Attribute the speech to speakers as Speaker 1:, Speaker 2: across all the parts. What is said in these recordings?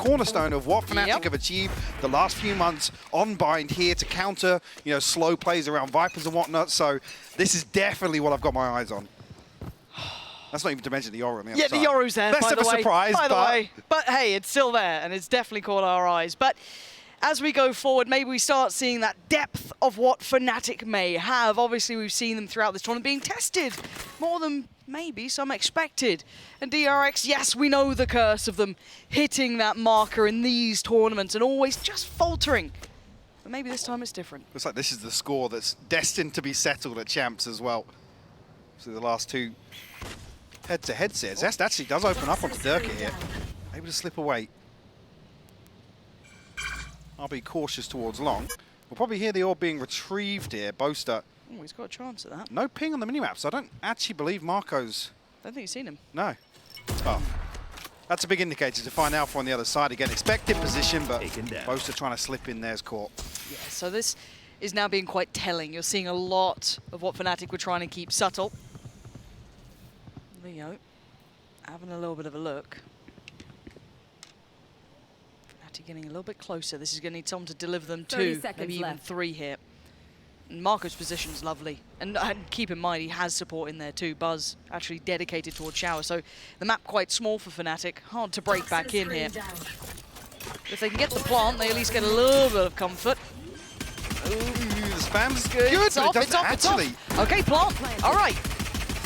Speaker 1: cornerstone of what Fnatic have achieved the last few months on Bind here to counter, you know, slow plays around Vipers and whatnot. So this is definitely what I've got my eyes on. That's not even to mention the Yoru on the other side.
Speaker 2: Yeah, the Yoru's there,
Speaker 1: Less of a surprise,
Speaker 2: by the way. But hey, it's still there, and it's definitely caught our eyes. But as we go forward, maybe we start seeing that depth of what Fnatic may have. Obviously, we've seen them throughout this tournament being tested more than maybe some expected. And DRX, yes, we know the curse of them hitting that marker in these tournaments and always just faltering. But maybe this time it's different.
Speaker 1: Looks like this is the score that's destined to be settled at Champs as well. So the last two head-to-heads here. Zest actually does open up onto Durka here. Able to slip away. I'll be cautious towards long. We'll probably hear the orb being retrieved here. Boaster.
Speaker 2: Oh, he's got a chance at that.
Speaker 1: No ping on the minimap, so I don't actually believe Marco's...
Speaker 2: I don't think he's seen him.
Speaker 1: No. Oh. That's a big indicator to find Alpha on the other side. Again, expected position, but Boaster trying to slip in there's caught.
Speaker 2: Yeah, so this is now being quite telling. You're seeing a lot of what Fnatic were trying to keep subtle. Leo having a little bit of a look. Fnatic getting a little bit closer. This is going to need someone to deliver them 2, maybe even 3 here. And Marco's position's lovely. And keep in mind, he has support in there too. Buzz actually dedicated towards Shower. So the map quite small for Fnatic. Hard to break back in here. If they can get the plant, they at least get a little bit of comfort.
Speaker 1: Ooh, the spam's good.
Speaker 2: It's off, it's off, it's off. Okay, plant. All right.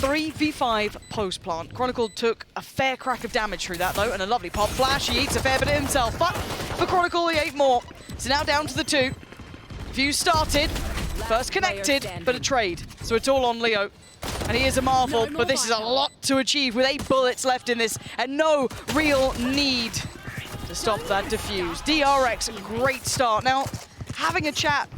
Speaker 2: 3v5 post plant. Chronicle took a fair crack of damage through that though, and a lovely pop flash. He eats a fair bit of himself, but for Chronicle he ate more. So now down to the 2. Fuse started, first connected, but a trade. So it's all on Leo. And he is a marvel, but this is a lot to achieve with 8 bullets left in this and no real need to stop that defuse. DRX, great start. Now, having a chat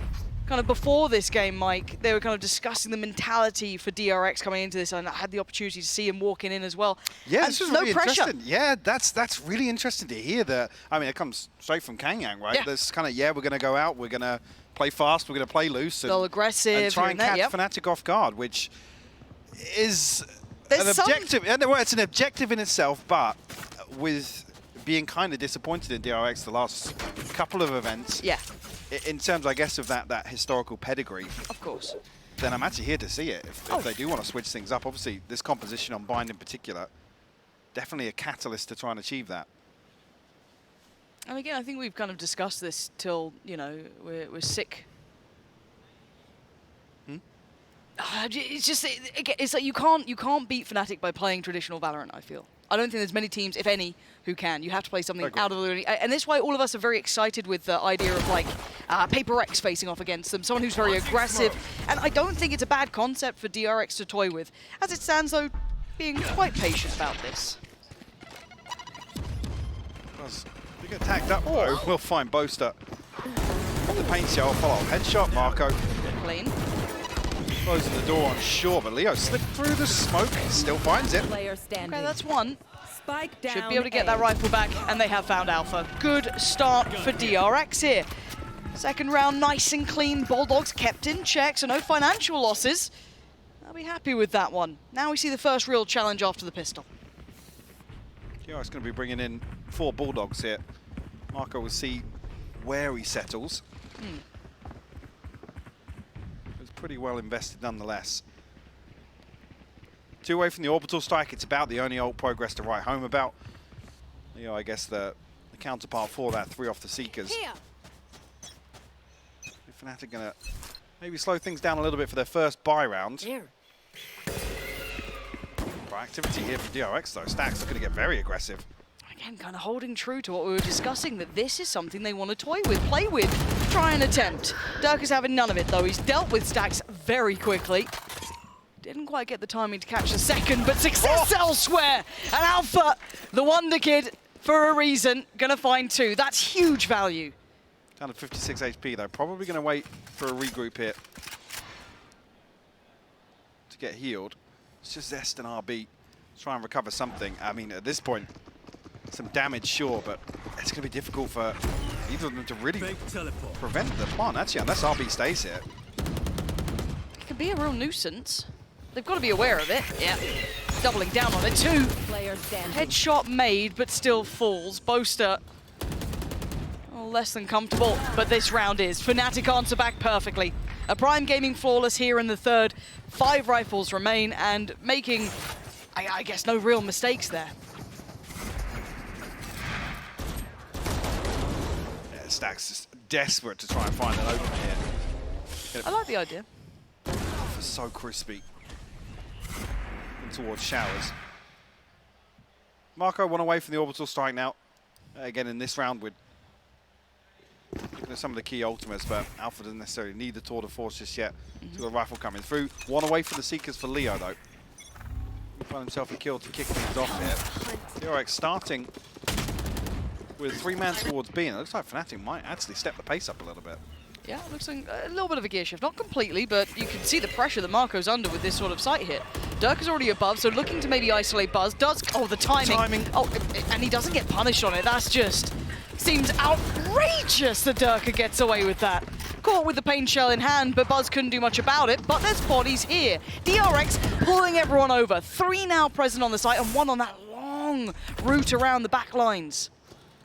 Speaker 2: kind of before this game, Mike, they were kind of discussing the mentality for DRX coming into this, and I had the opportunity to see him walking in as well.
Speaker 1: Yeah,
Speaker 2: and
Speaker 1: this is
Speaker 2: no
Speaker 1: really
Speaker 2: pressure.
Speaker 1: interesting. Yeah, that's really interesting to hear that. I mean, it comes straight from Kangyang, right?
Speaker 2: Yeah.
Speaker 1: There's kind of, yeah, we're going to go out, we're going to play fast, we're going to play loose.
Speaker 2: Go aggressive.
Speaker 1: And try and catch Fnatic off guard, which is an objective. Well, it's an objective in itself, but with being kind of disappointed in DRX the last couple of events.
Speaker 2: Yeah.
Speaker 1: In terms, I guess, of that historical pedigree.
Speaker 2: Of course.
Speaker 1: Then I'm actually here to see it. If they do want to switch things up, obviously this composition on Bind in particular, definitely a catalyst to try and achieve that.
Speaker 2: And again, I think we've kind of discussed this till, you know, we're sick. It's just, it's like you can't beat Fnatic by playing traditional Valorant, I feel. I don't think there's many teams, if any, who can. You have to play something out of the ordinary. And that's why all of us are very excited with the idea of like Paper X facing off against them, someone who's very aggressive. And I don't think it's a bad concept for DRX to toy with. As it stands though, being quite patient about this.
Speaker 1: They get tagged up though. We'll find Boaster. On the paint shell, follow-up headshot, Marco.
Speaker 2: Clean.
Speaker 1: Closing the door on Shaw, but Leo slipped through the smoke, still finds it.
Speaker 2: Okay, that's one.
Speaker 3: Spike down.
Speaker 2: Should be able to get that rifle back, and they have found Alpha. Good start for DRX here. Second round, nice and clean. Bulldogs kept in check, so no financial losses. I'll be happy with that one. Now we see the first real challenge after the pistol.
Speaker 1: DRX going to be bringing in 4 Bulldogs here. Marco will see where he settles. Pretty well invested nonetheless. 2 away from the orbital strike. It's about the only old progress to write home about. You know, I guess the counterpart for that, 3 off the Seekers. Fnatic gonna maybe slow things down a little bit for their first buy round. Activity here for DRX though. Stacks are gonna get very aggressive.
Speaker 2: Again, kind of holding true to what we were discussing, that this is something they want to toy with, play with, try and attempt. Dirk is having none of it, though. He's dealt with Stacks very quickly. Didn't quite get the timing to catch the second, but success elsewhere! And Alpha, the Wonder Kid, for a reason, gonna find 2. That's huge value.
Speaker 1: Down to 56 HP, though. Probably gonna wait for a regroup here to get healed. It's just Zest and RB. Try and recover something. I mean, at this point, some damage, sure, but it's going to be difficult for either of them to really prevent the plant. Actually, unless RB stays here.
Speaker 2: It can be a real nuisance. They've got to be aware of it. Yeah. Doubling down on it, 2. Headshot made, but still falls. Boaster less than comfortable, but this round is. Fnatic answer back perfectly. A Prime Gaming flawless here in the third. 5 rifles remain and making, I guess, no real mistakes there.
Speaker 1: Yeah, Stack's just desperate to try and find an open here.
Speaker 2: I like the idea.
Speaker 1: Alpha's so crispy. And towards showers. Marco one away from the orbital strike now. Again, in this round, with some of the key ultimates, but Alpha doesn't necessarily need the tour de force just yet. So the rifle coming through. One away for the Seekers for Leo, though. He'll find himself a kill to kick things off here. DRX starting with 3-man towards B, and it looks like Fnatic might actually step the pace up a little bit.
Speaker 2: Yeah, it looks like a little bit of a gear shift. Not completely, but you can see the pressure that Marco's under with this sort of sight hit. Dirk is already above, so looking to maybe isolate Buzz. Oh, the timing. Oh, and he doesn't get punished on it. That's just seems outrageous that Dirk gets away with that. Caught with the pain shell in hand, but Buzz couldn't do much about it. But there's bodies here. DRX pulling everyone over. 3 now present on the site, and 1 on that long route around the back lines.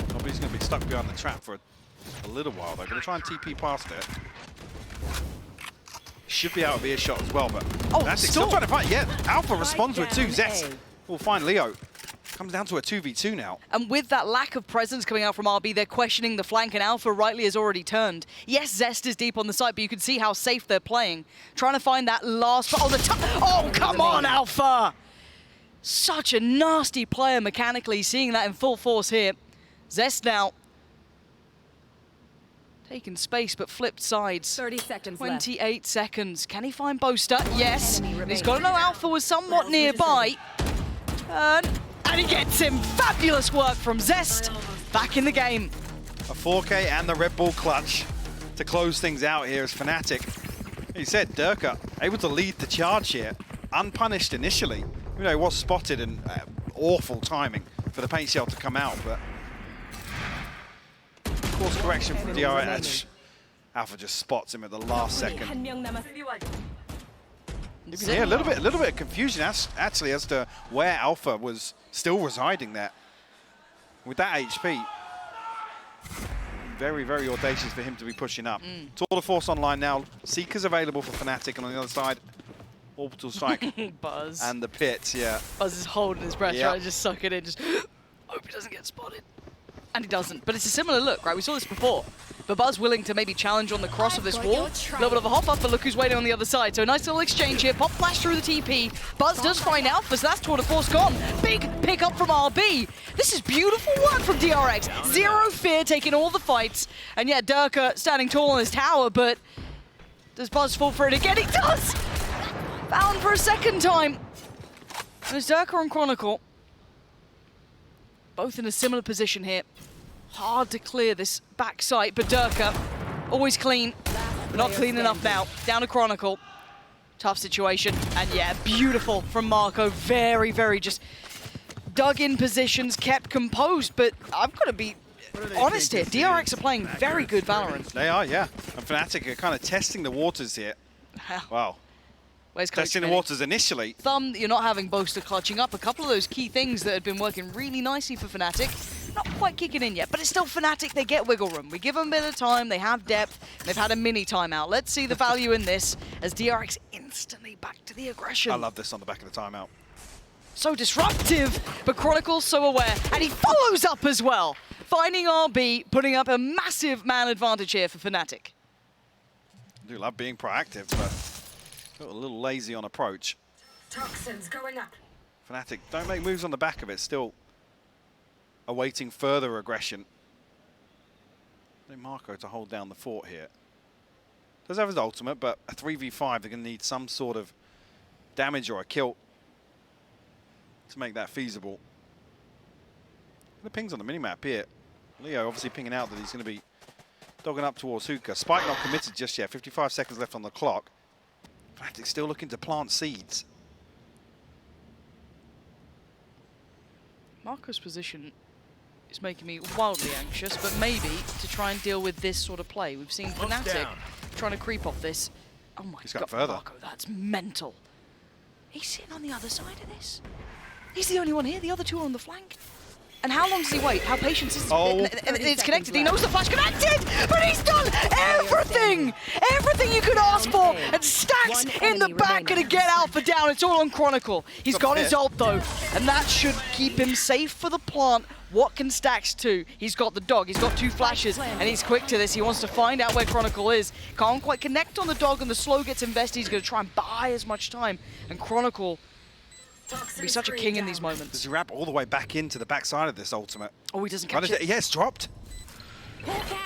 Speaker 1: Nobody's going to be stuck behind the trap for a little while. They're going to try and TP past it. Should be out of earshot as well, but Fnatic still trying to fight. Yeah, Alpha responds with 2. Zest will find Leo. Comes down to a 2v2 now.
Speaker 2: And with that lack of presence coming out from RB, they're questioning the flank, and Alpha rightly has already turned. Yes, Zest is deep on the site, but you can see how safe they're playing. Trying to find that last... Oh, come on, Alpha! Such a nasty player mechanically, seeing that in full force here. Zest now taking space, but flipped sides.
Speaker 3: 30 seconds
Speaker 2: 28
Speaker 3: left.
Speaker 2: seconds. Can he find Boaster? Yes. He's got to know Alpha was somewhat nearby. And he gets him. Fabulous work from Zest. Back in the game.
Speaker 1: A 4K and the Red Bull clutch to close things out here as Fnatic. He said Durka able to lead the charge here, unpunished initially. You know, he was spotted, and awful timing for the paint shell to come out, but course correction from DRX. Alpha just spots him at the last second. You can hear a little bit of confusion actually as to where Alpha was still residing there. With that HP, very, very audacious for him to be pushing up. Tour de force online now. Seekers available for Fnatic, and on the other side, orbital strike.
Speaker 2: Buzz.
Speaker 1: And the pits, yeah.
Speaker 2: Buzz is holding his breath, trying to just suck it in, just hope he doesn't get spotted. And he doesn't, but it's a similar look, right? We saw this before. But Buzz willing to maybe challenge on the cross of this wall. A little bit of a hop up, but look who's waiting on the other side. So a nice little exchange here. Pop flash through the TP. Buzz does find Alpha, so that's tour de force gone. Big pick up from RB. This is beautiful work from DRX. Zero fear, taking all the fights. And yeah, Durka standing tall on his tower, but does Buzz fall for it again? He does! Found for a second time. And it's Durka and Chronicle. Both in a similar position here. Hard to clear this back site, but Durka, always clean, but not clean enough now. Down to Chronicle. Tough situation, and yeah, beautiful from Marco. Very, very just dug in positions, kept composed, but I've got to be honest here. DRX are playing very good Valorant.
Speaker 1: They are, yeah. And Fnatic are kind of testing the waters here. Wow.
Speaker 2: Where's
Speaker 1: testing the waters initially.
Speaker 2: Thumb, you're not having Boaster clutching up. A couple of those key things that had been working really nicely for Fnatic. Not quite kicking in yet, but it's still Fnatic. They get wiggle room. We give them a bit of time. They have depth. They've had a mini timeout. Let's see the value in this as DRX instantly back to the aggression.
Speaker 1: I love this on the back of the timeout.
Speaker 2: So disruptive, but Chronicle's so aware. And he follows up as well. Finding RB, putting up a massive man advantage here for Fnatic.
Speaker 1: I do love being proactive, but got a little lazy on approach.
Speaker 3: Toxins going up.
Speaker 1: Fnatic don't make moves on the back of it, still awaiting further aggression. I think Marco to hold down the fort here. Does have his ultimate, but a 3v5, they're going to need some sort of damage or a kill to make that feasible. The pings on the minimap here. Leo obviously pinging out that he's going to be dogging up towards Hookah. Spike not committed just yet, 55 seconds left on the clock. Fnatic still looking to plant seeds.
Speaker 2: Marco's position is making me wildly anxious, but maybe to try and deal with this sort of play. We've seen Fnatic trying to creep off this. Oh my God, further. Marco, that's mental. He's sitting on the other side of this. He's the only one here, the other two are on the flank. And how long does he wait? How patient is
Speaker 1: Oh.
Speaker 2: and it's connected. He knows the flash connected, but he's done everything! Everything you could ask for! And Stacks in the back gonna get Alpha down. It's all on Chronicle. He's got his ult though, and that should keep him safe for the plant. What can Stacks do? He's got the dog, he's got 2 flashes, and he's quick to this. He wants to find out where Chronicle is. Can't quite connect on the dog, and the slow gets invested. He's gonna try and buy as much time. And Chronicle will be such a king in these moments.
Speaker 1: Does he wrap all the way back into the backside of this ultimate?
Speaker 2: Oh, he doesn't catch it.
Speaker 1: Yeah, it's dropped.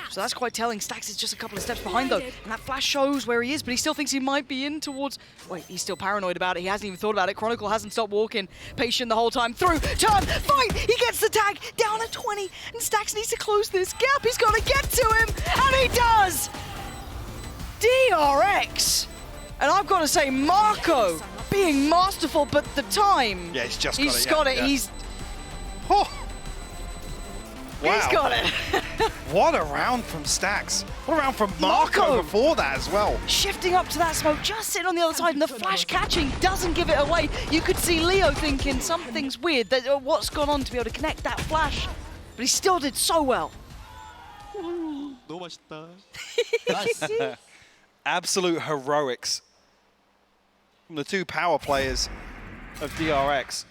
Speaker 2: So that's quite telling. Stacks is just a couple of steps behind though, and that flash shows where he is, but he still thinks he might be in towards... Wait, he's still paranoid about it. He hasn't even thought about it. Chronicle hasn't stopped walking. Patient the whole time. Through, turn, fight! He gets the tag, down at 20, and Stacks needs to close this gap. He's got to get to him, and he does! DRX! And I've got to say, Marco being masterful, but the time...
Speaker 1: Yeah, he's just
Speaker 2: got it.
Speaker 1: Yeah.
Speaker 2: He's...
Speaker 1: Oh. Wow.
Speaker 2: He's got it.
Speaker 1: What a round from Stacks. What a round from Marco before that as well.
Speaker 2: Shifting up to that smoke, just sitting on the other side, and the flash catching doesn't give it away. You could see Leo thinking something's weird, that what's gone on to be able to connect that flash. But he still did so well.
Speaker 1: Absolute heroics from the 2 power players of DRX.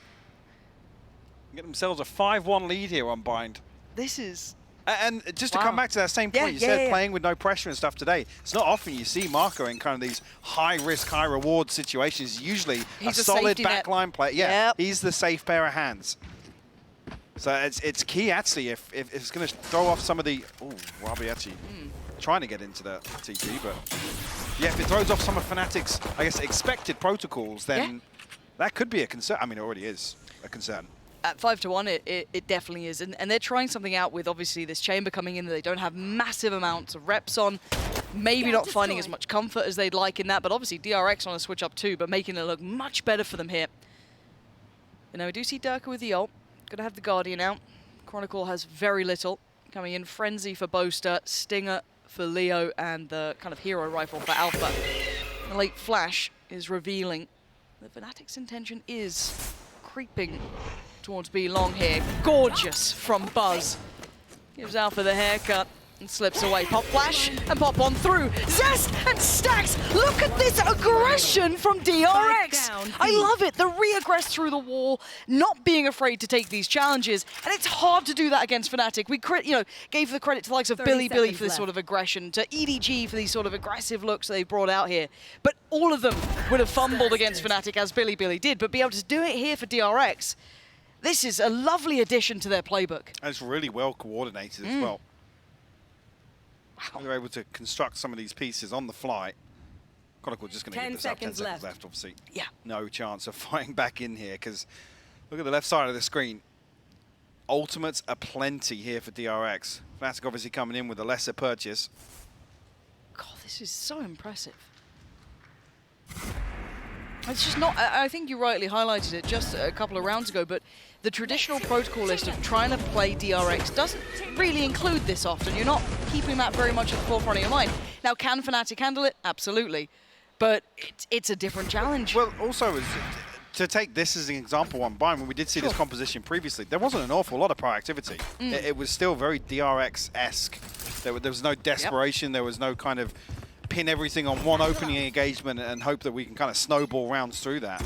Speaker 1: Get themselves a 5-1 lead here on Bind.
Speaker 2: This is...
Speaker 1: And just to come back to that same point, you said playing with no pressure and stuff today. It's not often you see Marco in kind of these high-risk, high-reward situations. Usually a solid backline player. Yeah, he's the safe pair of hands. So it's key, actually, if it's going to throw off some of the... Oh, Robbie actually trying to get into the TP, but... Yeah, if it throws off some of Fnatic's, I guess, expected protocols, then that could be a concern. I mean, it already is a concern.
Speaker 2: At 5-1, it definitely is. And they're trying something out with, obviously, this chamber coming in that they don't have massive amounts of reps on. Maybe not finding as much comfort as they'd like in that, but obviously DRX on a switch up too, but making it look much better for them here. You know, we do see Durka with the ult. Gonna have the Guardian out. Chronicle has very little. Coming in, Frenzy for Boaster, Stinger for Leo, and the kind of hero rifle for Alpha. The late flash is revealing that Fnatic's intention is creeping towards B long here. Gorgeous from Buzz. Gives Alpha the haircut and slips away. Pop flash and pop on through. Zest and Stacks. Look at this aggression from DRX. I love it. The re-aggress through the wall, not being afraid to take these challenges. And it's hard to do that against Fnatic. We gave the credit to the likes of Billy for this sort of aggression, to EDG for these sort of aggressive looks that they brought out here. But all of them would have fumbled against Fnatic as Billy did. But be able to do it here for DRX, this is a lovely addition to their playbook.
Speaker 1: And it's really well coordinated as well. Wow. They're able to construct some of these pieces on the fly. Chronicle just going to give this up. 10 seconds left, obviously. Yeah. No chance of fighting back in here, because look at the left side of the screen. Ultimates are plenty here for DRX. Fnatic obviously coming in with a lesser purchase.
Speaker 2: God, this is so impressive. It's just not, I think you rightly highlighted it just a couple of rounds ago, but the traditional protocol list of trying to play DRX doesn't really include this often. You're not keeping that very much at the forefront of your mind. Now, can Fnatic handle it? Absolutely. But it's a different challenge.
Speaker 1: Well, also, to take this as an example on Bind, when we did see this composition previously, there wasn't an awful lot of proactivity. It was still very DRX-esque. There was no desperation. There was no kind of pin everything on one opening engagement and hope that we can kind of snowball rounds through that.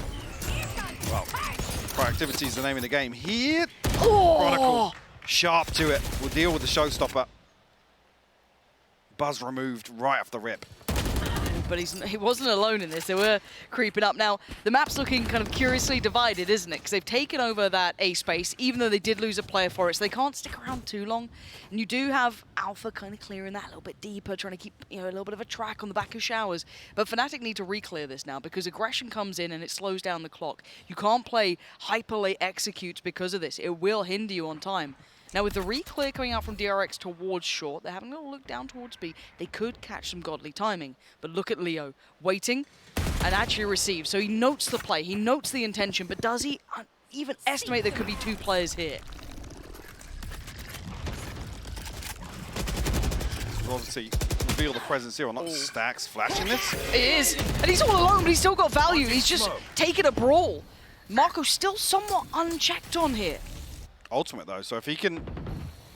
Speaker 1: Well, proactivity is the name of the game. Here, Chronicle, sharp to it. We'll deal with the showstopper. Buzz removed right off the rip.
Speaker 2: But he wasn't alone in this. They were creeping up. Now, the map's looking kind of curiously divided, isn't it? Because they've taken over that A space, even though they did lose a player for it, so they can't stick around too long. And you do have Alpha kind of clearing that a little bit deeper, trying to keep a little bit of a track on the back of Showers. But Fnatic need to re-clear this now, because aggression comes in and it slows down the clock. You can't play hyper late executes because of this. It will hinder you on time. Now, with the re-clear coming out from DRX towards short, they're having a little look down towards B. They could catch some godly timing. But look at Leo, waiting and actually receives. So he notes the play, he notes the intention, but does he even estimate there could be 2 players here?
Speaker 1: Obviously, reveal the presence here, or not Stacks flashing this.
Speaker 2: It is, and he's all alone, but he's still got value. He's just taking a brawl. Marco's still somewhat unchecked on here.
Speaker 1: ultimate, though. So if he can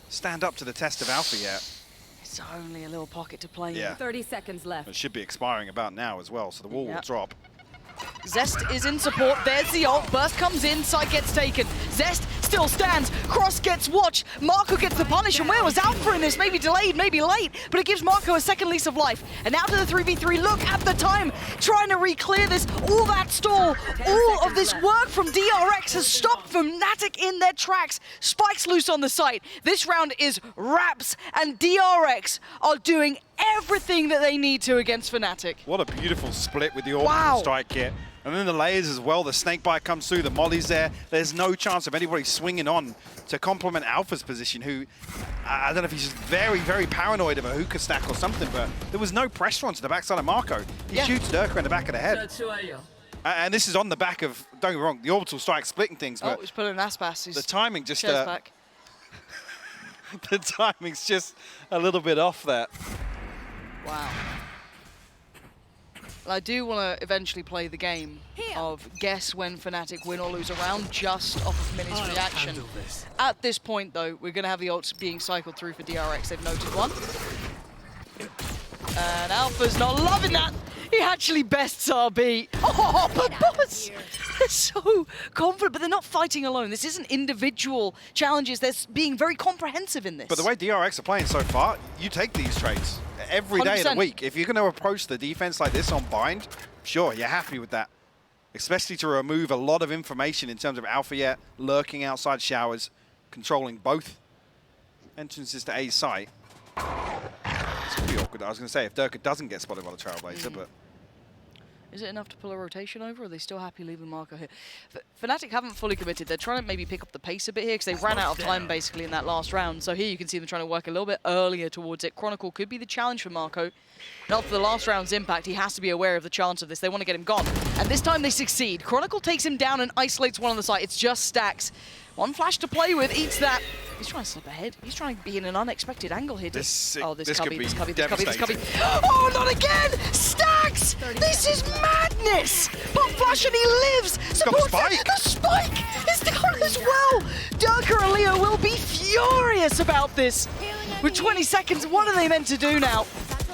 Speaker 1: stand up to the test of Alpha yet.
Speaker 2: It's only a little pocket to play
Speaker 1: Yeah.
Speaker 2: in.
Speaker 3: 30 seconds left.
Speaker 1: It should be expiring about now as well, so the wall will drop.
Speaker 2: Zest is in support. There's the ult. Burst comes in. Site gets taken. Zest still stands. Cross gets watched. Marco gets the punish. And where was Alpha in this? Maybe delayed, maybe late. But it gives Marco a second lease of life. And now to the 3v3. Look at the time. Trying to re-clear this. All that stall. All of this work from DRX has stopped Fnatic in their tracks. Spike's loose on the site. This round is wraps. And DRX are doing everything that they need to against Fnatic.
Speaker 1: What a beautiful split with the orbital strike here. And then the layers as well, the snake bite comes through, the molly's there. There's no chance of anybody swinging on to complement Alpha's position, who, I don't know if he's just very, very paranoid of a hookah stack or something, but there was no pressure onto the backside of Marco. He shoots Durka in the back of the head. And this is on the back of, don't get me wrong, the orbital strike splitting things, but
Speaker 2: he's pulling an Aspas.
Speaker 1: the timing just,
Speaker 2: back.
Speaker 1: the timing's just a little bit off there.
Speaker 2: Wow. I do want to eventually play the game of guess when Fnatic win or lose a round just off of Mini's reaction. At this point, though, we're going to have the ults being cycled through for DRX. They've noted one. And Alpha's not loving that. He actually bests RB. Oh, but Buzz! They're so confident, but they're not fighting alone. This isn't individual challenges. They're being very comprehensive in this.
Speaker 1: But the way DRX are playing so far, you take these trades every day of the
Speaker 2: 100%.
Speaker 1: week. If you're going to approach the defense like this on bind, sure, you're happy with that. Especially to remove a lot of information in terms of Alpha yet, lurking outside showers, controlling both entrances to A site. It's going to be awkward. I was going to say, if Durka doesn't get spotted by the Trailblazer, but...
Speaker 2: Is it enough to pull a rotation over, or are they still happy leaving Marco here? Fnatic haven't fully committed. They're trying to maybe pick up the pace a bit here because they ran out of time basically in that last round. So here you can see them trying to work a little bit earlier towards it. Chronicle could be the challenge for Marco. Not for the last round's impact, he has to be aware of the chance of this. They want to get him gone. And this time they succeed. Chronicle takes him down and isolates one on the side. It's just Stacks. One flash to play with, eats that. He's trying to slip ahead. He's trying to be in an unexpected angle here.
Speaker 1: This
Speaker 2: cubby.
Speaker 1: Oh,
Speaker 2: Oh, not again! Stacks! This is madness! Pop flash and he lives!
Speaker 1: got the spike!
Speaker 2: The spike is down as well! Durka and Leo will be furious about this. With 20 seconds, what are they meant to do now?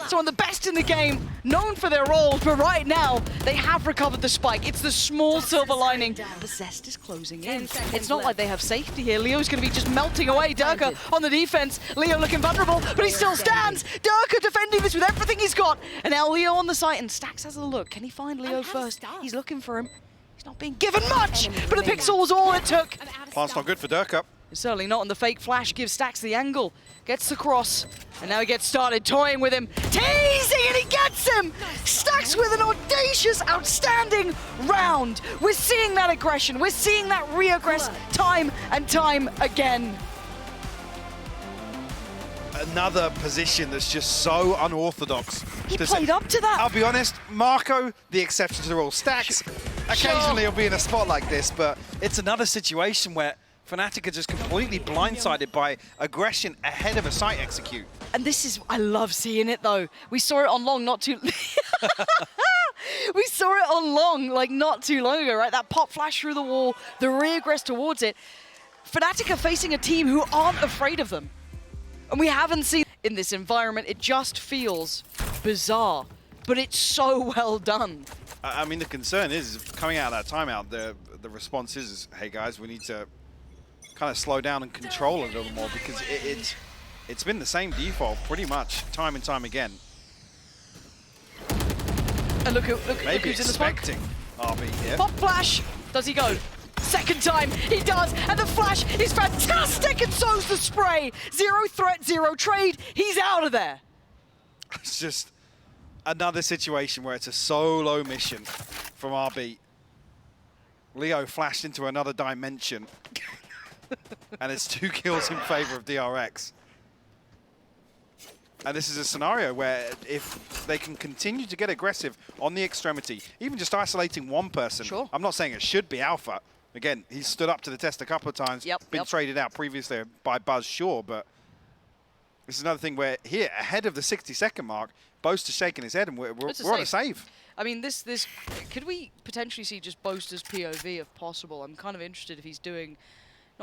Speaker 2: So one of the best in the game, known for their roles, but right now, they have recovered the spike. It's the small silver lining. The Zest is closing in. It's not like they have safety here. Leo's going to be just melting away. Durka on the defense. Leo looking vulnerable, but he still stands. Durka defending this with everything he's got. And now Leo on the site, and Stacks has a look. Can he find Leo first? He's looking for him. He's not being given much, but a pixel was all it took.
Speaker 1: Plant's not good for Durka.
Speaker 2: It's certainly not, and the fake flash gives Stacks the angle. Gets the cross, and now he gets started toying with him. Teasing, and he gets him! Stacks with an audacious, outstanding round. We're seeing that aggression. We're seeing that re-aggress time and time again.
Speaker 1: Another position that's just so unorthodox.
Speaker 2: He played up to that.
Speaker 1: I'll be honest, Marco, the exception to the rule. Stacks, occasionally he'll be in a spot like this, but it's another situation where Fnatic are just completely blindsided by aggression ahead of a site execute.
Speaker 2: And this is, I love seeing it though. We saw it on Long not too... We saw it on Long like not too long ago, right? That pop flash through the wall, the re-aggress towards it. Fnatic are facing a team who aren't afraid of them. And we haven't seen in this environment. It just feels bizarre, but it's so well done.
Speaker 1: I mean, the concern is coming out of that timeout, the response is, hey guys, we need to kind of slow down and control a little more, because it's been the same default pretty much time and time again.
Speaker 2: And look who's in the smoke.
Speaker 1: Expecting RB here.
Speaker 2: Pop flash. Does he go? Second time, he does, and the flash is fantastic, and so's the spray. Zero threat, zero trade. He's out of there.
Speaker 1: It's just another situation where it's a solo mission from RB. Leo flashed into another dimension. And it's 2 kills in favor of DRX. And this is a scenario where if they can continue to get aggressive on the extremity, even just isolating one person,
Speaker 2: sure.
Speaker 1: I'm not saying it should be Alpha. Again, he's stood up to the test a couple of times, been traded out previously by Buzz, sure, but this is another thing where here, ahead of the 60-second mark, Boast is shaking his head and we're on a save.
Speaker 2: I mean, this could we potentially see just Boaster's POV if possible? I'm kind of interested if he's doing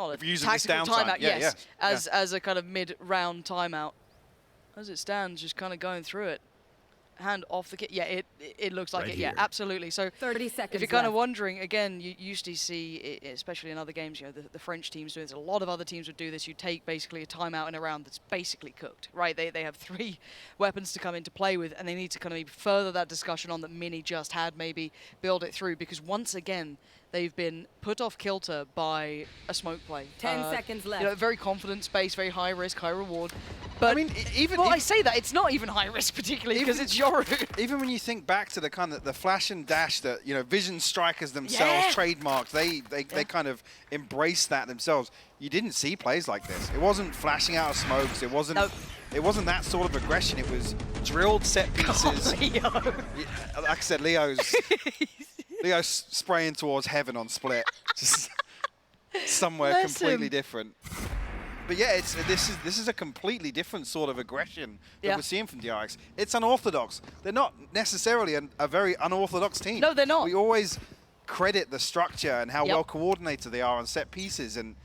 Speaker 2: not a
Speaker 1: If you're using this
Speaker 2: tactical
Speaker 1: downtime.
Speaker 2: timeout,
Speaker 1: Yeah,
Speaker 2: yes,
Speaker 1: yeah.
Speaker 2: as a kind of mid-round timeout. As it stands, just kind of going through it. Hand off the kit. Yeah, it looks like
Speaker 4: Right
Speaker 2: it.
Speaker 4: here.
Speaker 2: Yeah, absolutely. So
Speaker 3: 30 seconds
Speaker 2: if you're kind of
Speaker 3: left.
Speaker 2: wondering, again, you usually see, especially in other games, you know, the French teams do this. A lot of other teams would do this. You take basically a timeout in a round that's basically cooked, right? They have 3 weapons to come into play with, and they need to kind of maybe further that discussion on that Mini just had, maybe build it through, because once again, they've been put off kilter by a smoke play.
Speaker 3: 10 seconds left.
Speaker 2: You know, very confident space, very high risk, high reward. But
Speaker 1: I mean, even
Speaker 2: well, I say that it's not even high risk particularly because it's Yoru.
Speaker 1: even when you think back to the kind of the flash and dash that Vision Strikers themselves trademarked, they kind of embraced that themselves. You didn't see plays like this. It wasn't flashing out of smokes. It wasn't.
Speaker 2: Nope.
Speaker 1: It wasn't that sort of aggression. It was drilled set pieces.
Speaker 2: Leo.
Speaker 1: Like I said, Leo's spraying towards heaven on split, just somewhere
Speaker 2: Bless
Speaker 1: completely
Speaker 2: him.
Speaker 1: different. But yeah, this is a completely different sort of aggression that we're seeing from DRX. It's unorthodox. They're not necessarily a very unorthodox team.
Speaker 2: No, they're not.
Speaker 1: We always credit the structure and how
Speaker 2: Yep.
Speaker 1: well coordinated they are on set pieces, and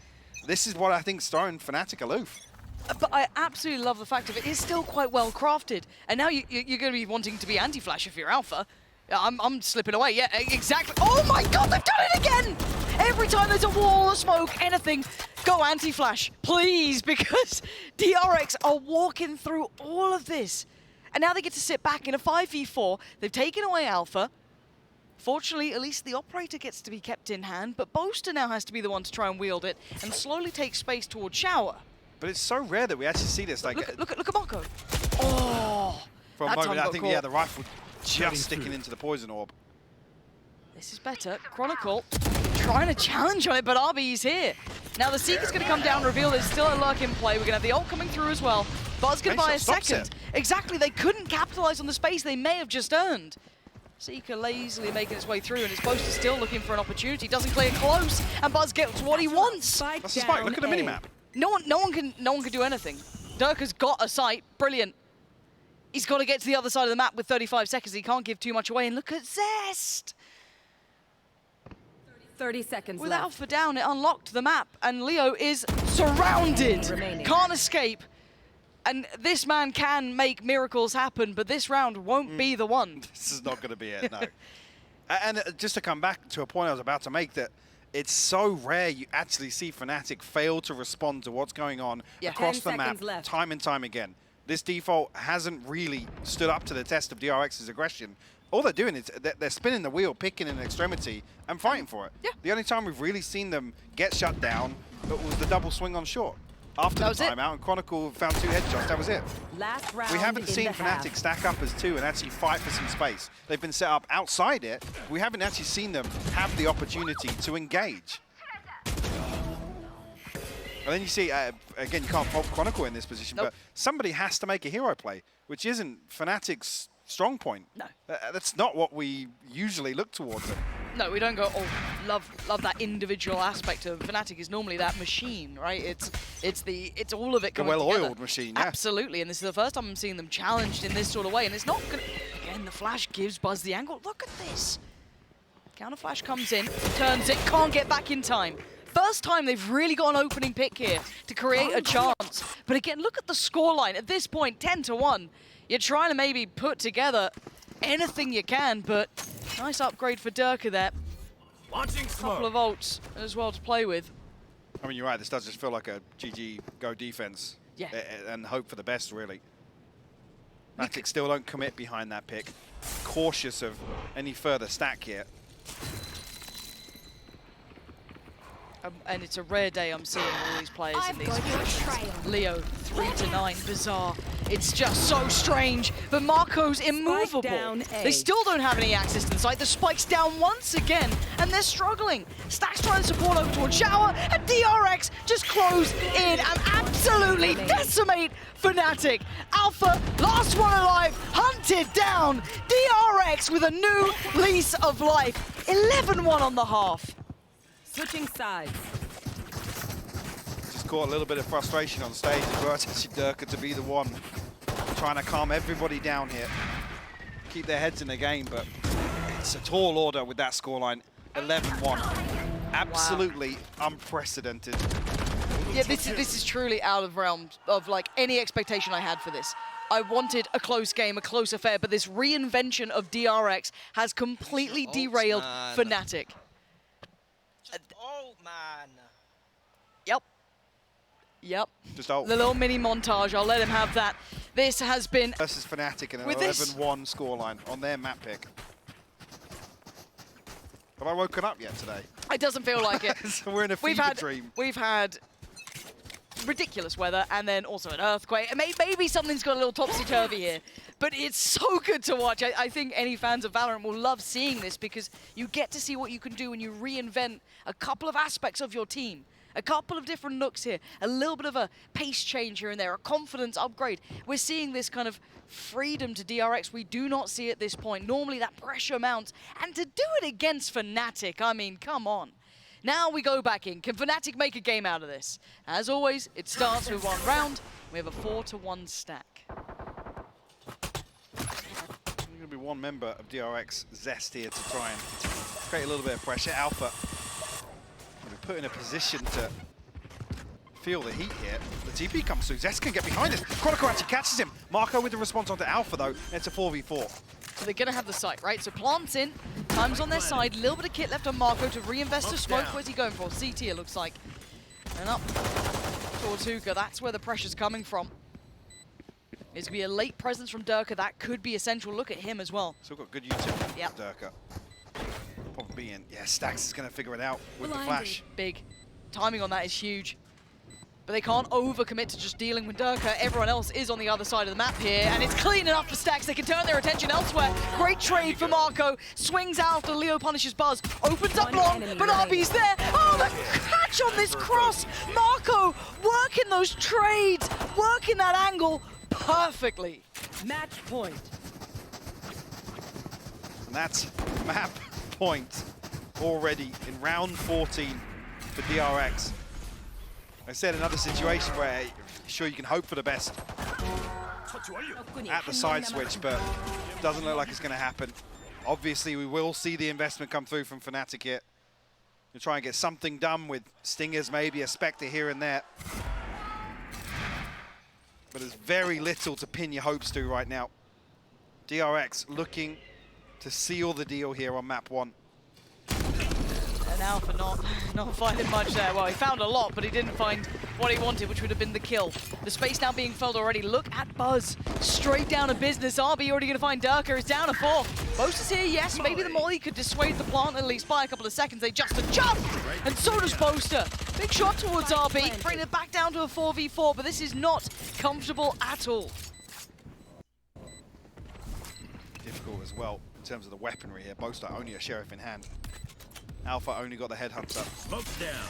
Speaker 1: this is what I think's throwing Fnatic aloof.
Speaker 2: But I absolutely love the fact of it is still quite well crafted. And now you're going to be wanting to be anti-flash if you're alpha. I'm slipping away. Yeah, exactly. Oh my god, they've done it again! Every time there's a wall of smoke, anything, go anti-flash, please, because DRX are walking through all of this. And now they get to sit back in a 5v4. They've taken away alpha. Fortunately, at least the operator gets to be kept in hand, but Boaster now has to be the one to try and wield it and slowly take space towards Shower.
Speaker 1: But it's so rare that we actually see this. Like,
Speaker 2: Look at Marco. Oh,
Speaker 1: for a
Speaker 2: that
Speaker 1: moment,
Speaker 2: time
Speaker 1: I
Speaker 2: got
Speaker 1: think
Speaker 2: caught.
Speaker 1: the rifle just sticking into the poison orb.
Speaker 2: This is better. Chronicle trying to challenge on it, but RB's here. Now the Seeker's going to come down, reveal there's still a lurk in play. We're going to have the ult coming through as well. Buzz going to buy a second. Exactly, they couldn't capitalize on the space they may have just earned. Seeker lazily making its way through, and it's Boaster still looking for an opportunity. Doesn't clear close, and Buzz gets what he wants.
Speaker 1: That's the spike. Look at the minimap.
Speaker 2: No one can do anything. Dirk has got a sight. Brilliant. He's got to get to the other side of the map with 35 seconds. He can't give too much away. And look at Zest.
Speaker 3: 30 seconds
Speaker 2: With
Speaker 3: left.
Speaker 2: Alpha down, it unlocked the map. And Leo is surrounded.
Speaker 3: Remaining.
Speaker 2: Can't escape. And this man can make miracles happen, but this round won't be the one.
Speaker 1: This is not going to be it, no. And just to come back to a point I was about to make, that it's so rare you actually see Fnatic fail to respond to what's going on across
Speaker 3: 10
Speaker 1: the map
Speaker 3: seconds left.
Speaker 1: time and time again. This default hasn't really stood up to the test of DRX's aggression. All they're doing is they're spinning the wheel, picking an extremity, and fighting for it.
Speaker 2: Yeah.
Speaker 1: The only time we've really seen them get shut down was the double swing on short. After the timeout, and Chronicle found 2 headshots, that was it.
Speaker 3: Last round
Speaker 1: We haven't
Speaker 3: in
Speaker 1: seen
Speaker 3: the
Speaker 1: Fnatic
Speaker 3: half.
Speaker 1: stack up as 2 and actually fight for some space. They've been set up outside it. We haven't actually seen them have the opportunity to engage. And then you see, again, you can't fault Chronicle in this position,
Speaker 2: Nope.
Speaker 1: but somebody has to make a hero play, which isn't Fnatic's strong point.
Speaker 2: No.
Speaker 1: That's not what we usually look towards them.
Speaker 2: No, we don't go, oh, love that individual aspect of Fnatic is normally that machine, right? It's all of it
Speaker 1: The
Speaker 2: coming together.
Speaker 1: well-oiled machine, yeah.
Speaker 2: Absolutely, and this is the first time I'm seeing them challenged in this sort of way, and it's not gonna, again, the flash gives Buzz the angle. Look at this. Counter flash comes in, turns it, can't get back in time. First time they've really got an opening pick here to create a chance. But again, look at the scoreline. At this point, 10-1. You're trying to maybe put together anything you can, but nice upgrade for Durka there.
Speaker 4: Launching smoke.
Speaker 2: Couple of ults as well to play with.
Speaker 1: I mean, you're right, this does just feel like a GG go defense.
Speaker 2: Yeah.
Speaker 1: And hope for the best, really. Fnatic still don't commit behind that pick. Cautious of any further stack here.
Speaker 2: And it's a rare day I'm seeing all these players in these
Speaker 3: got your
Speaker 2: positions.
Speaker 3: trail.
Speaker 2: Leo, 3-9, bizarre. It's just so strange, but Marco's immovable.
Speaker 3: down A.
Speaker 2: They still don't have any access to the site. The spike's down once again, and they're struggling. Stack's trying to support over towards Shower, and DRX just close in and absolutely decimate Fnatic. Alpha, last one alive, hunted down. DRX with a new lease of life. 11-1 on the half.
Speaker 3: Switching sides.
Speaker 1: Just caught a little bit of frustration on stage as well. It's actually Durka to be the one trying to calm everybody down here. Keep their heads in the game, but it's a tall order with that scoreline. 11-1. Absolutely unprecedented.
Speaker 2: Yeah, this is truly out of realm of like any expectation I had for this. I wanted a close game, a close affair, but this reinvention of DRX has completely derailed Fnatic.
Speaker 4: Oh man.
Speaker 2: Yep.
Speaker 1: Just ult.
Speaker 2: The little mini montage, I'll let him have that. This has been...
Speaker 1: Versus Fnatic in an
Speaker 2: With
Speaker 1: 11-1 scoreline on their map pick. Have I woken up yet today?
Speaker 2: It doesn't feel like it.
Speaker 1: So we're in a fever dream.
Speaker 2: We've had ridiculous weather and then also an earthquake. Maybe something's got a little topsy-turvy here, but it's so good to watch. I think any fans of Valorant will love seeing this because you get to see what you can do when you reinvent a couple of aspects of your team. A couple of different looks here, a little bit of a pace change here and there, a confidence upgrade. We're seeing this kind of freedom to DRX we do not see at this point. Normally that pressure mounts, and to do it against Fnatic, I mean, come on. Now we go back in. Can Fnatic make a game out of this? As always, it starts with one round. We have a 4-1 stack.
Speaker 1: There's going to be one member of DRX, Zest, here to try and create a little bit of pressure. Alpha will be put in a position to feel the heat here. The TP comes through. Zest can get behind this. Chronicle actually catches him. Marco with the response onto Alpha, though. It's a 4v4.
Speaker 2: So they're going to have the site, right? So plants in, time's on their side, a little bit of kit left on Marco to reinvest the smoke. Where's he going for? CT, it looks like. And up towards Hookah. That's where the pressure's coming from. It's going to be a late presence from Durka. That could be essential. Look at him as well.
Speaker 1: Still got good utility.
Speaker 2: Yep.
Speaker 1: Durka. Probably in. Yeah, Stax is going to figure it out with the flash.
Speaker 2: Big. Timing on that is huge. But they can't overcommit to just dealing with Durka. Everyone else is on the other side of the map here, and it's clean enough for Stax. They can turn their attention elsewhere. Great trade for Marco. Swings out after Leo punishes Buzz. Opens up long, but RB's there. Oh, the catch on this cross. Marco working those trades, working that angle perfectly.
Speaker 3: Match point.
Speaker 1: And that's map point already in round 14 for DRX. I said another situation where sure you can hope for the best at the side switch, but doesn't look like it's going to happen. Obviously, we will see the investment come through from Fnatic here. We'll try and get something done with Stingers, maybe a Spectre here and there. But there's very little to pin your hopes to right now. DRX looking to seal the deal here on map 1.
Speaker 2: And Alpha not finding much there. Well, he found a lot, but he didn't find what he wanted, which would have been the kill. The space now being filled already. Look at Buzz. Straight down to business. RB already going to find Durka. He's down to 4. Most is here, yes. Maybe the molly could dissuade the plant at least by a couple of seconds. They just adjust, and so does Boaster. Big shot towards RB. Bring it back down to a 4v4, but this is not comfortable at all.
Speaker 1: Difficult as well in terms of the weaponry here. Boaster only a sheriff in hand. Alpha only got the headhunter.
Speaker 4: Smoke down.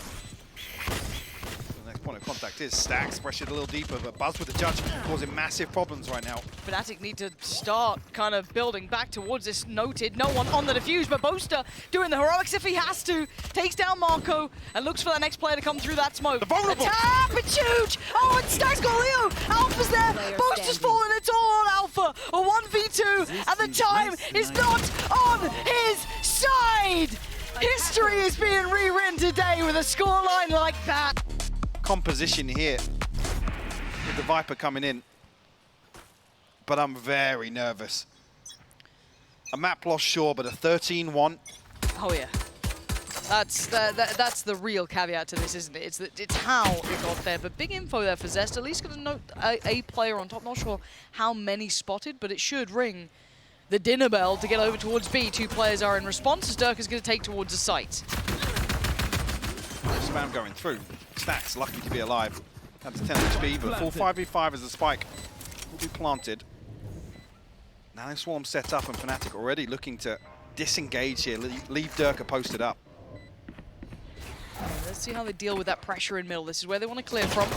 Speaker 1: The next point of contact is Stax, pressured a little deeper, but Buzz with the judge causing massive problems right now.
Speaker 2: Fnatic need to start kind of building back towards this noted. No one on the defuse, but Boaster doing the heroics if he has to. Takes down Marco and looks for that next player to come through that smoke.
Speaker 1: The vulnerable!
Speaker 2: The tap, it's huge! Oh, and Stax got Leo! Alpha's there! Boaster's falling, it's all on Alpha! A 1v2, and the time is not on his side! History is being rewritten today with a scoreline like that.
Speaker 1: Composition here with the Viper coming in, but I'm very nervous. A map loss, sure, but a 13-1.
Speaker 2: Oh yeah, that's the real caveat to this, isn't it? It's how it got there. But big info there for Zest. At least got to note a player on top. Not sure how many spotted, but it should ring the dinner bell to get over towards B. 2 players are in response as Dirk is going to take towards the site.
Speaker 1: Spam going through. Stax lucky to be alive. That's 10 HP, but full 5v5 as the spike will be planted. Now this swarm set up and Fnatic already looking to disengage here, leave Durka posted up.
Speaker 2: Let's see how they deal with that pressure in middle. This is where they want to clear from.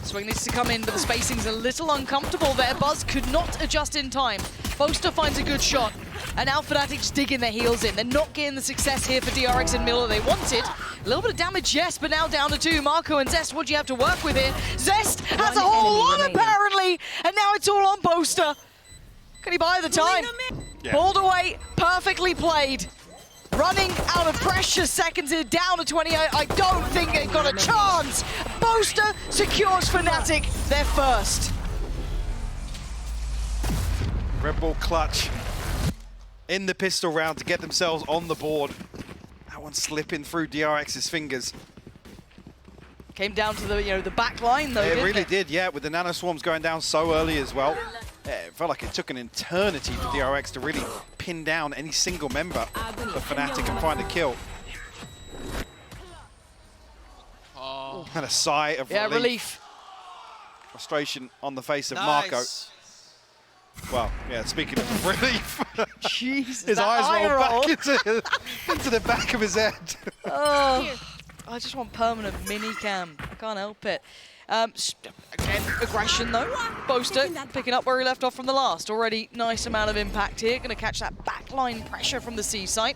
Speaker 2: Swing needs to come in, but the spacing's a little uncomfortable there. Buzz could not adjust in time. Boaster finds a good shot, and now Fnatic just digging their heels in. They're not getting the success here for DRX in middle they wanted. A little bit of damage, yes, but now down to 2. Marco and Zest, what do you have to work with here? Zest has a whole lot, apparently, and now it's all on Boaster. Can he buy the time?
Speaker 1: Yeah.
Speaker 2: Pulled away, perfectly played. running out of pressure. Seconds in, down to 28. I don't think they've got a chance. Boaster secures Fnatic their first.
Speaker 1: Red Bull clutch in the pistol round to get themselves on the board. That one slipping through DRX's fingers.
Speaker 2: Came down to the back line though.
Speaker 1: It really did, yeah, with the nano swarms going down so early as well. It felt like it took an eternity for DRX to really pin down any single member of Fnatic and find a kill.
Speaker 4: Oh.
Speaker 1: And a sigh of
Speaker 2: relief.
Speaker 1: Frustration on the face of Marco. Well, yeah, speaking of relief,
Speaker 2: Jesus,
Speaker 1: his eyes roll back into the back of his head.
Speaker 2: Oh, I just want permanent mini cam. I can't help it. Again, aggression though. Boaster picking up where he left off from the last. Already nice amount of impact here. Going to catch that backline pressure from the C site.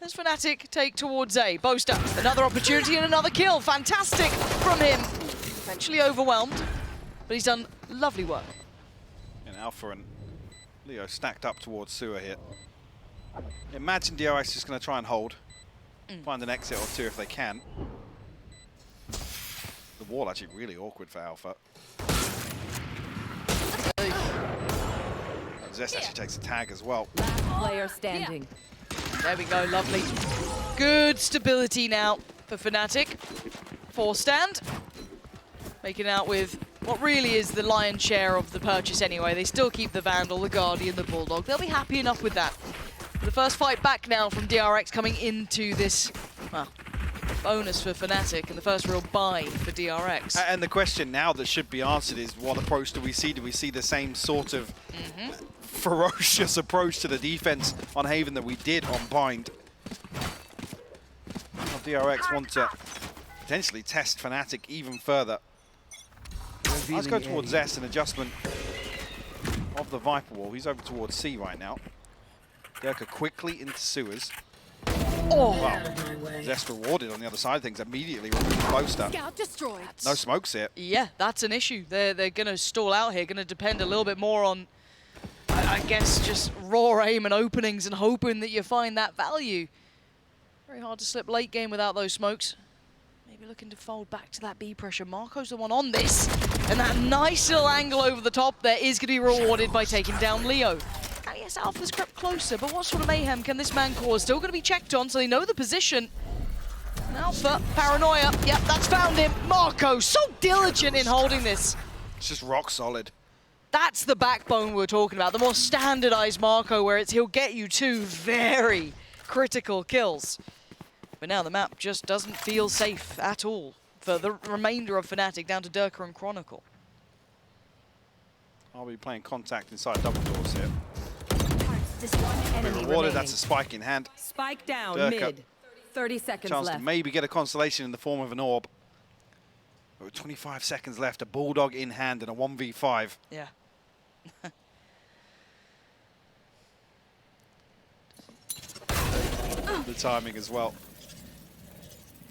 Speaker 2: As Fnatic take towards A. Boaster, another opportunity and another kill. Fantastic from him. Eventually overwhelmed, but he's done lovely work.
Speaker 1: And Alpha and Leo stacked up towards Sewer here. Imagine DRX is just going to try and hold. Find an exit or two if they can. The wall actually really awkward for Alpha. Zest actually takes a tag as well.
Speaker 3: Last player standing.
Speaker 2: There we go, lovely. Good stability now for Fnatic. 4-stand. Making out with what really is the lion's share of the purchase anyway. They still keep the Vandal, the Guardian, the Bulldog. They'll be happy enough with that. The first fight back now from DRX coming into this, well, bonus for Fnatic and the first real buy for DRX.
Speaker 1: And the question now that should be answered is, what approach do we see? Do we see the same sort of ferocious approach to the defense on Haven that we did on Bind? Well, DRX want to potentially test Fnatic even further. Let's go towards Zest, an adjustment of the Viper wall. He's over towards C right now. Durka quickly into sewers.
Speaker 2: Oh!
Speaker 1: Wow. Zest rewarded on the other side of things immediately removing Boaster.
Speaker 3: Scout destroyed.
Speaker 1: No smokes here.
Speaker 2: Yeah, that's an issue. They're going to stall out here, going to depend a little bit more on, I guess, just raw aim and openings and hoping that you find that value. Very hard to slip late game without those smokes. Maybe looking to fold back to that B pressure. Marco's the one on this. And that nice little angle over the top there is going to be rewarded by taking down Leo. And yes, Alpha's crept closer, but what sort of mayhem can this man cause? Still going to be checked on, so they know the position. And Alpha, paranoia. Yep, that's found him. Marco, so diligent in holding this.
Speaker 1: It's just rock solid.
Speaker 2: That's the backbone we're talking about. The more standardized Marco, where he'll get you two very critical kills. But now the map just doesn't feel safe at all for the remainder of Fnatic, down to Durka and Chronicle.
Speaker 1: I'll be playing contact inside double doors here.
Speaker 3: Just one enemy
Speaker 1: Rewarded,
Speaker 3: remaining.
Speaker 1: that's a spike in hand.
Speaker 3: Spike down
Speaker 1: Durka.
Speaker 3: mid. 30 seconds
Speaker 1: Chance
Speaker 3: left.
Speaker 1: to maybe get a consolation in the form of an orb. But with 25 seconds left, a Bulldog in hand and a 1v5.
Speaker 2: Yeah.
Speaker 1: The timing as well.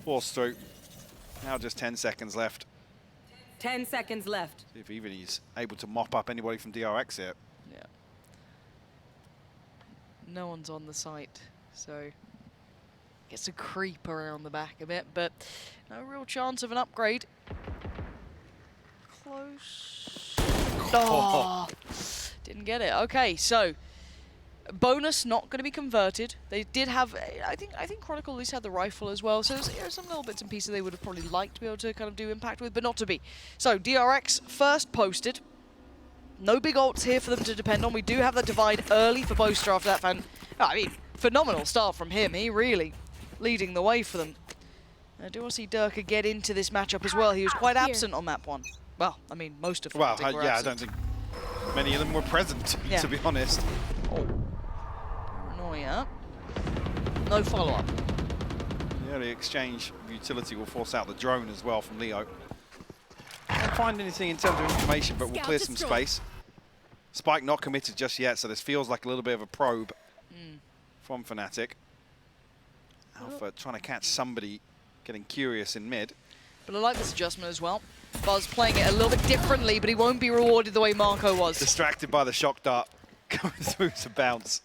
Speaker 1: Forced through. Now just 10 seconds left.
Speaker 3: 10 seconds left.
Speaker 1: See if even he's able to mop up anybody from DRX here.
Speaker 2: Yeah. No one's on the site, so gets a creep around the back a bit, but no real chance of an upgrade. Close. Oh, didn't get it. Okay, so bonus not going to be converted. They did have, I think Chronicle at least had the rifle as well, so there's some little bits and pieces they would have probably liked to be able to kind of do impact with, but not to be. So DRX first posted. No big ults here for them to depend on. We do have that divide early for Boaster after that phenomenal start from him. He really leading the way for them. I do want to see Durka get into this matchup as well. He was quite absent on map one. Well, I mean, most of them.
Speaker 1: Well, yeah, I don't think many of them were present, to be honest.
Speaker 2: Oh. Paranoia. No follow-up.
Speaker 1: The early exchange of utility will force out the drone as well from Leo. Can't find anything in terms of information, but we'll clear some space. Spike not committed just yet, so this feels like a little bit of a probe from Fnatic. Alpha trying to catch somebody getting curious in mid.
Speaker 2: But I like this adjustment as well. Buzz playing it a little bit differently, but he won't be rewarded the way Marco was.
Speaker 1: Distracted by the shock dart coming through to bounce.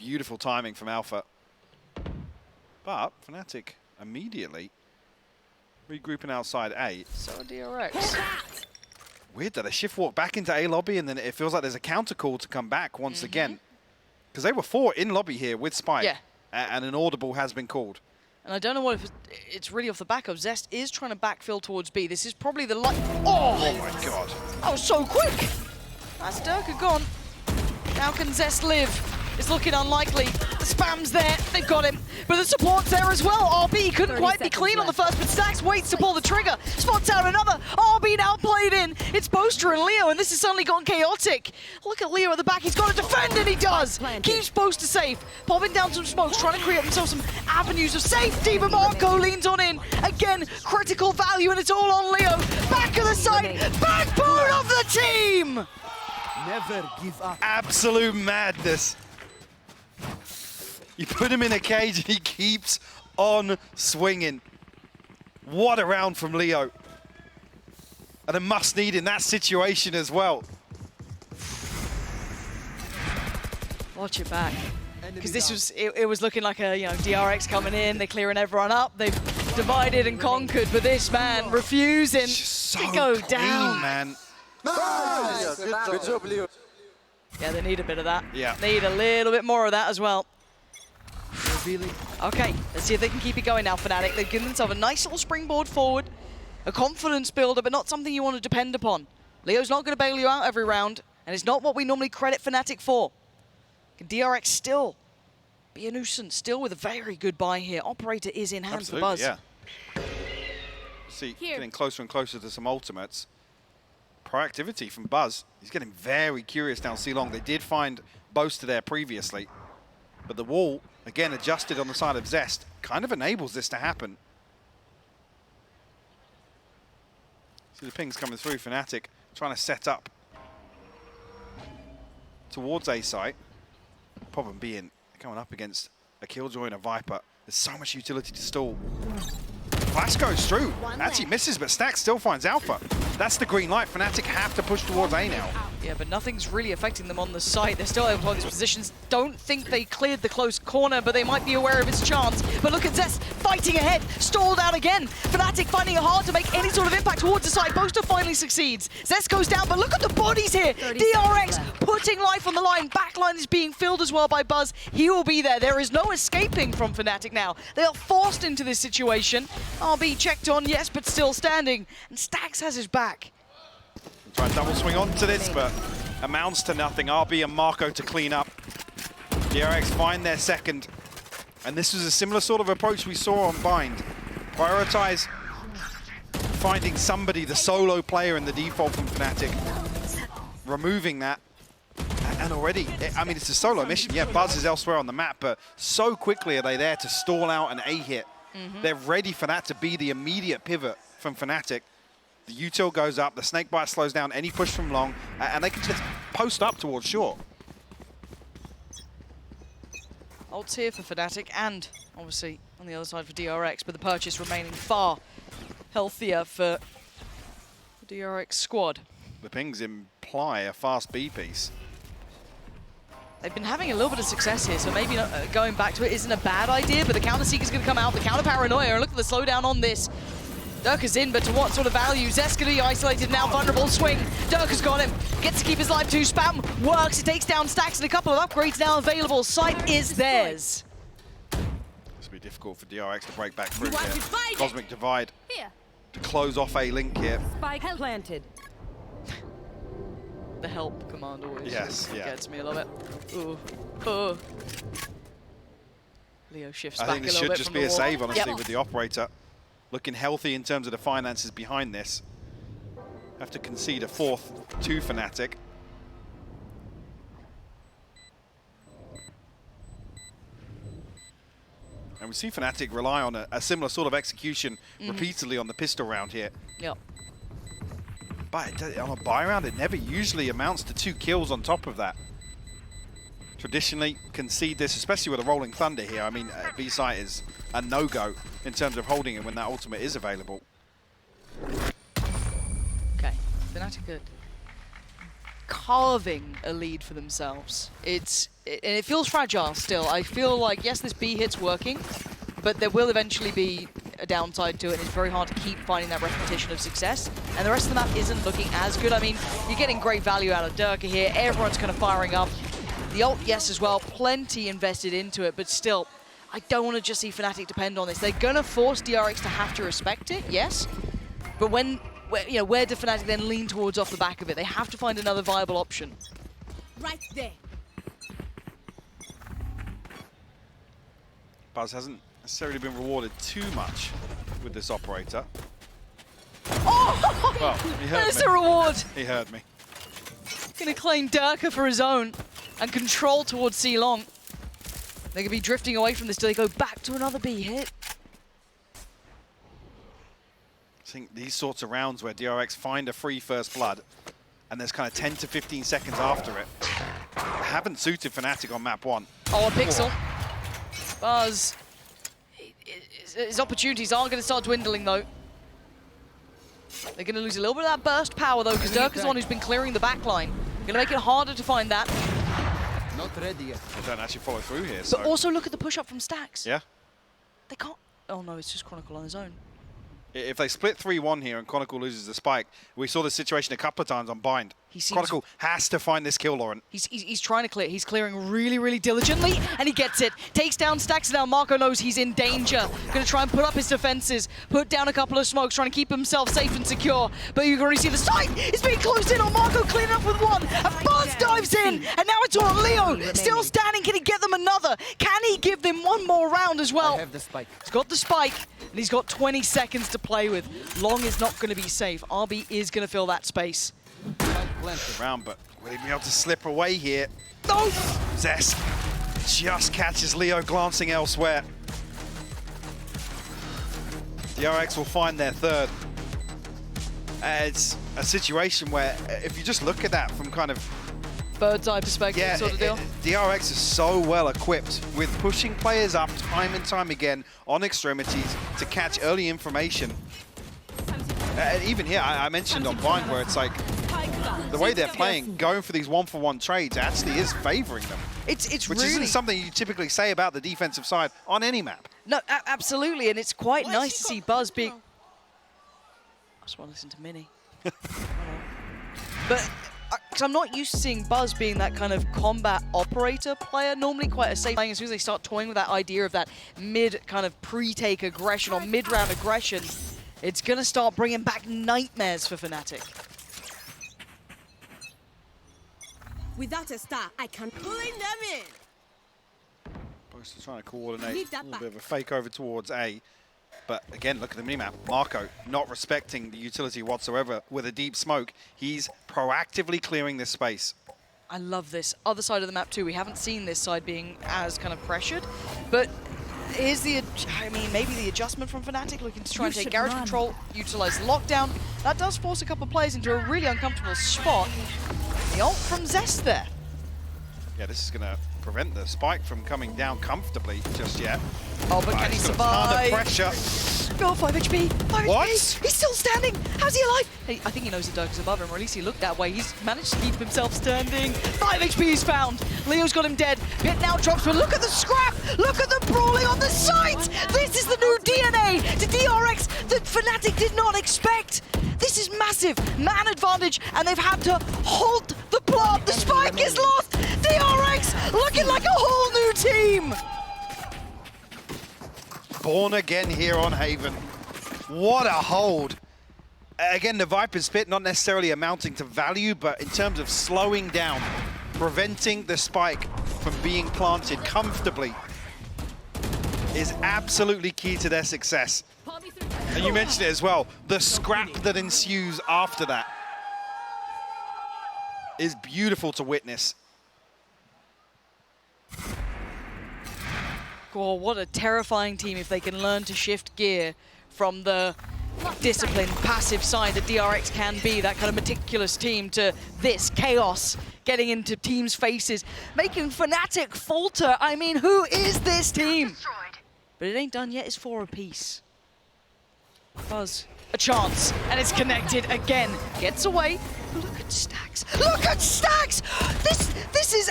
Speaker 1: Beautiful timing from Alpha. But Fnatic immediately regrouping outside A.
Speaker 2: So DRX.
Speaker 1: Weird that they shift walk back into A lobby and then it feels like there's a counter call to come back once again. Because they were 4 in lobby here with Spike.
Speaker 2: Yeah.
Speaker 1: And an audible has been called.
Speaker 2: And I don't know what if it's really off the back of Zest is trying to backfill towards B. This is probably the light. Oh
Speaker 1: my god.
Speaker 2: That was so quick. That's Durka gone. Now can Zest live? It's looking unlikely. The spam's there. They've got him. But the support's there as well. RB couldn't quite be clean on the first, but Stax waits to pull the trigger. Spots out another. RB now played in. It's Boaster and Leo, and this has suddenly gone chaotic. Look at Leo at the back. He's got to defend, and he does. Keeps Boaster safe. Popping down some smokes, trying to create himself some avenues of safety, but Marco leans on in. Again, critical value, and it's all on Leo. Back of the side. Backbone of the team.
Speaker 5: Never give up.
Speaker 1: Absolute madness. You put him in a cage and he keeps on swinging. What a round from Leo. And a must need in that situation as well.
Speaker 2: Watch it back. Because this was, it was looking like a, DRX coming in, they're clearing everyone up, they've divided and conquered, but this man refusing
Speaker 1: So
Speaker 2: to go
Speaker 1: clean,
Speaker 2: down.
Speaker 1: man.
Speaker 5: Nice. Good job, Leo.
Speaker 2: Yeah, they need a bit of that.
Speaker 1: Yeah.
Speaker 2: Need a little bit more of that as well. Okay, let's see if they can keep it going now, Fnatic. They've given themselves a nice little springboard forward, a confidence builder, but not something you want to depend upon. Leo's not going to bail you out every round, and it's not what we normally credit Fnatic for. Can DRX still be a nuisance, still with a very good buy here. Operator is in hand for Buzz.
Speaker 1: Yeah. See, getting closer and closer to some ultimates. Proactivity from Buzz. He's getting very curious down C-Long. They did find Boaster there previously, but the wall, again, adjusted on the side of Zest, kind of enables this to happen. See the pings coming through. Fnatic trying to set up towards A site. Problem being, going up against a Killjoy and a Viper. There's so much utility to stall. Flash goes through. Actually misses, but Stack still finds Alpha. That's the green light. Fnatic have to push towards A now.
Speaker 2: Yeah, but nothing's really affecting them on the site. They're still able to hold these positions. Don't think they cleared the close corner, but they might be aware of its chance. But look at Zest fighting ahead, stalled out again. Fnatic finding it hard to make any sort of impact towards the site. Boaster finally succeeds. Zest goes down, but look at the bodies here. DRX putting life on the line. Backline is being filled as well by Buzz. He will be there. There is no escaping from Fnatic now. They are forced into this situation. RB checked on, yes, but still standing. And Stax has his back.
Speaker 1: Try and double swing onto this, but amounts to nothing. RB and Marco to clean up. DRX find their second. And this was a similar sort of approach we saw on Bind. Prioritize finding somebody, the solo player in the default from Fnatic. Removing that. And already, I mean, it's a solo mission. Yeah, Buzz is elsewhere on the map, but so quickly are they there to stall out an A hit. They're ready for that to be the immediate pivot from Fnatic. The util goes up, the snakebite slows down any push from long, and they can just post up towards short.
Speaker 2: Ults here for Fnatic and obviously on the other side for DRX, but the purchase remaining far healthier for the DRX squad.
Speaker 1: The pings imply a fast B piece.
Speaker 2: They've been having a little bit of success here, so maybe not, going back to it isn't a bad idea, but the counter seeker's going to come out, the counter paranoia, and look at the slowdown on this. Durka's in, but to what sort of value? Zest going to be isolated now, vulnerable swing. Durka's got him, gets to keep his life too. Spam works, it takes down Stacks, and a couple of upgrades now available. Sight is theirs.
Speaker 1: This will be difficult for DRX to break back through here. Cosmic Divide to close off A link here.
Speaker 3: Spike planted.
Speaker 2: The help command always gets me a little bit. Ooh. Oh. Leo shifts
Speaker 1: I
Speaker 2: back
Speaker 1: think
Speaker 2: a
Speaker 1: this
Speaker 2: little
Speaker 1: should
Speaker 2: bit
Speaker 1: just
Speaker 2: from
Speaker 1: be
Speaker 2: the
Speaker 1: a
Speaker 2: wall.
Speaker 1: save, honestly, with the operator. Looking healthy in terms of the finances behind this. Have to concede a fourth to Fnatic. And we see Fnatic rely on a similar sort of execution repeatedly on the pistol round here.
Speaker 2: Yep.
Speaker 1: But on a buy round, it never usually amounts to 2 kills on top of that. Traditionally, concede this, especially with a Rolling Thunder here. I mean, B-site is a no-go in terms of holding it when that ultimate is available.
Speaker 2: Okay, Fnatic are carving a lead for themselves. And it feels fragile still. I feel like, yes, this B hit's working, but there will eventually be a downside to it, and it's very hard to keep finding that repetition of success. And the rest of the map isn't looking as good. I mean, you're getting great value out of Durka here. Everyone's kind of firing up. The ult, yes, as well. Plenty invested into it, but still, I don't want to just see Fnatic depend on this. They're going to force DRX to have to respect it, yes. But where do Fnatic then lean towards off the back of it? They have to find another viable option.
Speaker 3: Right there.
Speaker 1: Buzz hasn't necessarily been rewarded too much with this operator.
Speaker 2: Oh!
Speaker 1: Well, he heard
Speaker 2: There's
Speaker 1: me.
Speaker 2: the reward.
Speaker 1: He heard me.
Speaker 2: Gonna claim Durka for his own and control towards C-Long. They're gonna be drifting away from this till they go back to another B hit.
Speaker 1: I think these sorts of rounds where DRX find a free first blood and there's kind of 10 to 15 seconds after it haven't suited Fnatic on map 1.
Speaker 2: Oh, a pixel. Buzz. His opportunities are going to start dwindling, though. They're going to lose a little bit of that burst power, though, because Durka's the one who's been clearing the backline. Going to make it harder to find that.
Speaker 5: Not ready yet.
Speaker 1: They don't actually follow through here.
Speaker 2: But also look at the push-up from Stacks.
Speaker 1: Yeah.
Speaker 2: They can't... Oh, no, it's just Chronicle on his own.
Speaker 1: If they split 3-1 here and Chronicle loses the spike, we saw this situation a couple of times on Bind. Chronicle has to find this kill, Lauren.
Speaker 2: He's trying to clear. He's clearing really, really diligently, and he gets it. Takes down Stacks now. Marco knows he's in danger. Going to try and put up his defenses, put down a couple of smokes, trying to keep himself safe and secure. But you can already see the site is being closed in on Marco, cleaning up with one. And Buzz dives in, and now it's on Leo. Still standing. Can he get them another? Can he give them one more round as well?
Speaker 5: I have the spike.
Speaker 2: He's got the spike, and he's got 20 seconds to play with. Long is not going to be safe. RB is going to fill that space.
Speaker 1: Round, but will he be able to slip away here?
Speaker 2: No!
Speaker 1: Zest just catches Leo glancing elsewhere. DRX will find their third. It's a situation where, if you just look at that from kind of
Speaker 2: Bird's eye perspective sort of deal.
Speaker 1: DRX is so well equipped with pushing players up time and time again on extremities to catch early information. Even here, I mentioned on Bind where it's like, the way they're playing, going for these one-for-one trades actually is favoring them.
Speaker 2: It's
Speaker 1: which
Speaker 2: really...
Speaker 1: isn't something you typically say about the defensive side on any map.
Speaker 2: No, absolutely, and it's quite nice to see Buzz being... I just want to listen to Minnie. But, because I'm not used to seeing Buzz being that kind of combat operator player, normally quite a safe playing. As soon as they start toying with that idea of that mid kind of pre-take aggression or mid-round aggression, it's going to start bringing back nightmares for Fnatic.
Speaker 3: Without a star, I can pulling them in.
Speaker 1: Both are trying to coordinate a little bit of a fake over towards A. But again, look at the minimap. Marco not respecting the utility whatsoever with a deep smoke. He's proactively clearing this space.
Speaker 2: I love this. Other side of the map too. We haven't seen this side being as kind of pressured. But here's the, maybe the adjustment from Fnatic, looking to try and take garage control, utilize the lockdown. That does force a couple of players into a really uncomfortable spot. The ult from Zest there.
Speaker 1: Yeah, this is going to prevent the spike from coming down comfortably just yet.
Speaker 2: Oh, but can he survive?
Speaker 1: Under pressure.
Speaker 2: Oh, 5 HP. 5
Speaker 1: What?
Speaker 2: HP. He's still standing. How's he alive? Hey, I think he knows the Durka's above him, or at least he looked that way. He's managed to keep himself standing. 5 HP is found. Leo's got him dead. Pit now drops, but look at the scrap. Look at the brawling on the site. This is the new DNA to DRX that Fnatic did not expect. This is massive. Man advantage, and they've had to halt the plot. The spike is lost. DRX looking like a whole new team.
Speaker 1: Born again here on Haven. What a hold. Again, the Viper's Pit not necessarily amounting to value, but in terms of slowing down, preventing the spike from being planted comfortably is absolutely key to their success. And you mentioned it as well, the scrap that ensues after that is beautiful to witness.
Speaker 2: Oh, what a terrifying team if they can learn to shift gear from the disciplined, passive side that DRX can be, that kind of meticulous team, to this chaos, getting into teams' faces, making Fnatic falter. I mean, who is this team? But it ain't done yet, it's 4 apiece. Buzz, a chance, and it's connected again. Gets away, Look at Stacks. Look at Stacks! This is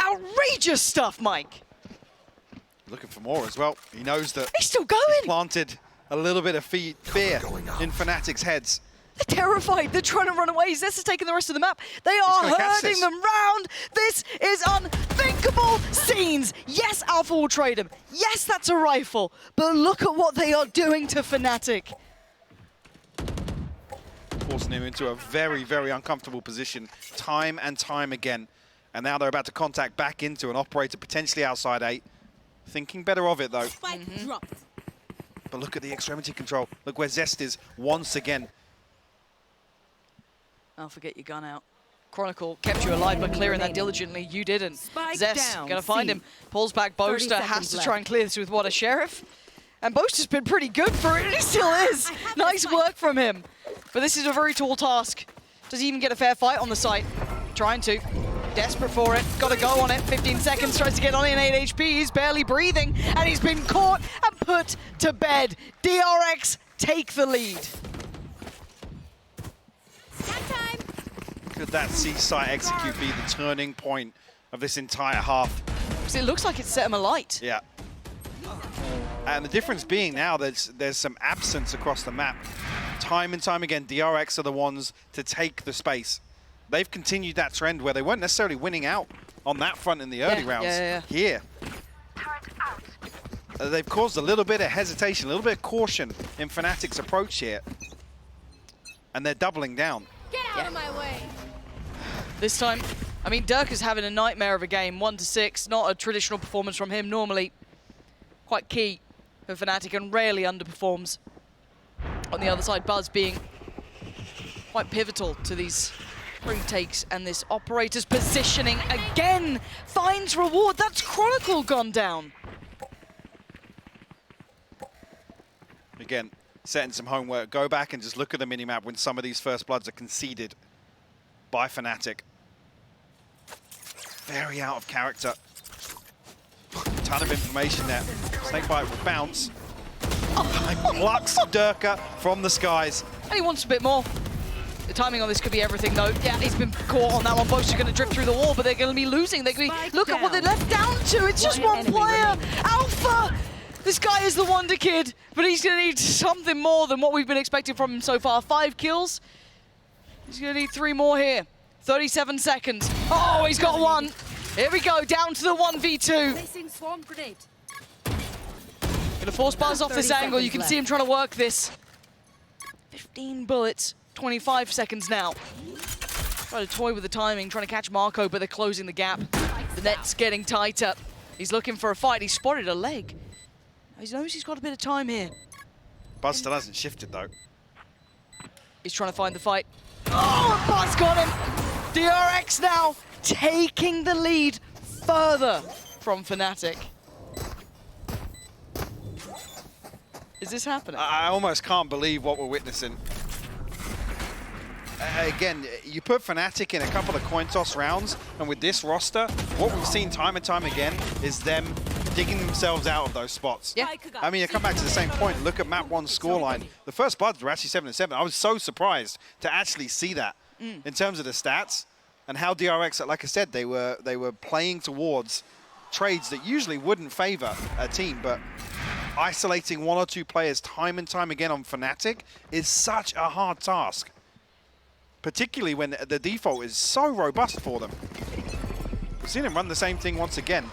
Speaker 2: outrageous stuff, Mike.
Speaker 1: Looking for more as well. He knows that
Speaker 2: He's still going.
Speaker 1: he's planted a little bit of fear in Fnatic's heads.
Speaker 2: They're terrified. They're trying to run away. Zest is taking the rest of the map. They are herding them round. This is unthinkable scenes. Yes, Alpha will trade him. Yes, that's a rifle. But look at what they are doing to Fnatic.
Speaker 1: Forcing him into a very, very uncomfortable position time and time again. And now they're about to contact back into an operator potentially outside 8. Thinking better of it, though.
Speaker 3: Spike dropped.
Speaker 1: But look at the extremity control. Look where Zest is once again.
Speaker 2: Alpha, get your gun out. Chronicle kept you alive by clearing that diligently. You didn't.
Speaker 3: Spike
Speaker 2: Zest
Speaker 3: down,
Speaker 2: gonna find
Speaker 3: C.
Speaker 2: him. Pulls back Boaster. Has to try and clear this with what, a sheriff? And Boaster's been pretty good for it, and he still is. Nice work from him. But this is a very tall task. Does he even get a fair fight on the site? Trying to. Desperate for it. Got to go on it. 15 seconds. Tries to get on in 8 HP. He's barely breathing. And he's been caught and put to bed. DRX take the lead.
Speaker 3: Time.
Speaker 1: Could that C site execute be the turning point of this entire half?
Speaker 2: Because it looks like it's set him alight.
Speaker 1: Yeah. And the difference being now there's some absence across the map. Time and time again, DRX are the ones to take the space. They've continued that trend where they weren't necessarily winning out on that front in the early rounds. Here. They've caused a little bit of hesitation, a little bit of caution in Fnatic's approach here. And they're doubling down.
Speaker 3: Get out of my way.
Speaker 2: This time, I mean, Dirk is having a nightmare of a game. 1-6, not a traditional performance from him. Normally quite key for Fnatic and rarely underperforms. On the other side, Buzz being quite pivotal to these retakes, and this operator's positioning again finds reward. That's Chronicle gone down.
Speaker 1: Again, setting some homework. Go back and just look at the minimap when some of these first bloods are conceded by Fnatic. Very out of character. Ton of information there. Snakebite will bounce. Plucks Durka from the skies.
Speaker 2: And he wants a bit more. The timing on this could be everything, though. Yeah, he's been caught on that one. Both are going to drift through the wall, but they're going to be losing. They're going to be, look at what they're left down to. It's just one player. Alpha! This guy is the wonder kid, but he's going to need something more than what we've been expecting from him so far. 5 kills. He's going to need 3 more here. 37 seconds. Oh, he's got 1. Here we go, down to the 1v2.
Speaker 3: Placing swarm grenade.
Speaker 2: Gonna force Buzz off this angle. You can see him trying to work this. 15 bullets, 25 seconds now. Trying to toy with the timing, trying to catch Marco, but they're closing the gap. The net's getting tighter. He's looking for a fight. He spotted a leg. He knows he's got a bit of time here.
Speaker 1: Buzz still hasn't shifted, though.
Speaker 2: He's trying to find the fight. Oh, Buzz got him! DRX now taking the lead further from Fnatic. Is this happening?
Speaker 1: I almost can't believe what we're witnessing. Again, you put Fnatic in a couple of coin toss rounds, and with this roster, what we've seen time and time again is them digging themselves out of those spots.
Speaker 2: Yeah.
Speaker 1: I mean, I come back to the same point. Look at map 1's scoreline. The first bloods were actually 7-7. I was so surprised to actually see that in terms of the stats and how DRX, like I said, they were playing towards trades that usually wouldn't favor a team, but isolating 1 or 2 players time and time again on Fnatic is such a hard task, particularly when the default is so robust for them. We've seen him run the same thing once again.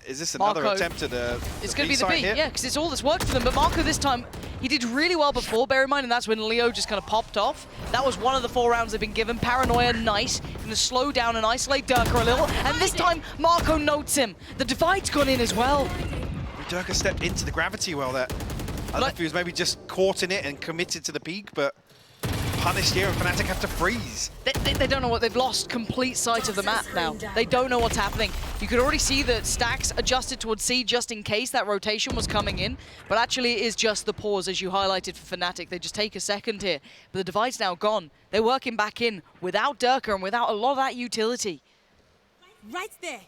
Speaker 1: Is this another
Speaker 2: Marco,
Speaker 1: attempt at the
Speaker 2: it's going to be the
Speaker 1: B-side
Speaker 2: B,
Speaker 1: here?
Speaker 2: yeah, because it's all that's worked for them. But Marco this time, he did really well before, bear in mind, and that's when Leo just kind of popped off. That was one of the 4 rounds they've been given. Paranoia, nice. Going to slow down and isolate Durka a little. And this time, Marco notes him. The divide's gone in as well.
Speaker 1: Durka stepped into the gravity well there. I don't know if he was maybe just caught in it and committed to the peak, but punished here, and Fnatic have to freeze.
Speaker 2: They don't know what they've lost. Complete sight of the map now. They don't know what's happening. You could already see that Stacks adjusted towards C just in case that rotation was coming in, but actually it is just the pause, as you highlighted for Fnatic. They just take a second here, but the divide's now gone. They're working back in without Durka and without a lot of that utility.
Speaker 3: Right there.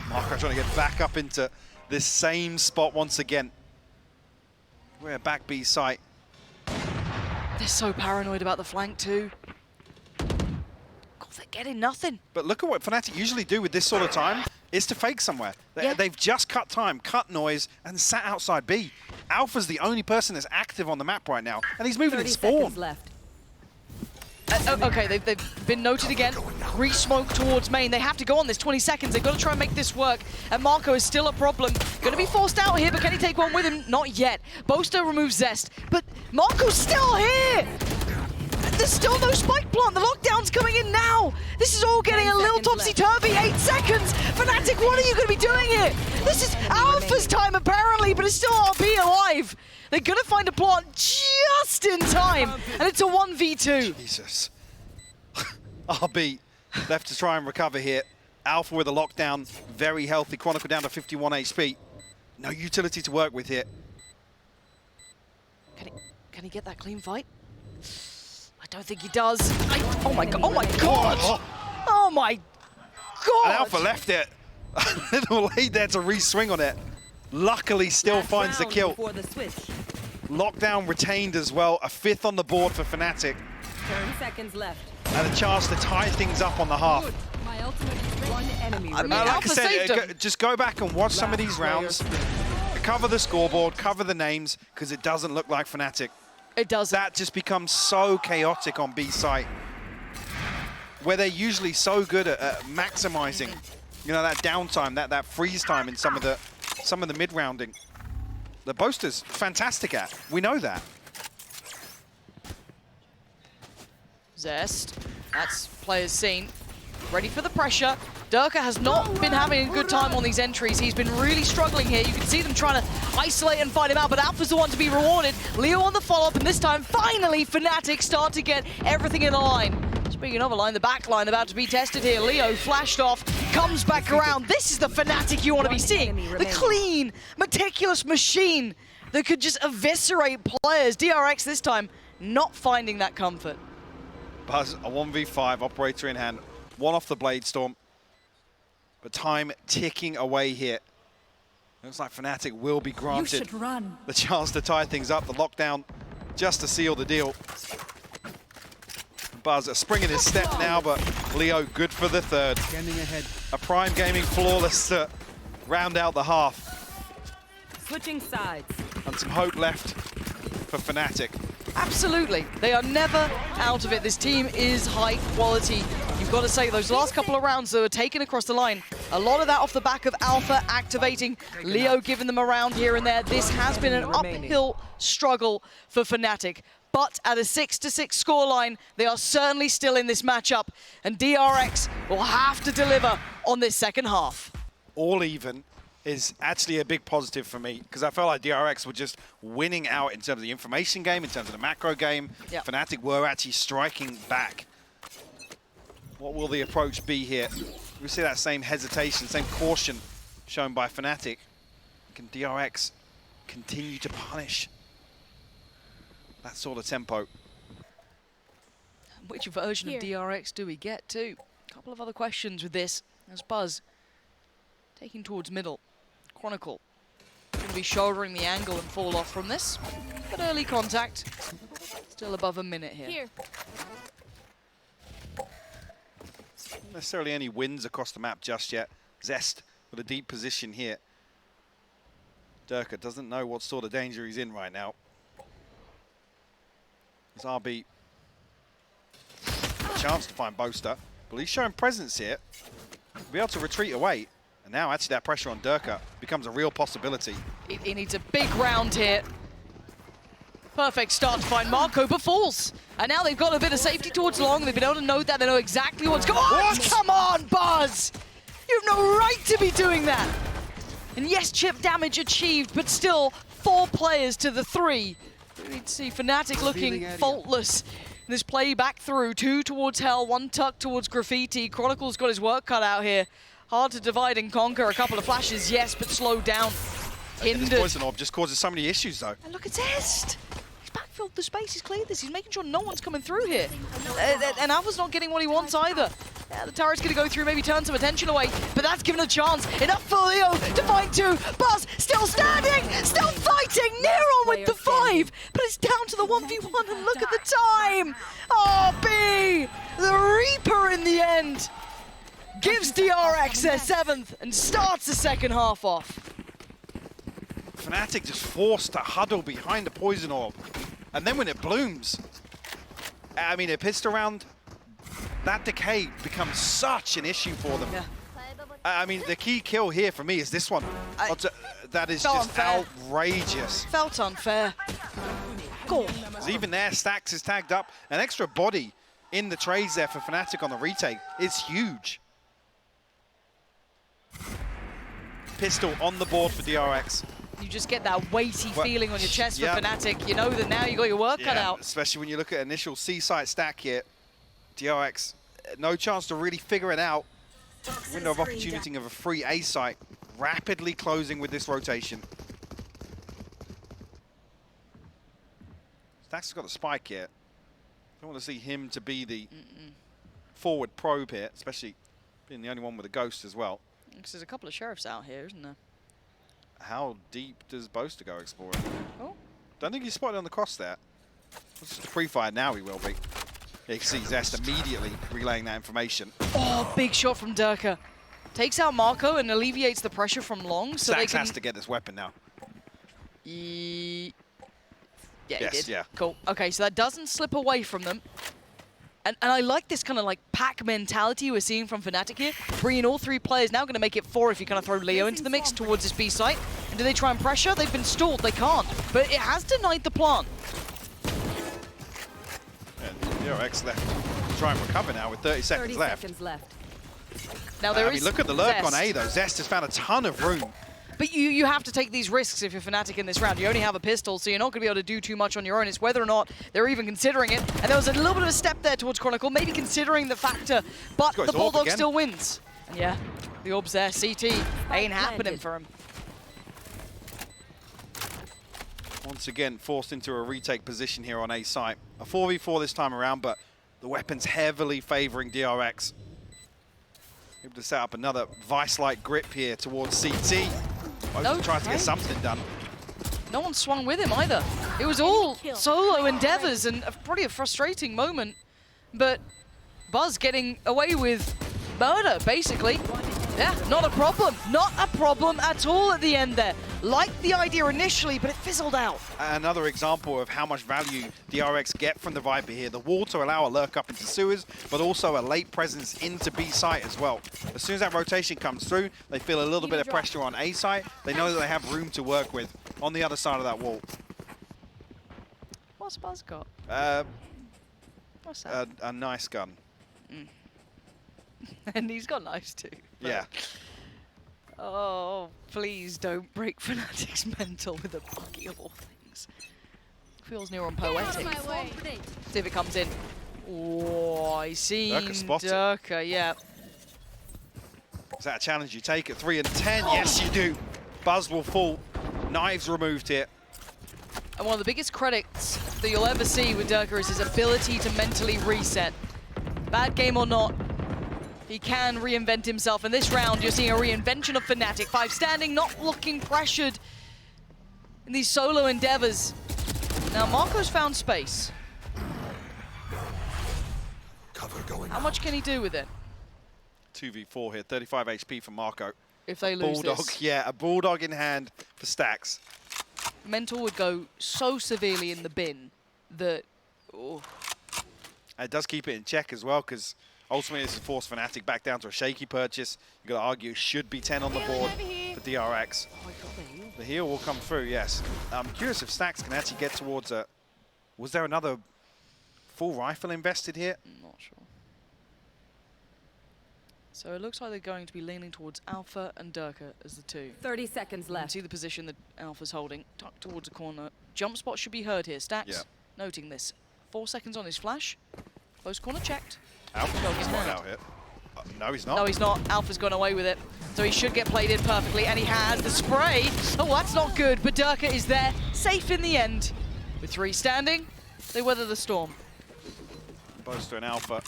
Speaker 1: Marco trying to get back up into this same spot once again. We're back B site.
Speaker 2: They're so paranoid about the flank too. God, they're getting nothing.
Speaker 1: But look at what Fnatic usually do with this sort of time, is to fake somewhere. They've just cut time, cut noise, and sat outside B. Alpha's the only person that's active on the map right now, and he's moving in spawn.
Speaker 3: Left.
Speaker 2: Okay, they've been noted again. Re-smoke towards main. They have to go on this 20 seconds. They've got to try and make this work. And Marco is still a problem. Going to be forced out here, but can he take one with him? Not yet. Boaster removes Zest, but Marco's still here! There's still no spike plant. The lockdown's coming in now. This is all getting a little topsy-turvy. 8 seconds. Fnatic, what are you going to be doing here? This is Alpha's time, apparently, but it's still RB alive. They're going to find a plant just in time, and it's a 1v2.
Speaker 1: Jesus. RB left to try and recover here. Alpha with a lockdown, very healthy. Chronicle down to 51 HP. No utility to work with here.
Speaker 2: Can he get that clean fight? I don't think he does. Oh my god! Oh my god! Oh my god!
Speaker 1: And Alpha left it a little late there to re-swing on it. Luckily, still finds the kill. Lockdown retained as well. A 5th on the board for Fnatic.
Speaker 3: 30 seconds left.
Speaker 1: And a chance to tie things up on the half.
Speaker 3: My ultimate is one enemy.
Speaker 2: I mean,
Speaker 1: Like I
Speaker 2: Alpha saved
Speaker 1: said,
Speaker 2: him.
Speaker 1: just go back and watch some of these rounds. Cover the scoreboard, cover the names, because it doesn't look like Fnatic.
Speaker 2: It does.
Speaker 1: That just becomes so chaotic on B site, where they're usually so good at maximizing, you know, that downtime, that freeze time in some of the mid rounding. The Boaster's fantastic at. We know that.
Speaker 2: Zest. That's players seen. Ready for the pressure. Durka has not been having a good time on these entries. He's been really struggling here. You can see them trying to isolate and fight him out, but Alpha's the one to be rewarded. Leo on the follow-up, and this time, finally, Fnatic start to get everything in a line. Speaking of a line, the back line about to be tested here. Leo flashed off, comes back around. This is the Fnatic you want to be seeing. The clean, meticulous machine that could just eviscerate players. DRX this time, not finding that comfort.
Speaker 1: Buzz, a 1v5, operator in hand. One off the Blade Storm. But time ticking away here. Looks like Fnatic will be granted the chance to tie things up. The lockdown just to seal the deal. Buzz, a spring in his step now, but Leo good for the 3rd.
Speaker 5: Scanning ahead.
Speaker 1: A Prime Gaming flawless to round out the half.
Speaker 3: Switching sides.
Speaker 1: And some hope left for Fnatic.
Speaker 2: Absolutely. They are never out of it. This team is high quality. You've got to say, those last couple of rounds that were taken across the line, a lot of that off the back of Alpha activating, Leo giving them a round here and there. This has been an uphill struggle for Fnatic. But at a 6-6 scoreline, they are certainly still in this matchup. And DRX will have to deliver on this second half.
Speaker 1: All even is actually a big positive for me, because I felt like DRX were just winning out in terms of the information game, in terms of the macro game.
Speaker 2: Yep.
Speaker 1: Fnatic were actually striking back. What will the approach be here? We see that same hesitation, same caution shown by Fnatic. Can DRX continue to punish that sort of tempo?
Speaker 2: Which version of DRX do we get too? A couple of other questions with this. As Buzz taking towards middle. Chronicle going to be shouldering the angle and fall off from this. But early contact. Still above a minute here.
Speaker 1: Not necessarily any wins across the map just yet. Zest with a deep position here. Durka doesn't know what sort of danger he's in right now. As RB a chance to find Boaster, but he's showing presence here. He'll be able to retreat away. And now actually that pressure on Durka becomes a real possibility.
Speaker 2: He needs a big round here. Perfect start to find Marco, but falls. And now they've got a bit of safety towards long. They've been able to note that. They know exactly what's going on.
Speaker 1: What?
Speaker 2: Come on, Buzz! You have no right to be doing that. And yes, chip damage achieved, but still 4 players to the 3. We need to see Fnatic looking faultless. This play back through, 2 towards Hell, 1 tuck towards Graffiti. Chronicle's got his work cut out here. Hard to divide and conquer. A couple of flashes, yes, but slowed down. Hindered.
Speaker 1: This poison orb just causes so many issues, though.
Speaker 2: And look at Zest. He's backfilled the space, he's cleared this. He's making sure no one's coming through here. And Alpha's not getting what he wants either. Yeah, the turret's going to go through, maybe turn some attention away, but that's given a chance. Enough for Leo to find two. Buzz still standing, still fighting. Neron with the 5, but it's down to the 1v1, and look at the time. Oh, B, the Reaper in the end, gives DRX their 7th and starts the second half off.
Speaker 1: Fnatic just forced to huddle behind the poison orb, and then when it blooms, I mean, it pissed around. That decay becomes such an issue for them.
Speaker 2: Yeah.
Speaker 1: I mean, the key kill here for me is this one. That is
Speaker 2: Felt
Speaker 1: just
Speaker 2: unfair.
Speaker 1: outrageous.
Speaker 2: Felt unfair. Cool.
Speaker 1: 'Cause even there, Stax is tagged up. An extra body in the trades there for Fnatic on the retake is huge. Pistol on the board for DRX.
Speaker 2: You just get that weighty
Speaker 1: Well,
Speaker 2: feeling on your chest for
Speaker 1: yeah.
Speaker 2: Fnatic. You know that now you got your work cut out.
Speaker 1: Especially when you look at initial C-site stack here. DRX, no chance to really figure it out. Window of opportunity of a free A site, rapidly closing with this rotation. Stax has got the spike here. Don't want to see him to be the forward probe here, especially being the only one with a ghost as well.
Speaker 2: Because there's a couple of sheriffs out here, isn't there?
Speaker 1: How deep does Boaster go exploring?
Speaker 2: Oh.
Speaker 1: Don't think he's spotted on the cross there. It's just a pre-fire now, he will be. Yeah, you can see Zest immediately relaying that information.
Speaker 2: Oh, big shot from Durka. Takes out Marco and alleviates the pressure from Long, so they
Speaker 1: Stax
Speaker 2: can...
Speaker 1: has to get this weapon now.
Speaker 2: Yeah,
Speaker 1: Yes,
Speaker 2: he did.
Speaker 1: yeah.
Speaker 2: Cool. Okay, so that doesn't slip away from them. And I like this kind of like pack mentality we're seeing from Fnatic here. Bringing all 3 players, now going to make it 4 if you kind of throw Leo into the mix towards this B site. And do they try and pressure? They've been stalled, they can't. But it has denied the plant.
Speaker 1: And DRX left to try and recover now with 30 seconds left.
Speaker 2: Now there
Speaker 1: I mean, look at the lurk on
Speaker 2: Zest.
Speaker 1: A though. Zest has found a ton of room.
Speaker 2: But you have to take these risks if you're Fnatic in this round. You only have a pistol, so you're not going to be able to do too much on your own. It's whether or not they're even considering it. And there was a little bit of a step there towards Chronicle, maybe considering the factor, but the Bulldog still wins. And yeah, the orb's there. CT ain't happening for him.
Speaker 1: Once again, forced into a retake position here on A site. A 4v4 this time around, but the weapon's heavily favoring DRX. Able to set up another Vice-like grip here towards CT. Both tries to get something done.
Speaker 2: No one swung with him either. It was all solo endeavors and probably a frustrating moment. But Buzz getting away with murder, basically. Yeah, not a problem. Not a problem at all at the end there. Liked the idea initially, but it fizzled out.
Speaker 1: Another example of how much value DRX get from the Viper here. The wall to allow a lurk up into sewers, but also a late presence into B site as well. As soon as that rotation comes through, they feel a little bit of pressure on A site. They know that they have room to work with on the other side of that wall.
Speaker 2: What's Buzz got? What's that?
Speaker 1: A nice gun.
Speaker 2: And he's got knives too.
Speaker 1: Yeah.
Speaker 2: Oh, please don't break Fnatic's mental with a buggy of all things. Feels near on poetic. See if it comes in. Oh, I see.
Speaker 1: Durka spotted.
Speaker 2: Durka, yeah.
Speaker 1: Is that a challenge you take at 3 and 10? Yes, you do. Buzz will fall. Knives removed here.
Speaker 2: And one of the biggest credits that you'll ever see with Durka is his ability to mentally reset. Bad game or not, he can reinvent himself. In this round, you're seeing a reinvention of Fnatic. 5 standing, not looking pressured in these solo endeavors. Now, Marco's found space.
Speaker 5: Cover going
Speaker 2: How much can he do with it?
Speaker 1: 2v4 here, 35 HP for Marco.
Speaker 2: If they lose
Speaker 1: Bulldog,
Speaker 2: this?
Speaker 1: yeah, a Bulldog in hand for Stax.
Speaker 2: Mental would go so severely in the bin that... Oh.
Speaker 1: It does keep it in check as well, because ultimately this is forced Fnatic back down to a shaky purchase. You've got to argue should be 10 on the board for DRX.
Speaker 2: Oh, I got the heal.
Speaker 1: The heal will come through, yes. I'm curious if Stax can actually get towards a... Was there another full rifle invested here?
Speaker 2: I'm not sure. So it looks like they're going to be leaning towards Alpha and Durka as the 2.
Speaker 3: 30 seconds
Speaker 2: You can
Speaker 3: left.
Speaker 2: see the position that Alpha's holding, tucked towards a corner. Jump spot should be heard here. Stax,
Speaker 1: Yeah.
Speaker 2: noting this. 4 seconds on his flash. Close corner checked.
Speaker 1: Alpha's
Speaker 2: Dog is
Speaker 1: spotted
Speaker 2: mad.
Speaker 1: out here. No, he's not.
Speaker 2: No, he's not. Alpha's gone away with it. So he should get played in perfectly, and he has the spray. Oh, that's not good, but Durka is there, safe in the end. With 3 standing, they weather the storm.
Speaker 1: Boaster and Alpha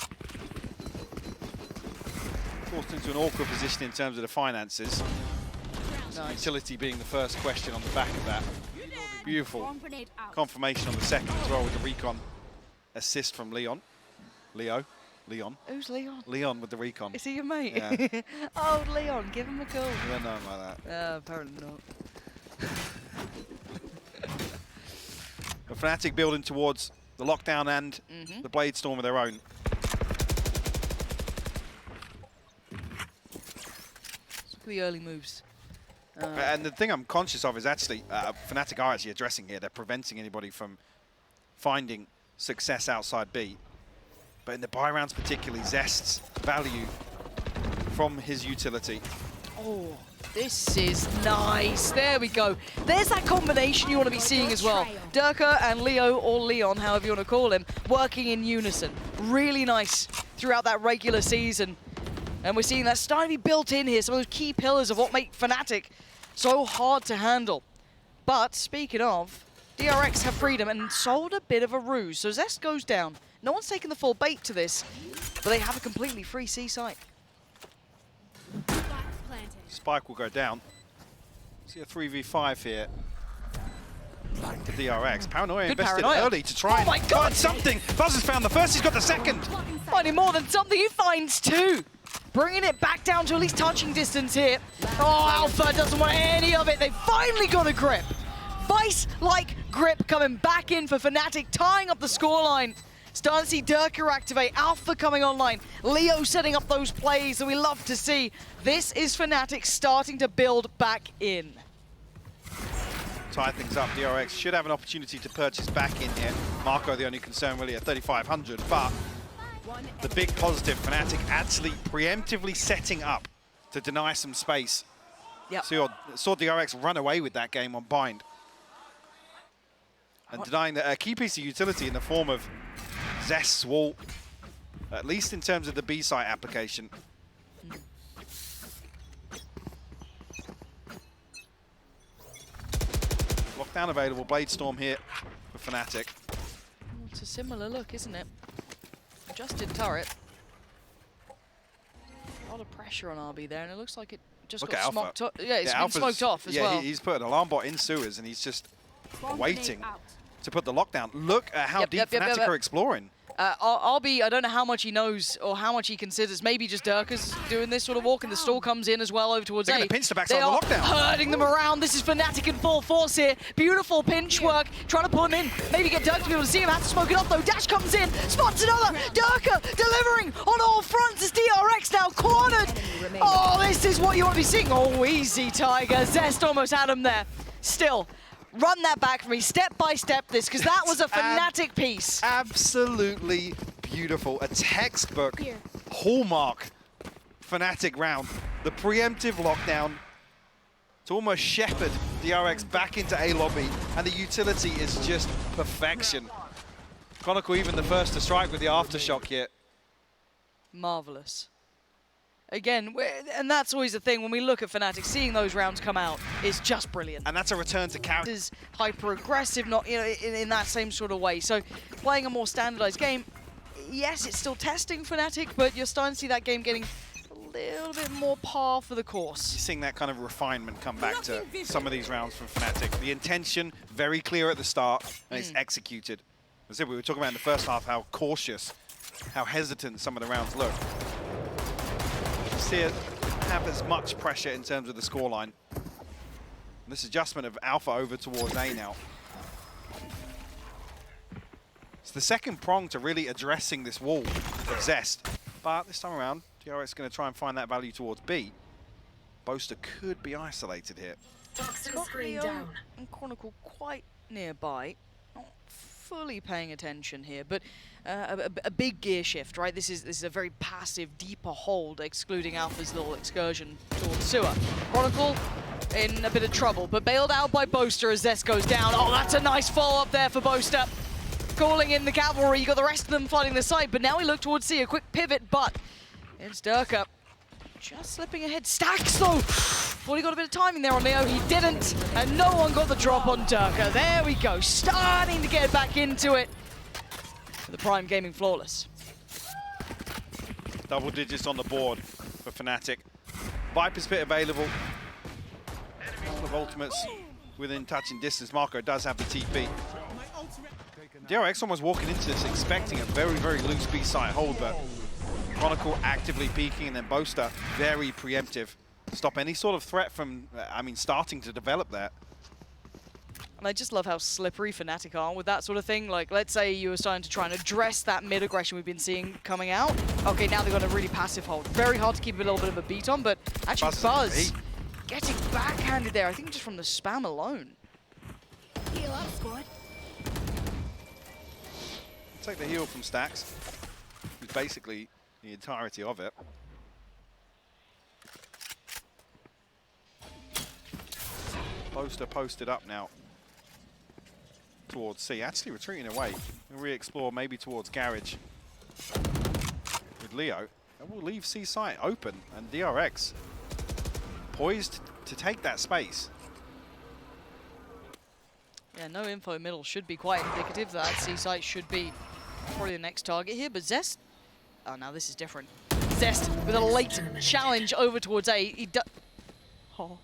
Speaker 1: Forced into an awkward position in terms of the finances.
Speaker 2: Nice.
Speaker 1: Utility being the first question on the back of that. Beautiful confirmation on the second as well with the recon assist from Leon. Leon.
Speaker 2: Who's Leon?
Speaker 1: Leon with the recon.
Speaker 2: Is he your mate?
Speaker 1: Yeah.
Speaker 2: Oh, Leon, give him a call.
Speaker 1: Yeah, no, like that.
Speaker 2: Apparently not.
Speaker 1: But Fnatic building towards the lockdown and the Blade Storm of their own.
Speaker 2: Look at the early moves.
Speaker 1: And the thing I'm conscious of is actually, Fnatic are actually addressing here. They're preventing anybody from finding success outside B. But in the buy rounds particularly, Zest's value from his utility.
Speaker 2: Oh, this is nice. There we go. There's that combination you want to be seeing as well. Durka and Leo, or Leon, however you want to call him, working in unison. Really nice throughout that regular season. And we're seeing that starting to be built in here, some of those key pillars of what make Fnatic so hard to handle. But speaking of, DRX have freedom and sold a bit of a ruse. So Zest goes down. No one's taken the full bait to this, but they have a completely free C site.
Speaker 1: Spike will go down. See a 3v5 here. To DRX. Paranoia
Speaker 2: Good
Speaker 1: invested
Speaker 2: paranoia.
Speaker 1: early to try and find something. Buzz has found the first, he's got the second.
Speaker 2: Finding more than something, he finds two. Bringing it back down to at least touching distance here. Oh, Alpha doesn't want any of it. They finally got a grip. Vice-like grip coming back in for Fnatic, tying up the scoreline. Starting to see Durka activate, Alpha coming online, Leo setting up those plays that we love to see. This is Fnatic starting to build back in.
Speaker 1: Tie things up, DRX should have an opportunity to purchase back in here. Marco the only concern really at 3,500, but the big positive, Fnatic actually preemptively setting up to deny some space.
Speaker 2: Yep.
Speaker 1: Saw DRX run away with that game on bind. And denying a key piece of utility in the form of Zest's wall, at least in terms of the B site application. Lockdown available, Blade Storm here for Fnatic.
Speaker 2: It's a similar look, isn't it? Adjusted turret. A lot of pressure on RB there, and it looks like it just
Speaker 1: Look
Speaker 2: got
Speaker 1: at
Speaker 2: smoked
Speaker 1: Alpha.
Speaker 2: off. Yeah, it's been
Speaker 1: Alpha's-
Speaker 2: smoked off as well.
Speaker 1: He's put an alarm bot in sewers, and he's just waiting to put the lockdown. Look at how deep Fnatic are exploring.
Speaker 2: RB, I don't know how much he knows or how much he considers. Maybe just Durka's doing this sort of walk, and the stall comes in as well over towards
Speaker 1: They're
Speaker 2: A.
Speaker 1: going to pinch the
Speaker 2: They
Speaker 1: backside
Speaker 2: are
Speaker 1: of the lockdown.
Speaker 2: herding them around. This is Fnatic in full force here. Beautiful pinch work, trying to pull him in. Maybe get Durka to be able to see him. Has to smoke it off though. Dash comes in, spots another. Durka delivering on all fronts as DRX now cornered. Oh, this is what you want to be seeing. Oh, easy, Tiger. Zest almost had him there. Still. Run that back for me, step by step this, because that was a Fnatic piece.
Speaker 1: Absolutely beautiful. A textbook hallmark Fnatic round. The preemptive lockdown to almost shepherd DRX back into A lobby, and the utility is just perfection. Chronicle even the first to strike with the aftershock here.
Speaker 2: Marvelous. Again, and that's always the thing when we look at Fnatic, seeing those rounds come out is just brilliant.
Speaker 1: And that's a return to character.
Speaker 2: Is hyper aggressive, not in that same sort of way. So playing a more standardized game, yes, it's still testing Fnatic, but you're starting to see that game getting a little bit more par for the course.
Speaker 1: You're seeing that kind of refinement come back to some of these rounds from Fnatic. The intention very clear at the start, and it's executed. As I said, we were talking about in the first half how cautious, how hesitant some of the rounds look. See it have as much pressure in terms of the scoreline. This adjustment of Alpha over towards A now. It's the second prong to really addressing this wall of Zest. But this time around, DRX is going to try and find that value towards B. Boaster could be isolated here.
Speaker 2: Got Leo and Chronicle quite nearby. Not fully paying attention here, but a big gear shift, right? This is a very passive, deeper hold, excluding Alpha's little excursion towards sewer. Chronicle in a bit of trouble, but bailed out by Boaster as Zest goes down. Oh, that's a nice follow-up there for Boaster. Calling in the cavalry, you got the rest of them flooding the site, but now we look towards C, a quick pivot, but it's Durka. Just slipping ahead. Stacks though! Thought he got a bit of timing there on Leo, he didn't, and no one got the drop on Durka. There we go, starting to get back into it. For the Prime Gaming Flawless.
Speaker 1: Double digits on the board for Fnatic. Viper's Pit available. Couple of ultimates within touching distance. Marco does have the TP. DRX almost walking into this expecting a very, very loose B-site hold, but Chronicle actively peeking, and then Boaster very preemptive. Stop any sort of threat from, starting to develop there.
Speaker 2: And I just love how slippery Fnatic are with that sort of thing. Like, let's say you were starting to try and address that mid-aggression we've been seeing coming out. Okay, now they've got a really passive hold. Very hard to keep a little bit of a beat on, but actually Buzz getting backhanded there, I think just from the spam alone.
Speaker 3: Heal up, squad.
Speaker 1: Take the heal from Stax, who's basically the entirety of it. Boaster posted up now towards C, actually retreating away. We'll re-explore maybe towards Garage with Leo. And we'll leave C site open, and DRX poised to take that space.
Speaker 2: Yeah, no info middle should be quite indicative that C site should be probably the next target here, but Zest, oh, now this is different. Zest with a late challenge over towards A. He oh,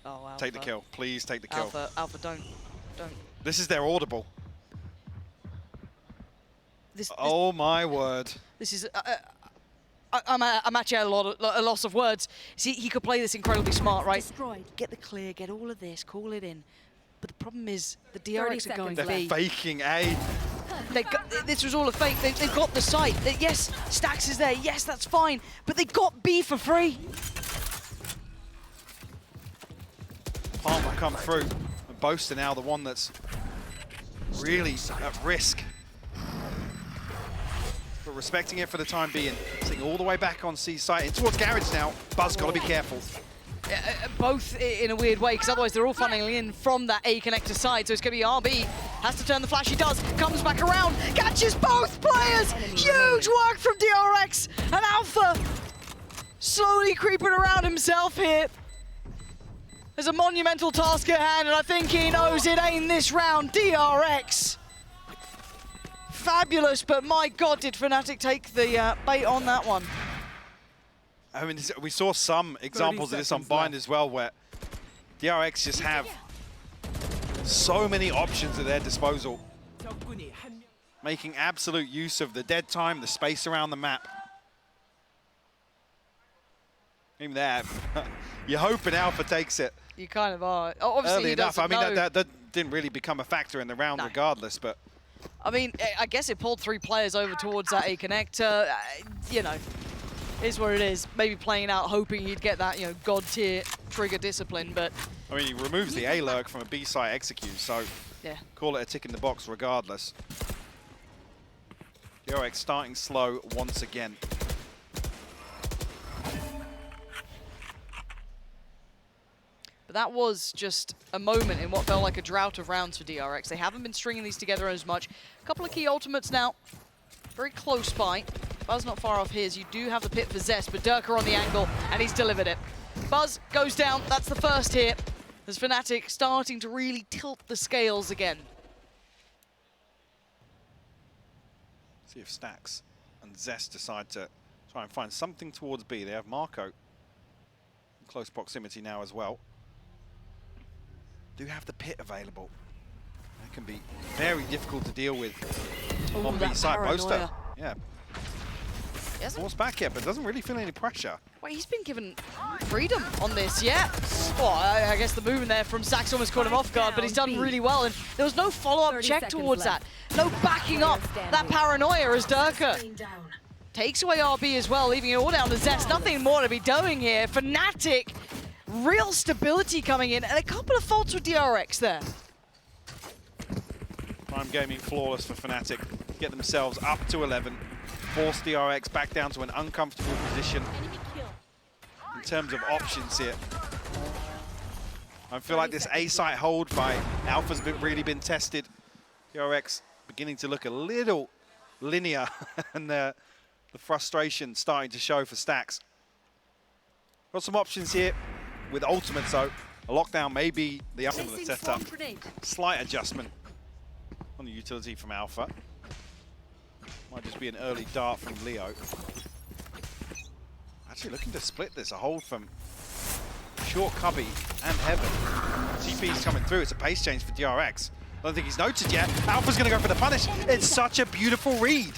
Speaker 2: Alpha.
Speaker 1: Take the kill, please take the kill.
Speaker 2: Alpha, don't.
Speaker 1: This is their audible. Oh my word.
Speaker 2: This is, I'm actually at a loss of words. See, he could play this incredibly smart, right?
Speaker 3: Destroyed.
Speaker 2: Get the clear, get all of this, call it in. But the problem is the DRX are going
Speaker 1: They're
Speaker 2: B.
Speaker 1: faking A.
Speaker 2: This was all a fake. They've got the site. Yes, Stax is there. Yes, that's fine. But they got B for free.
Speaker 1: Palm will come through. And Boaster now the one that's really at risk. But respecting it for the time being. Sitting all the way back on C site. In towards Garage now. Buzz got to be careful.
Speaker 2: Both in a weird way, because otherwise they're all funneling in from that A connector side. So it's going to be RB. Has to turn the flash. He does. Comes back around. Catches both players. Huge work from DRX. And Alpha slowly creeping around himself here. There's a monumental task at hand, and I think he knows it ain't this round. DRX. Fabulous, but my God, did Fnatic take the bait on that one.
Speaker 1: I mean, we saw some examples of this on Bind as well, where DRX just have so many options at their disposal, making absolute use of the dead time, the space around the map. Even there, you're hoping Alpha takes it.
Speaker 2: You kind of are. Obviously,
Speaker 1: early enough. I mean, that didn't really become a factor in the round regardless, but...
Speaker 2: I mean, I guess it pulled 3 players over towards that A connector. You know, is what it is. Maybe playing out, hoping he'd get that, God tier trigger discipline, but...
Speaker 1: I mean, he removes the A lurk from a B site execute, so
Speaker 2: yeah,
Speaker 1: call it a tick in the box regardless. DRX starting slow once again.
Speaker 2: But that was just a moment in what felt like a drought of rounds for DRX. They haven't been stringing these together as much. A couple of key ultimates now, very close by. Buzz not far off his. You do have the pit for Zest, but Durka on the angle, and he's delivered it. Buzz goes down. That's the first hit. As Fnatic starting to really tilt the scales again.
Speaker 1: See if Stax and Zest decide to try and find something towards B. They have Marco in close proximity now as well. Do have the pit available. That can be very difficult to deal with on B side. Boaster, yeah. Force back yet, but doesn't really feel any pressure.
Speaker 2: Wait, he's been given freedom on this, yeah. Well, I guess the movement there from Sax almost caught him off guard, but he's done really well, and there was no follow-up check towards that. No backing up that paranoia as Durka takes away RB as well, leaving it all down to Zest. Nothing more to be doing here. Fnatic, real stability coming in, and a couple of faults with DRX there.
Speaker 1: Prime gaming flawless for Fnatic. Get themselves up to 11. Force DRX back down to an uncomfortable position in terms of options here. I feel like this A site hold by Alpha's really been tested. DRX beginning to look a little linear and the frustration starting to show for Stax. Got some options here with ultimates though. A lockdown may be the ultimate setup. Slight adjustment on the utility from Alpha. Might just be an early dart from Leo. Actually looking to split this. A hold from Short, Cubby, and Heaven. TP's coming through. It's a pace change for DRX. I don't think he's noted yet. Alpha's going to go for the punish. It's such a beautiful read.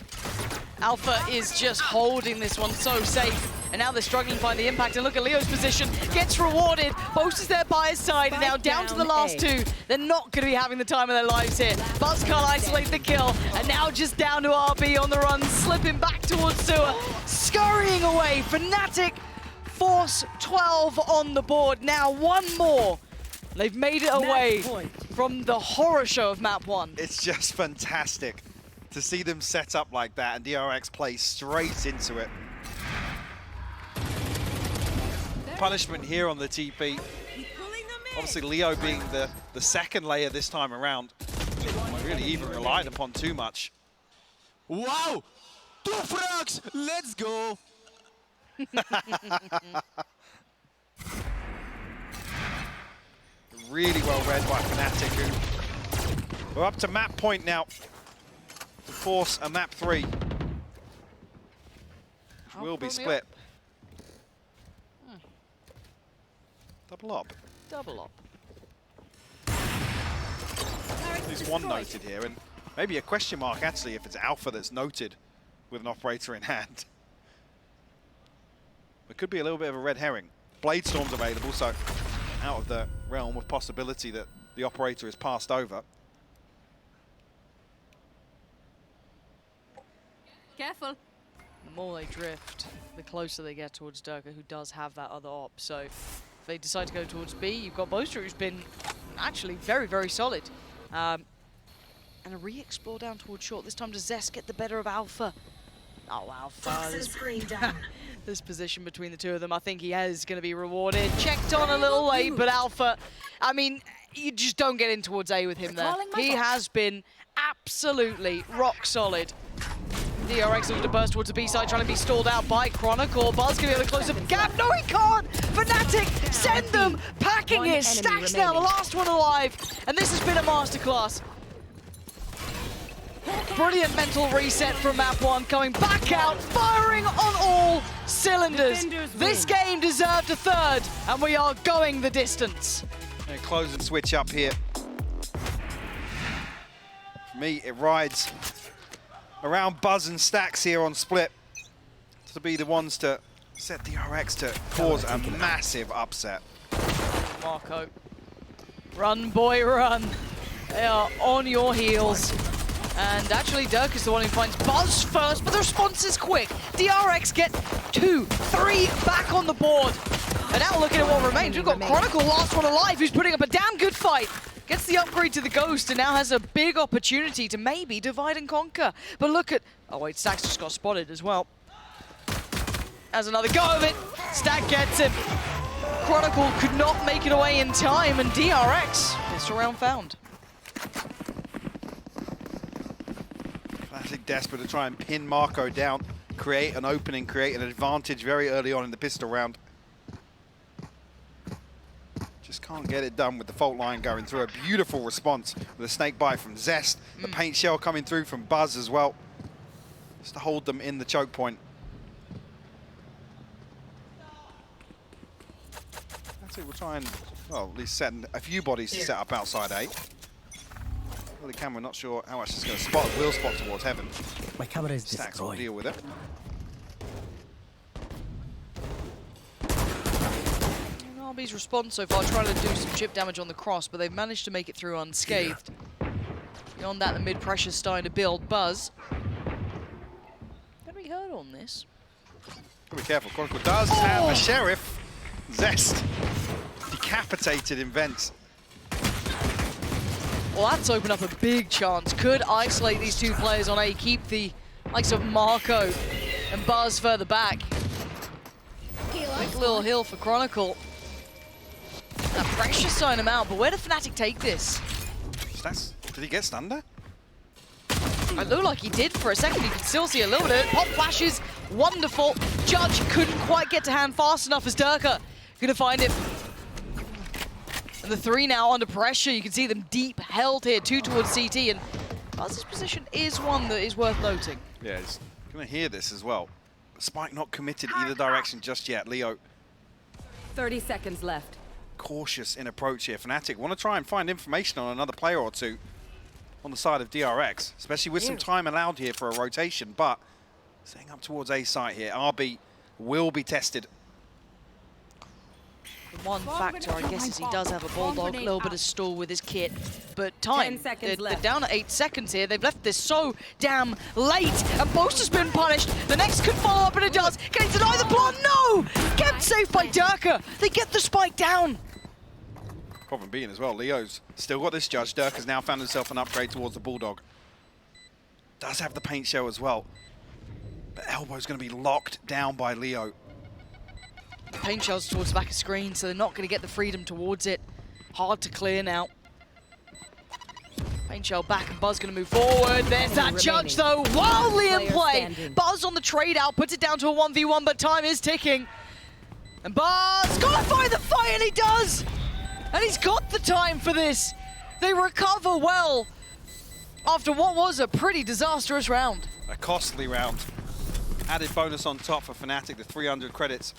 Speaker 2: Alpha is just holding this one so safe. And now they're struggling to find the impact. And look at Leo's position. Gets rewarded. Boast is there by his side. And now down to the last two. They're not going to be having the time of their lives here. Buzz can't isolate the kill. And now just down to RB on the run. Slipping back towards Sewer. Scurrying away. Fnatic force 12 on the board. Now one more. They've made it away from the horror show of map 1.
Speaker 1: It's just fantastic to see them set up like that and DRX play straight into it. Punishment here on the TP. Obviously Leo being the second layer this time around. Not really even relied upon too much.
Speaker 5: Wow! 2 frags! Let's go!
Speaker 1: Really well read by Fnatic, who we're up to map point now to force a map 3. Which will be split. Double up.
Speaker 2: Double up.
Speaker 1: At least one noted here, and maybe a question mark actually if it's Alpha that's noted with an operator in hand. It could be a little bit of a red herring. Blade Storm's available, so out of the realm of possibility that the operator is passed over.
Speaker 3: Careful.
Speaker 2: The more they drift, the closer they get towards Durka, who does have that other op. So if they decide to go towards B, you've got Boaster, who's been actually very, very solid. And a re-explore down towards short. This time does Zest get the better of Alpha? Oh, Alpha. This position between the two of them, I think he is going to be rewarded. Checked on a little late, but Alpha, I mean, you just don't get in towards A with him there. He has been absolutely rock solid. DRX looking to burst towards the B side, trying to be stalled out by Chronicle. Buzz going to be able to close the gap. No, he can't! Fnatic, send them packing it. Stacks now, the last one alive. And this has been a masterclass. Brilliant mental reset from map 1, coming back out, firing on all cylinders. This game deserved a third, and we are going the distance.
Speaker 1: And close and switch up here. For me, it rides around Buzz and Stacks here on split to be the ones to set DRX to cause a massive upset.
Speaker 2: Marco, run boy, run. They are on your heels. And actually, Dirk is the one who finds Buzz first, but the response is quick. DRX get 2, 3 back on the board. And now looking at what remains, we've got Chronicle, last one alive, who's putting up a damn good fight. Gets the upgrade to the Ghost and now has a big opportunity to maybe divide and conquer. But look at... Oh wait, Stack's just got spotted as well. Has another go of it. Stack gets him. Chronicle could not make it away in time, and DRX, pistol round found.
Speaker 1: Fnatic desperate to try and pin Marco down, create an opening, create an advantage very early on in the pistol round. Just can't get it done with the fault line going through. A beautiful response with a snake bite from Zest. The paint shell coming through from Buzz as well. Just to hold them in the choke point. That's it, we'll try and, well, at least set a few bodies to set up outside A. Well, the camera not sure how much it's going to spot. Will spot towards Heaven.
Speaker 5: My camera is
Speaker 1: Stacks will deal with it.
Speaker 2: RB's response so far, trying to do some chip damage on the cross, but they've managed to make it through unscathed. Beyond that, the mid-pressure's starting to build. Buzz. Gonna be hurt on this.
Speaker 1: Gotta be careful. Chronicle does have a Sheriff. Zest decapitated in vents.
Speaker 2: Well, that's opened up a big chance. Could isolate these two players on A, keep the likes of Marco and Buzz further back. Quick little heal for Chronicle. That pressure sign him out, but where did Fnatic take this?
Speaker 1: Did he get stunned there?
Speaker 2: It looked like he did for a second. You can still see a little bit of it. Pop flashes, wonderful. Judge couldn't quite get to hand fast enough as Durka gonna find him. And the 3 now under pressure. You can see them deep held here, 2 towards CT, and Buzz's position is one that is worth noting.
Speaker 1: Yeah, he's gonna hear this as well. Spike not committed either direction just yet. Leo
Speaker 3: 30 seconds left.
Speaker 1: cautious in approach here. Fnatic want to try and find information on another player or two on the side of DRX, especially with some time allowed here for a rotation, but setting up towards A site here. RB will be tested.
Speaker 2: The one factor, I guess, is he does have a bulldog, a little bit of stall with his kit, but time.
Speaker 3: 10 seconds
Speaker 2: They're
Speaker 3: left.
Speaker 2: down at 8 seconds here. They've left this so damn late, and Boaster's been punished. The next could follow up, and it does. Can he deny the plant? No! Kept safe by Durka. They get the spike down.
Speaker 1: Problem being as well, Leo's still got this judge. Dirk has now found himself an upgrade towards the bulldog. Does have the paint shell as well, but Elbow's going to be locked down by Leo.
Speaker 2: Paint shells towards the back of screen, so they're not going to get the freedom towards it. Hard to clear now. Paint shell back, and Buzz going to move forward. There's that judge, though, wildly in play. Buzz on the trade out, puts it down to a 1v1, but time is ticking. And Buzz gotta find the fight, and he does! And he's got the time for this. They recover well after what was a pretty disastrous round.
Speaker 1: A costly round. Added bonus on top for Fnatic, the 300 credits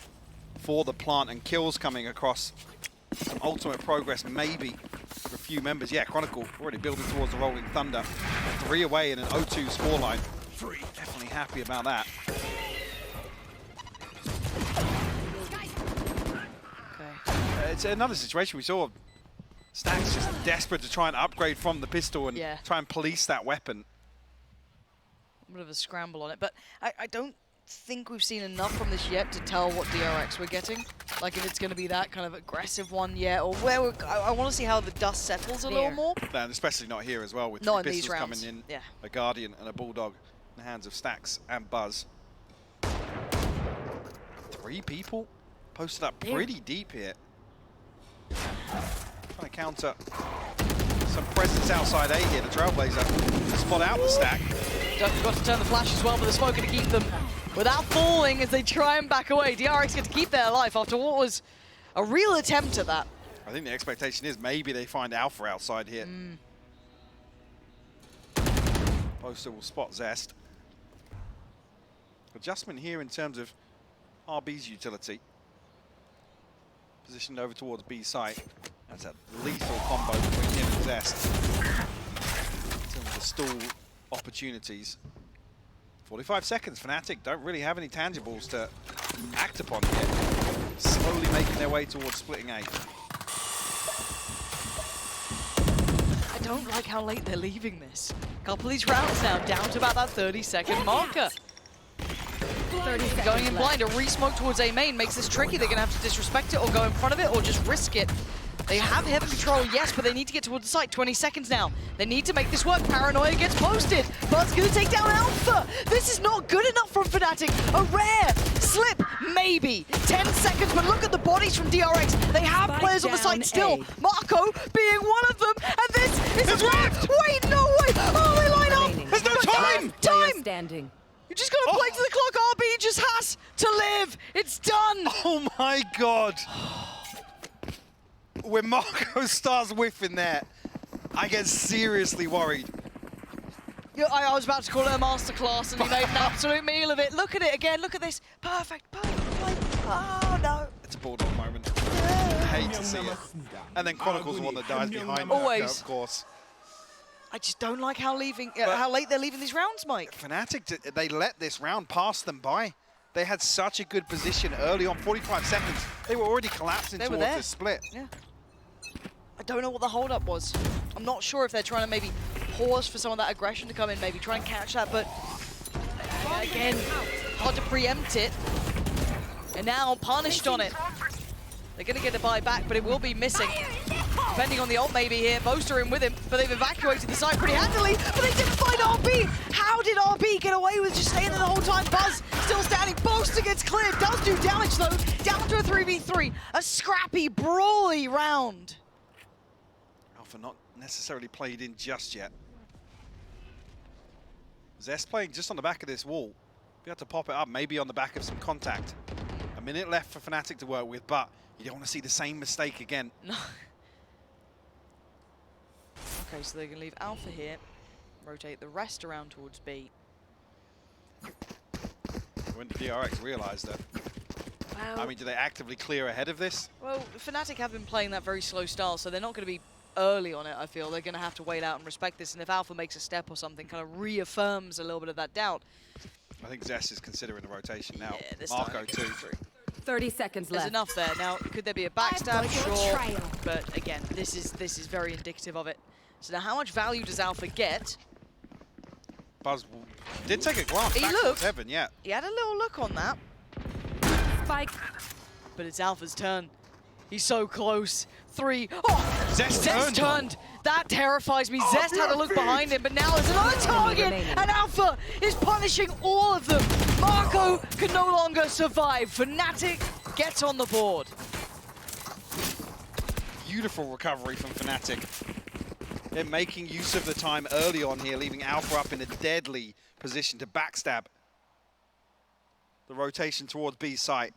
Speaker 1: for the plant, and kills coming across. Some ultimate progress maybe for a few members. Yeah, Chronicle already building towards the Rolling Thunder. 3 away in an 0-2 scoreline. Definitely happy about that. It's another situation we saw. Stack's just desperate to try and upgrade from the pistol and try and police that weapon.
Speaker 2: A bit of a scramble on it, but I don't think we've seen enough from this yet to tell what DRX we're getting. Like if it's going to be that kind of aggressive one yet, or where I want to see how the dust settles a little more.
Speaker 1: And especially not here as well, with
Speaker 2: not
Speaker 1: 3
Speaker 2: in
Speaker 1: pistols
Speaker 2: these rounds.
Speaker 1: coming in, a Guardian and a Bulldog in the hands of Stacks and Buzz. 3 people posted up pretty deep here. Trying to counter some presence outside A here. The Trailblazer spot out the Stack.
Speaker 2: Don't forget to turn the flash as well, but the smoke going to keep them without falling as they try and back away. DRX get to keep their life after what was a real attempt at that.
Speaker 1: I think the expectation is maybe they find Alpha outside here. Poster will spot Zest. Adjustment here in terms of RB's utility. Positioned over towards B site. That's a lethal combo between him and Zest. In terms of the stall opportunities. 45 seconds. Fnatic don't really have any tangibles to act upon yet. Slowly making their way towards splitting A.
Speaker 2: I don't like how late they're leaving this. A couple of these rounds now, down to about that 30-second marker.
Speaker 3: 30 seconds
Speaker 2: Going in blind,
Speaker 3: left.
Speaker 2: a re-smoke towards A main makes this tricky. They're going to have to disrespect it or go in front of it or just risk it. They have heavy control, yes, but they need to get towards the site. 20 seconds now. They need to make this work. Paranoia gets posted. Buzz going to take down Alpha. This is not good enough from Fnatic. A rare slip, maybe. 10 seconds, but look at the bodies from DRX. They have players on the site still. Marco being one of them, and this is a draft. Wait, no way. Oh, they line up.
Speaker 1: There's no time.
Speaker 3: Player standing.
Speaker 2: You just got to play to the clock. RB just has to live. It's done.
Speaker 1: Oh my God. When Marco starts whiffing there, I get seriously worried.
Speaker 2: Yeah, I was about to call it a masterclass, and he made an absolute meal of it. Look at it again. Look at this. Perfect play. Oh, no.
Speaker 1: It's a Bulldog moment. I hate to see it. And then Chronicle's the one that dies behind Marco,
Speaker 2: Always.
Speaker 1: of course.
Speaker 2: I just don't like how late they're leaving these rounds, Mike.
Speaker 1: Fnatic, they let this round pass them by. They had such a good position early on, 45 seconds. They were already collapsing towards the split.
Speaker 2: Yeah. I don't know what the hold-up was. I'm not sure if they're trying to maybe pause for some of that aggression to come in, maybe try and catch that, but again, hard to preempt it. And now punished on it. They're going to get a buy back, but it will be missing. Depending on the ult maybe here, Boaster in with him, but they've evacuated the site pretty handily, but they didn't find RB! How did RB get away with just staying there the whole time? Buzz still standing, Boaster gets cleared, does do damage though, down to a 3v3, a scrappy, brawly round.
Speaker 1: Alpha not necessarily played in just yet. Zest playing just on the back of this wall. We have to pop it up, maybe on the back of some contact. A minute left for Fnatic to work with, but you don't want to see the same mistake again.
Speaker 2: No. Okay, so they're going to leave Alpha here, rotate the rest around towards B.
Speaker 1: When did DRX realize that?
Speaker 2: Well,
Speaker 1: I mean, do they actively clear ahead of this?
Speaker 2: well, Fnatic have been playing that very slow style, so they're not going to be early on it, I feel. They're going to have to wait out and respect this, and if Alpha makes a step or something, kind of reaffirms a little bit of that doubt.
Speaker 1: I think Zest is considering the rotation now.
Speaker 2: Yeah, this
Speaker 1: Marco
Speaker 2: time.
Speaker 1: too.
Speaker 3: 30 seconds
Speaker 2: There's
Speaker 3: left.
Speaker 2: enough there. Now, could there be a backstab?
Speaker 3: got your
Speaker 2: Sure.
Speaker 3: trail.
Speaker 2: But again, this is very indicative of it. So now how much value does Alpha get?
Speaker 1: Buzz did take a glance
Speaker 2: He
Speaker 1: back
Speaker 2: looked.
Speaker 1: towards Heaven, yeah.
Speaker 2: He had a little look on that,
Speaker 3: Spike.
Speaker 2: but it's Alpha's turn. He's so close. 3. Oh!
Speaker 1: Zest
Speaker 2: Turned. That terrifies me. Zest had a look behind him, but now there's another target, and Alpha is punishing all of them. Marco can no longer survive. Fnatic gets on the board.
Speaker 1: Beautiful recovery from Fnatic. They're making use of the time early on here, leaving Alpha up in a deadly position to backstab the rotation towards B site.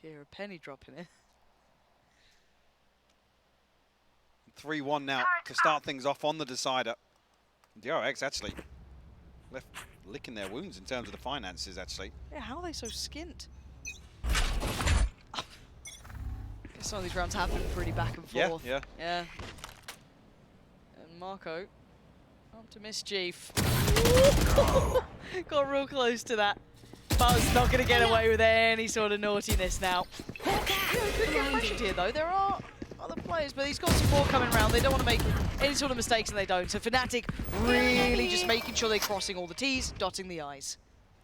Speaker 2: Kira penny dropping it.
Speaker 1: 3-1 now to start things off on the decider. DRX actually left licking their wounds in terms of the finances, actually.
Speaker 2: Yeah, how are they so skint? Some of these rounds have been pretty back and forth.
Speaker 1: Yeah.
Speaker 2: Yeah. And Marco, up to mischief. Got real close to that. Buzz not going to get away with any sort of naughtiness now. Good get pressured here though. There are other players, but he's got support coming around. They don't want to make any sort of mistakes, and they don't. So Fnatic really just making sure they're crossing all the T's, dotting the I's.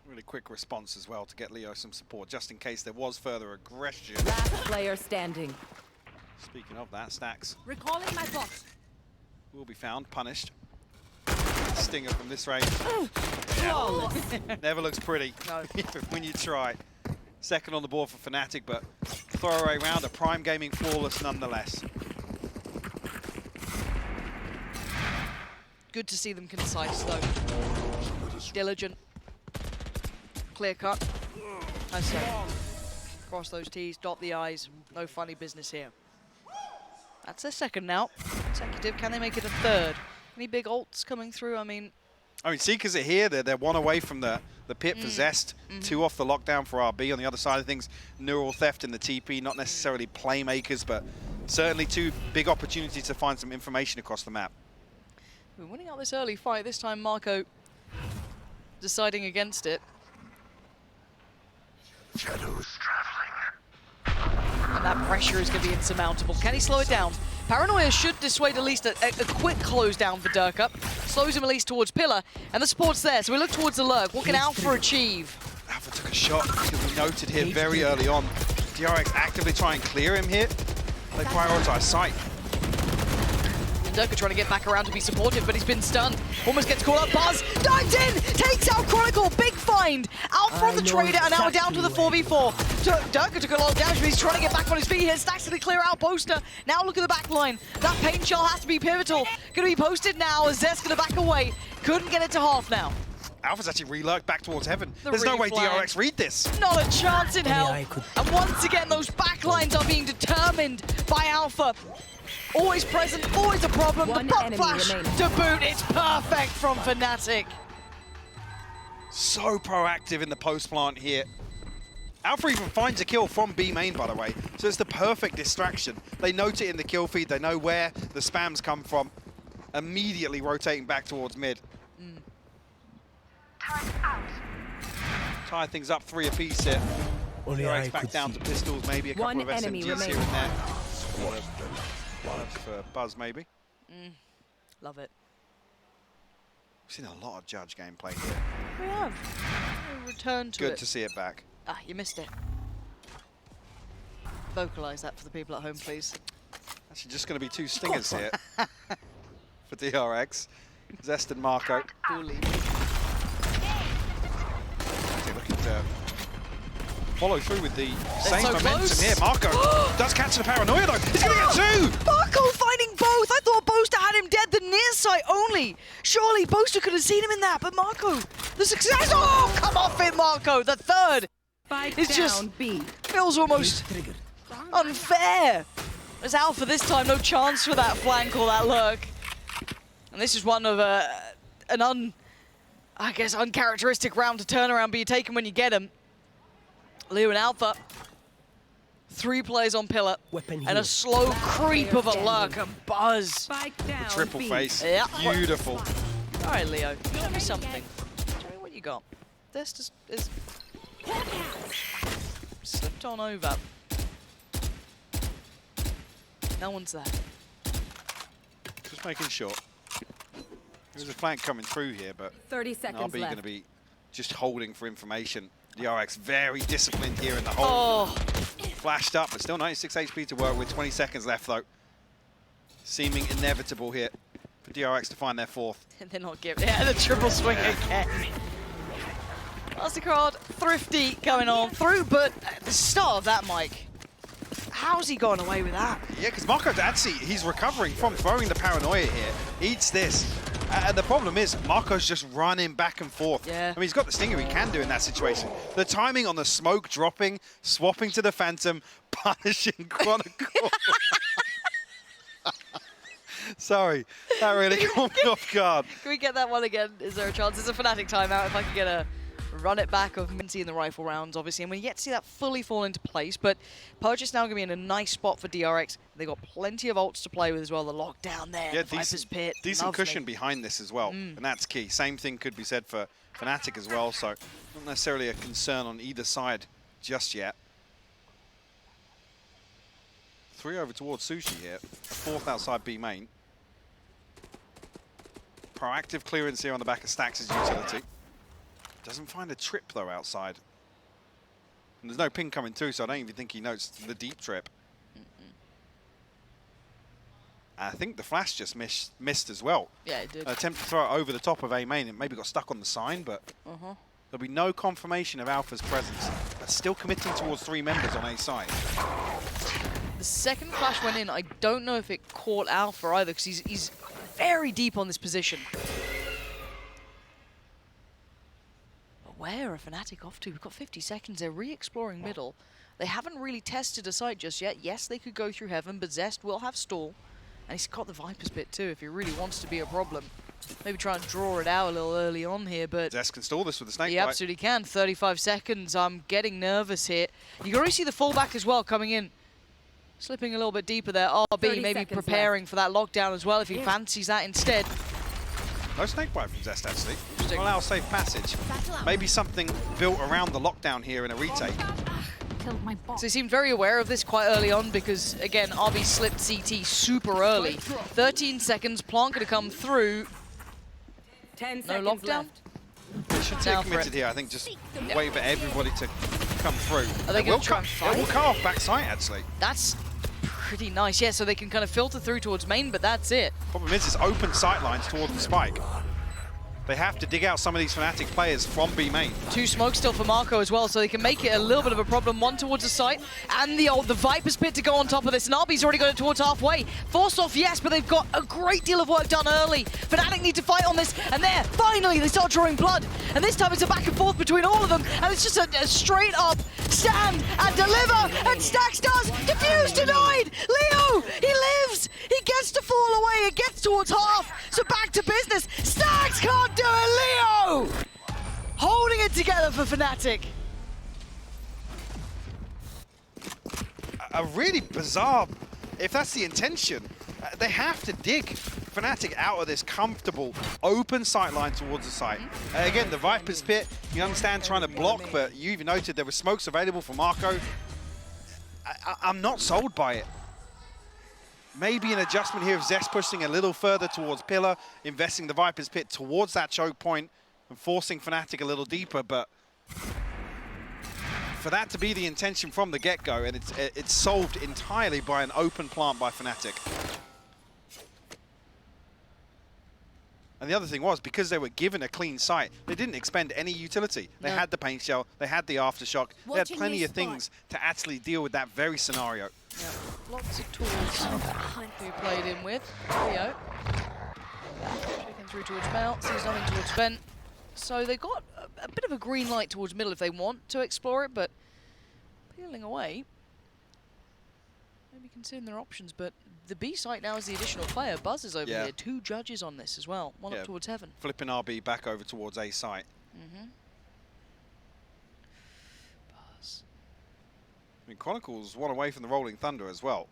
Speaker 1: Really quick response as well to get Leo some support, just in case there was further aggression.
Speaker 3: Last player standing.
Speaker 1: Speaking of that, Stacks
Speaker 3: Recalling my bot.
Speaker 1: will be found, punished. Stinger from this range.
Speaker 3: Flawless.
Speaker 1: Never looks pretty
Speaker 2: No.
Speaker 1: when you try. Second on the board for Fnatic, but throwaway round, a Prime Gaming flawless nonetheless.
Speaker 2: Good to see them concise though. Diligent. Clear cut. I say. Cross those T's, dot the I's. No funny business here. That's their second now. Consecutive. Can they make it a third? Any big ults coming through? I mean,
Speaker 1: Seekers are here. They're one away from the pit for Zest. 2 off the lockdown for RB. On the other side of things, Neural Theft in the TP. Not necessarily playmakers, but certainly 2 big opportunities to find some information across the map.
Speaker 2: we're winning out this early fight. This time Marco deciding against it.
Speaker 6: Shadows traveling.
Speaker 2: And that pressure is going to be insurmountable. Can he slow it down? Paranoia should dissuade at least a quick close down for Durka. Slows him at least towards Pillar, and the support's there, so we look towards the lurk. What can Alpha achieve?
Speaker 1: Alpha took a shot, because we noted here very early on. DRX actively try and clear him here. They prioritize sight.
Speaker 2: Durka trying to get back around to be supportive, but he's been stunned. Almost gets caught up. Buzz dives in, takes out Chronicle. Big find. Alpha on the trader, and now we're down to the 4v4. Durka took a lot of damage, but he's trying to get back on his feet here. Stacks to clear out Poster. Now look at the back line. That pain shell has to be pivotal. Going to be posted now as Zest going to back away. Couldn't get it to half now.
Speaker 1: Alpha's actually re-lurked back towards Heaven.
Speaker 2: The
Speaker 1: There's no way
Speaker 2: reflag.
Speaker 1: DRX read this.
Speaker 2: Not a chance in hell.
Speaker 5: I could-
Speaker 2: And once again, those backlines are being determined by Alpha. Always present, always a problem.
Speaker 3: One
Speaker 2: The pop
Speaker 3: enemy
Speaker 2: flash
Speaker 3: remaining.
Speaker 2: to boot. It's perfect from Fnatic.
Speaker 1: So proactive in the post plant here. Alpha even finds a kill from B main, by the way. So it's the perfect distraction. They note it in the kill feed. They know where the spams come from. Immediately rotating back towards mid. Tie things up 3 apiece here.
Speaker 5: Only
Speaker 1: DRX
Speaker 5: I
Speaker 1: back
Speaker 5: could
Speaker 1: down
Speaker 5: see.
Speaker 1: to pistols, maybe a couple
Speaker 3: One
Speaker 1: of
Speaker 3: enemy
Speaker 1: SMGs here
Speaker 3: remaining.
Speaker 1: and there. That's for Buzz, maybe.
Speaker 2: Love it.
Speaker 1: We've seen a lot of Judge gameplay here.
Speaker 2: We have. We'll return to
Speaker 1: Good
Speaker 2: it.
Speaker 1: to see it back.
Speaker 2: Ah, you missed it. Vocalize that for the people at home, please.
Speaker 1: Actually, just going to be 2 stingers here for DRX. Zest and Marco.
Speaker 2: Coolly.
Speaker 1: Actually looking to follow through with the same
Speaker 2: so
Speaker 1: momentum
Speaker 2: close.
Speaker 1: here. Marco does catch the paranoia though. He's going to get 2!
Speaker 2: Marco finding both. I thought Boaster had him dead, the near side only. Surely Boaster could have seen him in that, but Marco, the success. Oh, come off it, Marco. The third.
Speaker 3: Spike
Speaker 2: It's
Speaker 3: down
Speaker 2: just
Speaker 3: B.
Speaker 2: feels almost
Speaker 5: Trigger.
Speaker 2: unfair. As Alpha this time, no chance for that flank or that lurk. And this is one of I guess, uncharacteristic round to turn around, but you take them when you get them. Leo and Alpha. 3 players on pillar.
Speaker 5: Weapon
Speaker 2: And a
Speaker 5: here.
Speaker 2: slow creep of a lurk and buzz.
Speaker 3: Spike down.
Speaker 1: Triple
Speaker 3: B.
Speaker 1: face.
Speaker 2: Yeah.
Speaker 1: Beautiful.
Speaker 2: All right, Leo, show me something. Show me what you got. This is slipped on over. No one's there.
Speaker 1: Just making sure. There's a flank coming through here, but
Speaker 3: 30 seconds
Speaker 1: RB going
Speaker 3: left.
Speaker 1: to be just holding for information. DRX very disciplined here in the hole.
Speaker 2: Oh,
Speaker 1: Flashed up, but still 96 HP to work with. 20 seconds left, though. Seeming inevitable here for DRX to find their 4th.
Speaker 2: they're not giving. Yeah, the triple swing again. Mastercard, thrifty coming on through, but at the start of that, Mike, how's he gone away with that?
Speaker 1: Yeah, because Marco Dadzi, he's recovering from throwing the paranoia here. Eats this. And the problem is, Marco's just running back and forth.
Speaker 2: Yeah.
Speaker 1: I mean, he's got the stinger he can do in that situation. The timing on the smoke dropping, swapping to the Phantom, punishing Chronicle. Sorry, that really caught me off guard.
Speaker 2: Can we get that one again? Is there a chance? It's a Fnatic timeout. If I could get a run it back of Minty in the rifle rounds, obviously, and we yet to see that fully fall into place. But Purchase now going to be in a nice spot for DRX. They've got plenty of ults to play with as well. The lockdown there,
Speaker 1: Yeah,
Speaker 2: the Viper's Pit.
Speaker 1: decent
Speaker 2: lovely.
Speaker 1: cushion behind this as well, and that's key. Same thing could be said for Fnatic as well, so not necessarily a concern on either side just yet. 3 over towards Sushi here, a 4th outside B main. Proactive clearance here on the back of Stax' utility. Doesn't find a trip though outside. And there's no ping coming through, so I don't even think he noticed the deep trip. I think the flash just missed as well.
Speaker 2: Yeah, it did.
Speaker 1: An attempt to throw it over the top of A main. It maybe got stuck on the sign, but there'll be no confirmation of Alpha's presence. But still committing towards 3 members on A side.
Speaker 2: The second flash went in. I don't know if it caught Alpha either, because he's very deep on this position. But where are Fnatic off to? We've got 50 seconds. They're re-exploring middle. They haven't really tested a site just yet. Yes, they could go through Heaven, but Zest will have stall. And he's got the Viper's Pit too, if he really wants to be a problem. Maybe try and draw it out a little early on here, but
Speaker 1: Zest can stall this with the snake
Speaker 2: he
Speaker 1: bite.
Speaker 2: absolutely can. 35 seconds. I'm getting nervous here. You can already see the fallback as well coming in. Slipping a little bit deeper there. RB maybe preparing for that lockdown as well if he fancies that instead.
Speaker 1: No snake bite from Zest actually. Allow safe passage. Maybe something built around the lockdown here in a retake.
Speaker 2: So he seemed very aware of this quite early on because, again, RB slipped CT super early. 13 seconds, Plant going to come through.
Speaker 3: 10
Speaker 2: No
Speaker 3: seconds
Speaker 2: lockdown.
Speaker 3: left.
Speaker 1: They should stay
Speaker 2: Now
Speaker 1: committed here. I think just wait for everybody to come through.
Speaker 2: Are they
Speaker 1: will
Speaker 2: going to try and
Speaker 1: It will
Speaker 2: fight?
Speaker 1: cut off back sight actually.
Speaker 2: That's pretty nice, yeah, so they can kind of filter through towards main, but that's it.
Speaker 1: Problem is, it's open sight lines towards the spike. They have to dig out some of these Fnatic players from B main.
Speaker 2: 2 smokes still for Marco as well, so they can make it a little bit of a problem. 1 towards the site, and the Viper's Pit to go on top of this. And RB's already got it towards halfway. Forced off, yes, but they've got a great deal of work done early. Fnatic need to fight on this, and there, finally, they start drawing blood. And this time it's a back and forth between all of them, and it's just a straight up stand and deliver, and Stax does. Diffuse denied. Leo, he lives. He gets to fall away. It gets towards half. So back to business. Stax can't do it. Leo holding it together for Fnatic.
Speaker 1: A really bizarre, if that's the intention, they have to dig Fnatic out of this comfortable open sight line towards the site. Again, the Viper's Pit, you understand trying to block, but you even noted there were smokes available for Marco. I'm not sold by it. Maybe an adjustment here of Zest pushing a little further towards Pillar, investing the Viper's Pit towards that choke point and forcing Fnatic a little deeper, but for that to be the intention from the get-go, and it's solved entirely by an open plant by Fnatic. And the other thing was, because they were given a clean site, they didn't expend any utility. They had the paint shell, they had the aftershock, they had plenty of things to actually deal with that very scenario.
Speaker 2: Yeah, lots of tools who played in with. Leo. Checking through towards Mount, sees nothing towards Vent. So they've got a bit of a green light towards middle if they want to explore it, but peeling away. maybe considering their options, but the B site now is the additional player. Buzz is over here. 2 judges on this as well. One up towards heaven.
Speaker 1: Flipping RB back over towards A site.
Speaker 2: Buzz.
Speaker 1: I mean, Chronicles one away from the Rolling Thunder as well.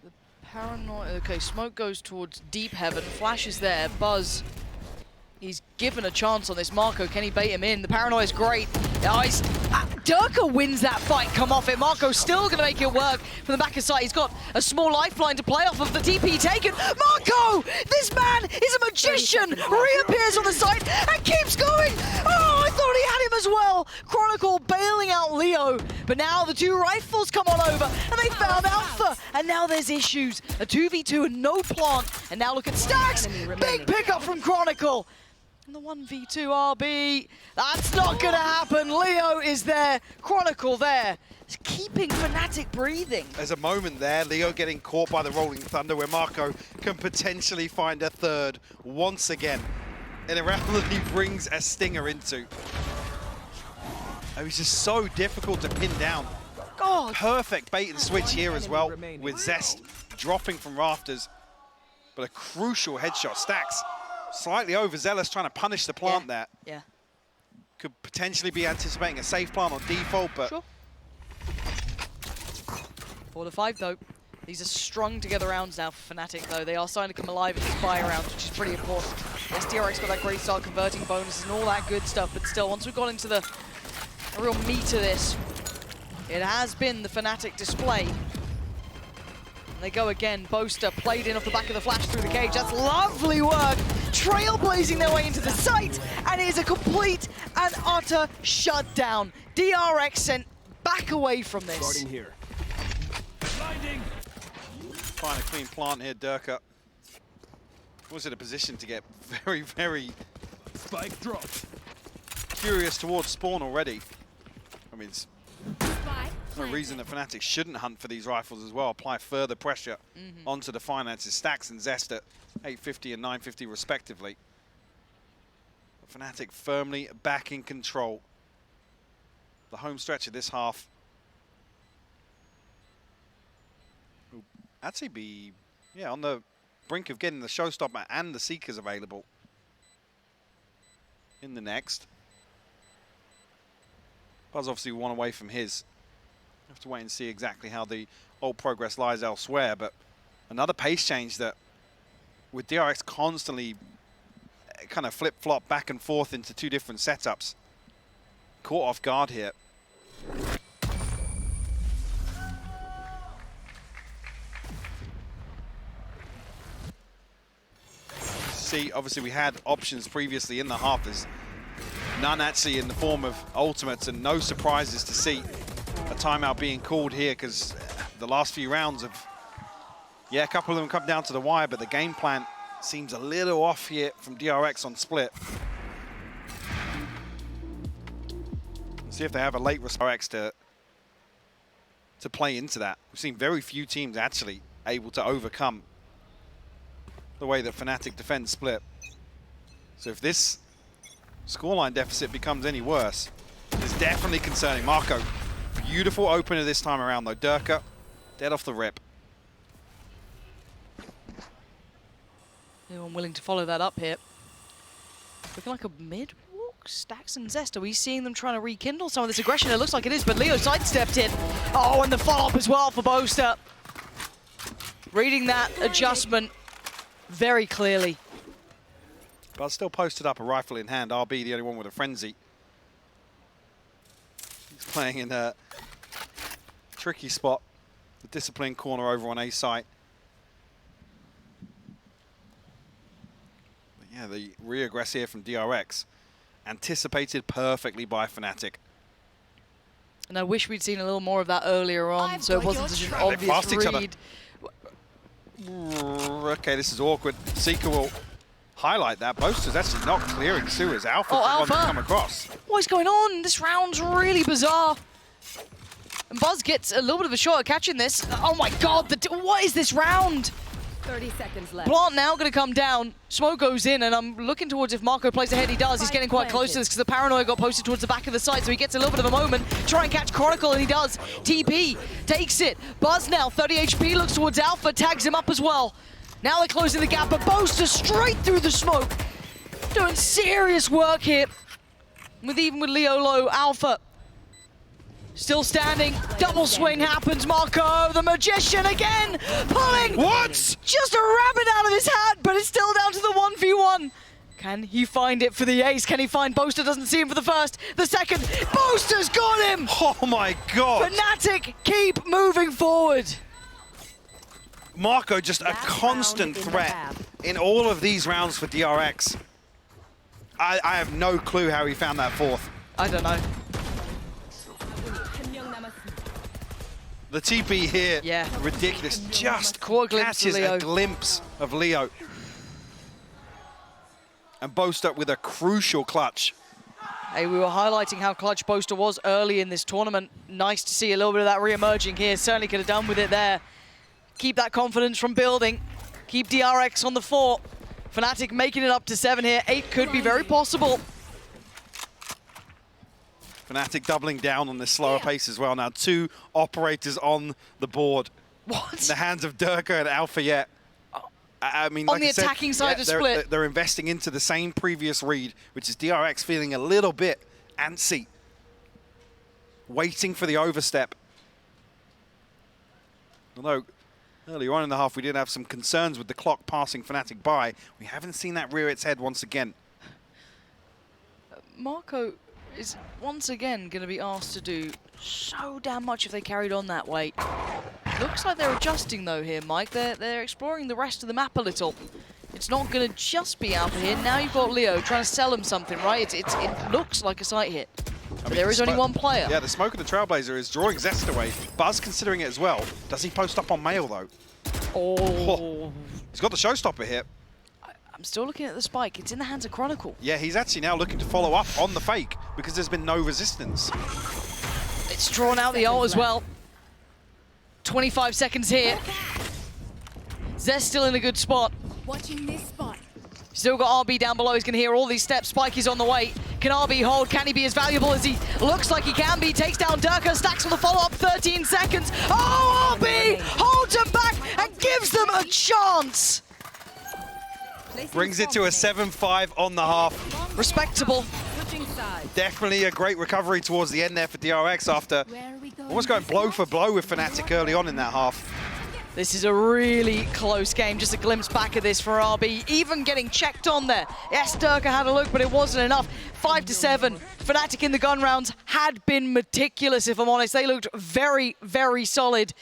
Speaker 2: The paranoid. Okay, smoke goes towards deep heaven. Flash is there. Buzz. He's given a chance on this. Marco, can he bait him in? The paranoia is great. Durka wins that fight. Come off it. Marco's still going to make it work from the back of sight. He's got a small lifeline to play off of the TP taken. Marco! This man is a magician! Reappears on the site and keeps going! Oh, I thought he had him as well! Chronicle bailing out Leo. But now the 2 rifles come on over and they found Alpha. And now there's issues. A 2v2 and no plant. And now look at Stacks. Big pickup from Chronicle. And the 1v2 RB, that's not gonna happen. Leo is there, Chronicle there, keeping Fnatic breathing.
Speaker 1: There's a moment there, Leo getting caught by the Rolling Thunder where Marco can potentially find a 3rd once again in a round that he brings a stinger into. Oh, he's just so difficult to pin down.
Speaker 2: God.
Speaker 1: Perfect bait and switch here as well, with Zest dropping from rafters, but a crucial headshot. Stacks slightly overzealous, trying to punish the plant there.
Speaker 2: Yeah.
Speaker 1: Could potentially be anticipating a safe plant on default, but...
Speaker 2: Sure. 4 to 5 though. These are strung together rounds now for Fnatic though. They are starting to come alive in these buy rounds, which is pretty important. Yes, DRX got that great start, converting bonuses and all that good stuff, but still, once we've got into the real meat of this, it has been the Fnatic display. And they go again. Boaster played in off the back of the flash through the cage. That's lovely work. Trailblazing their way into the site, and it is a complete and utter shutdown. DRX sent back away from this.
Speaker 5: Starting here.
Speaker 6: Blinding.
Speaker 1: Find a clean plant here, Durka. Was in a position to get very, very
Speaker 6: Spike dropped.
Speaker 1: curious towards spawn already. I mean, it's
Speaker 3: Spike.
Speaker 1: no reason that Fnatic shouldn't hunt for these rifles as well. Apply further pressure onto the finances. Stacks and Zest at 850 and 950 respectively. But Fnatic firmly back in control. The home stretch of this half will actually be, on the brink of getting the showstopper and the Seekers available in the next. Buzz obviously one away from his. Have to wait and see exactly how the old progress lies elsewhere, but another pace change that with DRX constantly kind of flip-flop back and forth into 2 different setups. Caught off guard here. See, obviously we had options previously in the half. There's none actually in the form of ultimates, and no surprises to see a timeout being called here, because the last few rounds of, a couple of them come down to the wire, but the game plan seems a little off here from DRX on split. Let's see if they have a late response to play into that. We've seen very few teams actually able to overcome the way that Fnatic defends split. So if this scoreline deficit becomes any worse, it's definitely concerning. Marco, beautiful opener this time around though. Durka, dead off the rip.
Speaker 2: Anyone willing to follow that up here? Looking like a mid-walk. Stacks and Zest. Are we seeing them trying to rekindle some of this aggression? It looks like it is, but Leo sidestepped in. Oh, and the follow-up as well for Boaster. Reading that adjustment very clearly.
Speaker 1: But still posted up, a rifle in hand. RB the only one with a frenzy. He's playing in a tricky spot. The discipline corner over on A site. But yeah, the re-aggress here from DRX. Anticipated perfectly by Fnatic.
Speaker 2: And I wish we'd seen a little more of that earlier on, so it wasn't such an obvious read.
Speaker 1: Okay, this is awkward. Seeker will highlight that. Boaster's actually not clearing Suez. Alpha
Speaker 2: Oh,
Speaker 1: the one
Speaker 2: Alpha.
Speaker 1: to come across.
Speaker 2: What is going on? This round's really bizarre. And Buzz gets a little bit of a shot at catching this. Oh my god, what is this round?
Speaker 3: 30 seconds left.
Speaker 2: Plant now going to come down. Smoke goes in, and I'm looking towards if Marco plays ahead. He does. He's getting quite close to this because the paranoia got posted towards the back of the site, so he gets a little bit of a moment. Try and catch Chronicle, and he does. TP takes it. Buzz now, 30 HP, looks towards Alpha, tags him up as well. Now they're closing the gap, but Boaster straight through the smoke. Doing serious work here. Even with Leo low, Alpha still standing. Double swing happens. Marco, the magician again, pulling.
Speaker 1: What?
Speaker 2: Just a rabbit out of his hat, but it's still down to the 1v1. Can he find it for the ace? Can he find Boaster? Doesn't see him for the first. The second, Boaster's got him.
Speaker 1: Oh my God.
Speaker 2: Fnatic keep moving forward.
Speaker 1: Marco just a constant threat in all of these rounds for DRX. I have no clue how he found that fourth.
Speaker 2: I don't know.
Speaker 1: The TP here,
Speaker 2: Yeah.
Speaker 1: ridiculous. Just
Speaker 2: Caught a glimpse of
Speaker 1: catches
Speaker 2: Leo.
Speaker 1: a glimpse of Leo. And Boaster with a crucial clutch.
Speaker 2: Hey, we were highlighting how clutch Boaster was early in this tournament. Nice to see a little bit of that re-emerging here. Certainly could have done with it there. Keep that confidence from building. Keep DRX on the 4. Fnatic making it up to 7 here. 8 could be very possible.
Speaker 1: Fnatic doubling down on this slower pace as well. Now 2 operators on the board.
Speaker 2: What?
Speaker 1: In the hands of Durka and Alpha Yet. I mean,
Speaker 2: On
Speaker 1: like
Speaker 2: the
Speaker 1: I said,
Speaker 2: attacking side of
Speaker 1: they're,
Speaker 2: Split.
Speaker 1: They're investing into the same previous read, which is DRX feeling a little bit antsy. Waiting for the overstep. Although earlier on in the half we did have some concerns with the clock passing Fnatic by. We haven't seen that rear its head once again.
Speaker 2: Marco is once again going to be asked to do so damn much if they carried on that way. Looks like they're adjusting though here, Mike. They're exploring the rest of the map a little. It's not going to just be Alpha here. Now you've got Leo trying to sell him something, right? It looks like a site hit. But there is only one player.
Speaker 1: Yeah, the smoke of the Trailblazer is drawing Zest away. Buzz considering it as well. Does he post up on Mail though?
Speaker 2: Oh.
Speaker 1: He's got the showstopper here.
Speaker 2: I'm still looking at the spike. It's in the hands of Chronicle.
Speaker 1: Yeah, he's actually now looking to follow up on the fake because there's been no resistance.
Speaker 2: It's drawn out the ult as well. 25 seconds here. Zest still in a good spot.
Speaker 3: Watching this spot.
Speaker 2: Still got RB down below. He's going to hear all these steps. Spike is on the way. Can RB hold? Can he be as valuable as he looks like he can be? Takes down Durka. Stacks on the follow-up. 13 seconds. Oh, RB holds him back and gives them a chance.
Speaker 1: Brings it to a 7-5 on the half.
Speaker 2: Respectable.
Speaker 3: Switching sides.
Speaker 1: Definitely a great recovery towards the end there for DRX after
Speaker 3: Where are we going?
Speaker 1: almost going blow for blow with Fnatic early on in that half.
Speaker 2: This is a really close game. Just a glimpse back at this for RB. Even getting checked on there. Yes, Durka had a look, but it wasn't enough. 5-7. Fnatic in the gun rounds had been meticulous, if I'm honest. They looked very, very solid.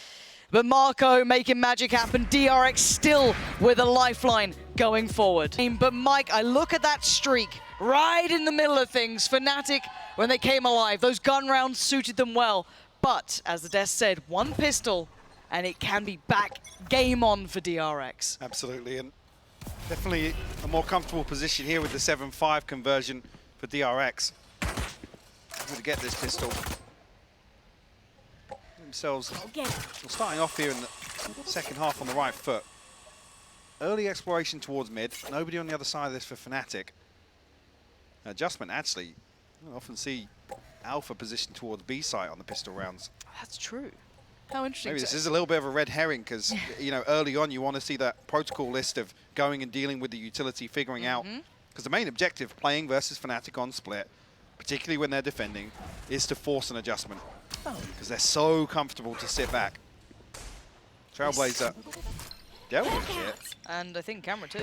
Speaker 2: But Marco making magic happen. DRX still with a lifeline going forward. But Mike, I look at that streak right in the middle of things. Fnatic, when they came alive, those gun rounds suited them well. But, as the desk said, 1 pistol, and it can be back game on for DRX.
Speaker 1: Absolutely, and definitely a more comfortable position here with the 7-5 conversion for DRX. Able to get this pistol. Themselves starting off here in the second half on the right foot. Early exploration towards mid. Nobody on the other side of this for Fnatic. Adjustment, actually. I often see Alpha positioned towards B site on the pistol rounds.
Speaker 2: That's true. How interesting.
Speaker 1: Maybe this is a little bit of a red herring because, you know, early on you want to see that protocol list of going and dealing with the utility, figuring out. Because the main objective playing versus Fnatic on Split, particularly when they're defending, is to force an adjustment. Because they're so comfortable to sit back. Trailblazer dealt with it.
Speaker 2: And I think camera too.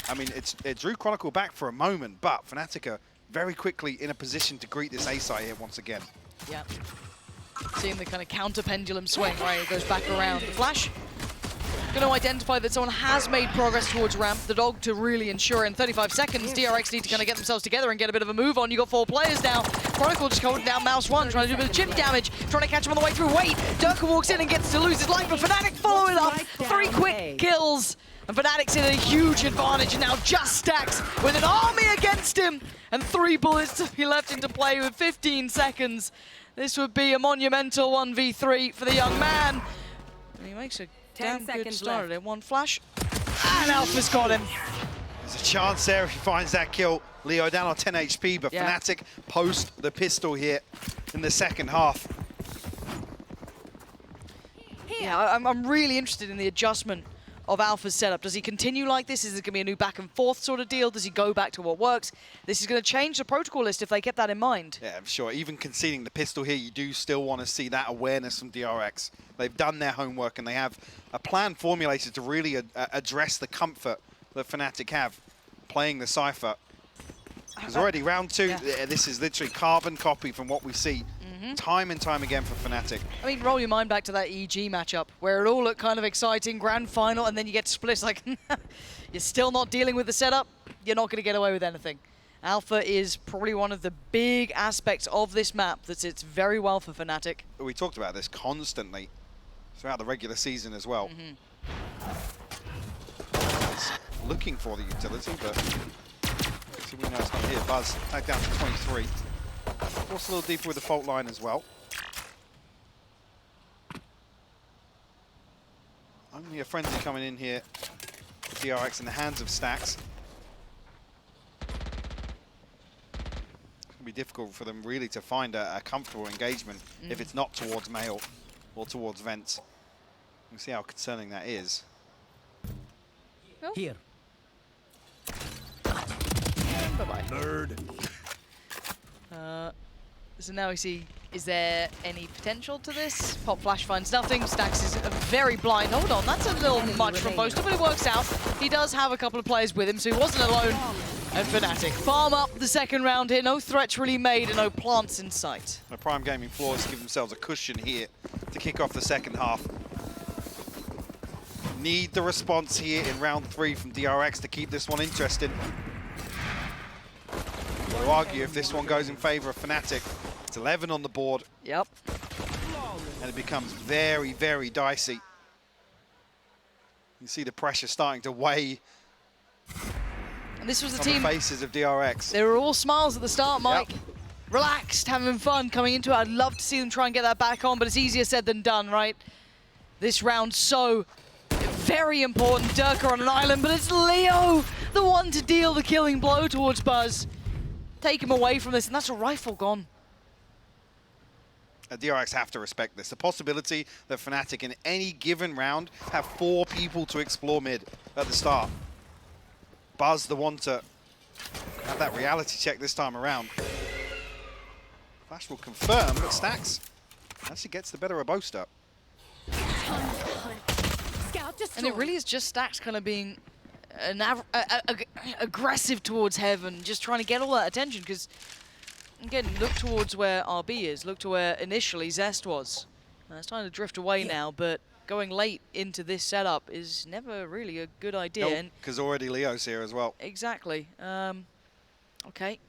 Speaker 1: I mean, it drew Chronicle back for a moment, but Fnatic are very quickly in a position to greet this A site here once again.
Speaker 2: Yeah. Seeing the kind of counter pendulum swing, right? It goes back around. The flash. Going to identify that someone has made progress towards ramp. The dog to really ensure in 35 seconds. DRX need to kind of get themselves together and get a bit of a move on. You got 4 players now. Chronicle just holding down Mouse 1, trying to do a bit of chip damage, trying to catch him on the way through. Wait, Durka walks in and gets to lose his life, but Fnatic follow it up. 3 quick kills. And Fnatic's in a huge advantage and now just stacks with an army against him. And 3 bullets to be left into play with 15 seconds. This would be a monumental 1v3 for the young man. And he makes a damn good
Speaker 3: seconds
Speaker 2: started
Speaker 3: left.
Speaker 2: in one flash. And Alpha's got him.
Speaker 1: There's a chance there if he finds that kill. Leo down on 10 HP, but
Speaker 2: Yeah.
Speaker 1: Fnatic post the pistol here in the second half.
Speaker 2: Yeah, I'm really interested in the adjustment of Alpha's setup. Does he continue like this? Is it going to be a new back and forth sort of deal? Does he go back to what works? This is going to change the protocol list if they kept that in mind.
Speaker 1: Yeah, I'm sure. Even conceding the pistol here, you do still want to see that awareness from DRX. They've done their homework and they have a plan formulated to really address the comfort that Fnatic have playing the Cypher. Because already round 2, this is literally carbon copy from what we see time and time again for Fnatic.
Speaker 2: I mean, roll your mind back to that EG matchup where it all looked kind of exciting, grand final, and then you get split. Like, you're still not dealing with the setup, you're not going to get away with anything. Alpha is probably one of the big aspects of this map that sits very well for Fnatic.
Speaker 1: We talked about this constantly throughout the regular season as well. Looking for the utility, but so we know it's not here. Buzz back down to 23. Also a little deeper with the fault line as well. Only a frenzy coming in here. DRX in the hands of Stacks. It's going to be difficult for them really to find a comfortable engagement if it's not towards Mail or towards Vents. We'll see how concerning that is.
Speaker 5: Here.
Speaker 2: Bye-bye.
Speaker 6: Nerd.
Speaker 2: So now we see, is there any potential to this? Pop Flash finds nothing. Stacks is very blind. Hold on, that's a little much from Boaster, but it works out. He does have a couple of players with him, so he wasn't alone. And Fnatic farm up the second round here. No threats really made and no plants in sight.
Speaker 1: The Prime Gaming Floors give themselves a cushion here to kick off the second half. Need the response here in round 3 from DRX to keep this one interesting. I would argue if this one goes in favor of Fnatic, it's 11 on the board.
Speaker 2: Yep.
Speaker 1: And it becomes very, very dicey. You see the pressure starting to weigh
Speaker 2: And this was the
Speaker 1: on
Speaker 2: team.
Speaker 1: the faces of DRX.
Speaker 2: They were all smiles at the start, Mike.
Speaker 1: Yep.
Speaker 2: Relaxed, having fun coming into it. I'd love to see them try and get that back on, but it's easier said than done, right? This round so very important. Durka on an island, but it's Leo, the one to deal the killing blow towards Buzz. Take him away from this, and that's a rifle gone.
Speaker 1: DRX have to respect this. The possibility that Fnatic in any given round have 4 people to explore mid at the start. Buzz the one to have that reality check this time around. Flash will confirm, but Stacks actually gets the better of Boaster.
Speaker 2: And it really is just Stacks kind of being an aggressive towards Heaven, just trying to get all that attention, because, again, look towards where RB is, look to where initially Zest was. It's starting to drift away now, but going late into this setup is never really a good idea.
Speaker 1: Because already Leo's here as well.
Speaker 2: Exactly. Okay.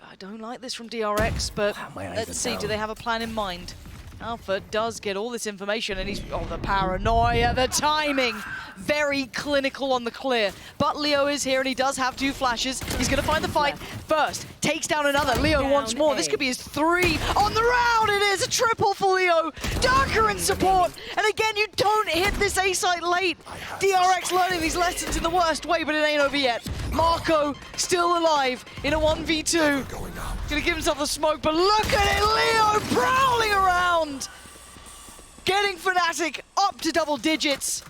Speaker 2: I don't like this from DRX, but let's see, do they have a plan in mind? Alpha does get all this information, and he's, oh, the paranoia, the timing, very clinical on the clear. But Leo is here, and he does have 2 flashes. He's going to find the fight first, takes down another. Leo once more. This could be his 3 on the round. It is a triple for Leo. Darker in support, and again, you don't hit this A site late. DRX learning these lessons in the worst way, but it ain't over yet. Marco still alive in a 1v2. Gonna give himself the smoke, but look at it, Leo prowling around! Getting Fnatic up to double digits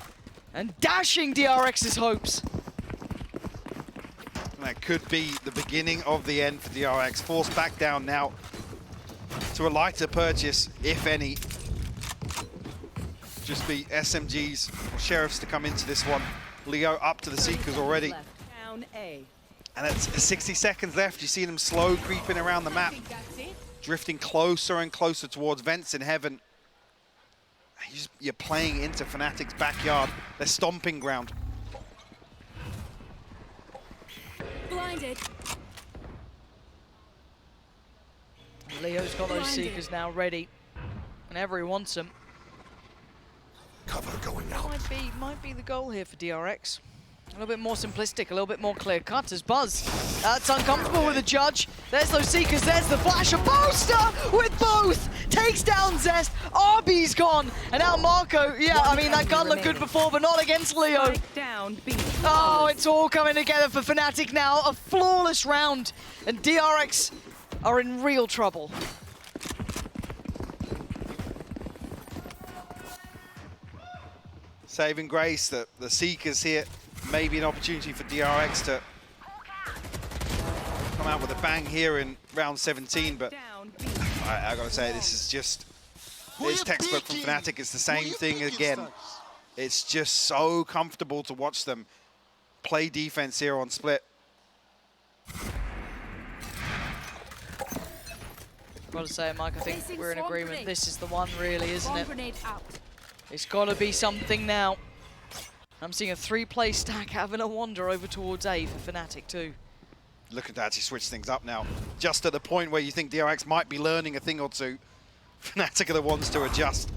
Speaker 2: and dashing DRX's hopes.
Speaker 1: That could be the beginning of the end for DRX. Forced back down now to a lighter purchase, if any. Just be SMGs or Sheriffs to come into this one. Leo up to the Seekers already.
Speaker 3: Down A.
Speaker 1: And it's 60 seconds left. You see them slow creeping around the map, drifting closer and closer towards Vents in Heaven. You're playing into Fnatic's backyard, their stomping ground.
Speaker 3: Blinded.
Speaker 2: Leo's got those Seekers now ready, whenever he wants them.
Speaker 6: Cover going out.
Speaker 2: Might be the goal here for DRX. A little bit more simplistic, a little bit more clear cut as Buzz. That's uncomfortable with the judge. There's those Seekers, there's the flash. A poster with both! Takes down Zest, RB's gone. And now Marco, yeah, I mean, that gun looked good before, but not against Leo.
Speaker 3: Down,
Speaker 2: Oh, it's all coming together for Fnatic now. A flawless round. And DRX are in real trouble.
Speaker 1: Saving grace that the Seekers here. Maybe an opportunity for DRX to come out with a bang here in round 17, but I gotta say, this is just, this textbook from Fnatic is the same thing again. It's just so comfortable to watch them play defense here on split.
Speaker 2: Gotta say, Mike, I think we're in agreement. This is the one, really, isn't it? It's gotta be something now. I'm seeing a 3-play stack having a wander over towards A for Fnatic too.
Speaker 1: Looking to actually switch things up now. Just at the point where you think DRX might be learning a thing or two, Fnatic are the ones to adjust.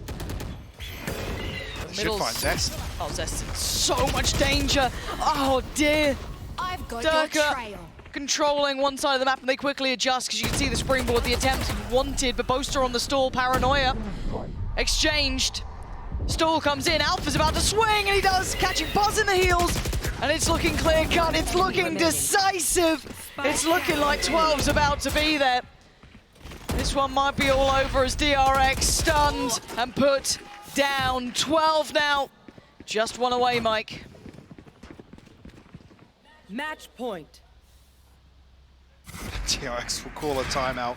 Speaker 1: They should find Zest.
Speaker 2: Oh, Zest in so much danger. Oh dear.
Speaker 3: I've got your
Speaker 2: Durka
Speaker 3: trail.
Speaker 2: controlling one side of the map, and they quickly adjust because you can see the springboard, the attempt wanted, but Boaster on the stall, Paranoia exchanged. Stall comes in, Alpha's about to swing, and he does, catching Buzz in the heels, and it's looking clear-cut, it's looking decisive. It's looking like 12's about to be there. This one might be all over as DRX stunned and put down. 12 now, just one away, Mike.
Speaker 3: Match point.
Speaker 1: DRX will call a timeout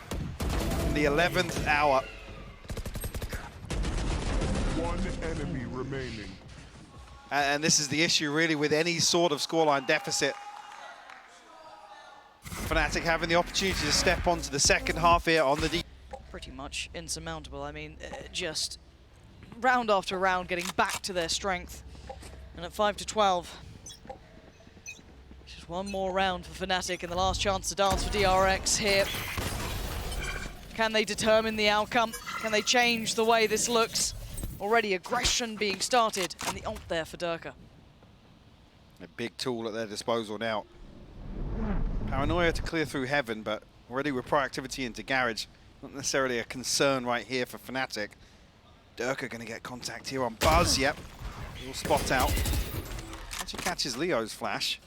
Speaker 1: in the 11th hour.
Speaker 7: One enemy remaining.
Speaker 1: And this is the issue really with any sort of scoreline deficit. Fnatic having the opportunity to step onto the second half here on the D.
Speaker 2: Pretty much insurmountable. I mean, just round after round getting back to their strength. And at 5-12, just one more round for Fnatic and the last chance to dance for DRX here. Can they determine the outcome? Can they change the way this looks? Already aggression being started, and the ult there for Durka.
Speaker 1: A big tool at their disposal now. Paranoia to clear through Heaven, but already with proactivity into Garage. Not necessarily a concern right here for Fnatic. Durka going to get contact here on Buzz, yep. Little spot out. Actually catches Leo's flash.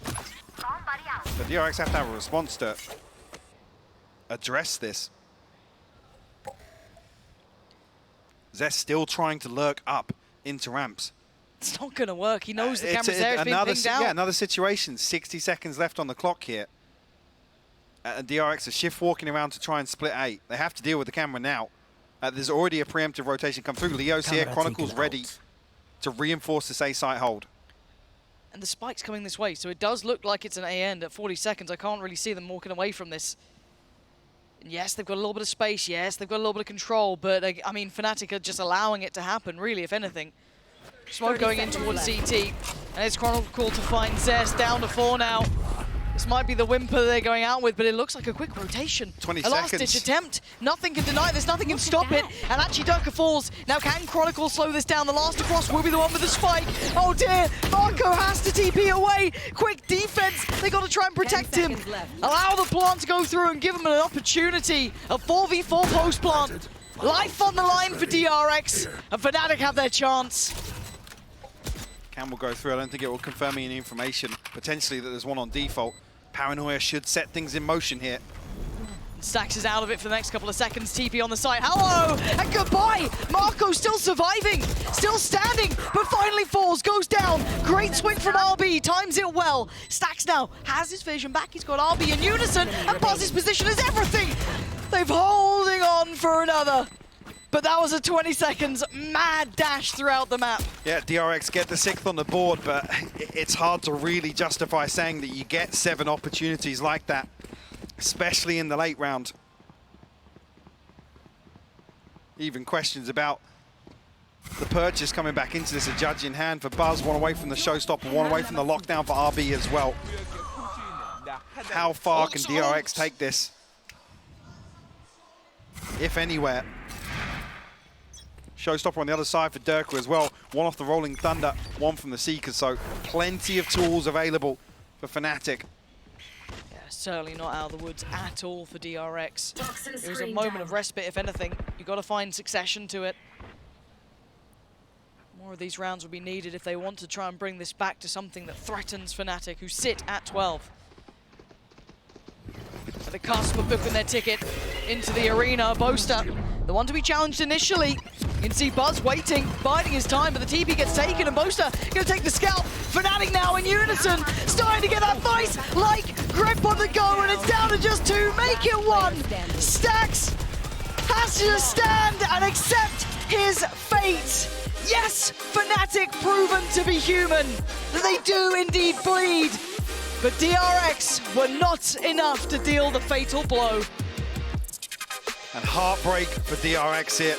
Speaker 1: But DRX have to have a response to address this. Zest still trying to lurk up into ramps.
Speaker 2: It's not going to work. He knows the camera's there. It's being pinged out.
Speaker 1: Yeah, another situation. 60 seconds left on the clock here. And DRX are shift walking around to try and split A. They have to deal with the camera now. There's already a preemptive rotation come through. Leo's here. Chronicle's ready to reinforce this A site hold.
Speaker 2: And the spike's coming this way, so it does look like it's an A end at 40 seconds. I can't really see them walking away from this. Yes, they've got a little bit of space. Yes, they've got a little bit of control. But, I mean, Fnatic are just allowing it to happen, really, if anything. Smoke going in towards CT. And it's Chronicle to find Zest. Down to 4 now. This might be the whimper they're going out with, but it looks like a quick rotation.
Speaker 1: 20
Speaker 2: a
Speaker 1: seconds.
Speaker 2: last-ditch attempt. Nothing can deny this. Nothing can stop it. And actually, Durka falls. Now, can Chronicle slow this down? The last across will be the one with the spike. Oh, dear. Marco has to TP away. Quick defense. They got to try and protect him. Allow the plant to go through and give him an opportunity. A 4v4 post plant. Life on the line for DRX. And Fnatic have their chance.
Speaker 1: Cam will go through. I don't think it will confirm any information. Potentially that there's one on default. Paranoia should set things in motion here.
Speaker 2: Stax is out of it for the next couple of seconds. TP on the side. Hello and goodbye. Marco still surviving, still standing, but finally falls, goes down. Great swing from RB, times it well. Stax now has his vision back. He's got RB in unison, and Buzz's position is everything. They've holding on for another. But that was a 20 seconds mad dash throughout the map.
Speaker 1: Yeah, DRX get the 6th on the board, but it's hard to really justify saying that you get 7 opportunities like that, especially in the late round. Even questions about the purchase coming back into this, a judge in hand for Buzz, one away from the showstopper, one away from the lockdown for RB as well. How far can DRX take this? If anywhere. Showstopper on the other side for Durka as well. One off the Rolling Thunder, one from the Seekers. So plenty of tools available for Fnatic.
Speaker 2: Yeah, certainly not out of the woods at all for DRX. It was a moment of respite, if anything. You've got to find succession to it. More of these rounds will be needed if they want to try and bring this back to something that threatens Fnatic, who sit at 12. At the cusp of booking their ticket into the arena. Boaster, the one to be challenged initially. You can see Buzz waiting, biding his time, but the TP gets taken, and Boaster going to take the scalp. Fnatic now in unison, starting to get that fight like grip on the go, and it's down to just 2. Make it 1. Stax has to just stand and accept his fate. Yes, Fnatic proven to be human. They do indeed bleed. But DRX were not enough to deal the fatal blow.
Speaker 1: And heartbreak for DRX here.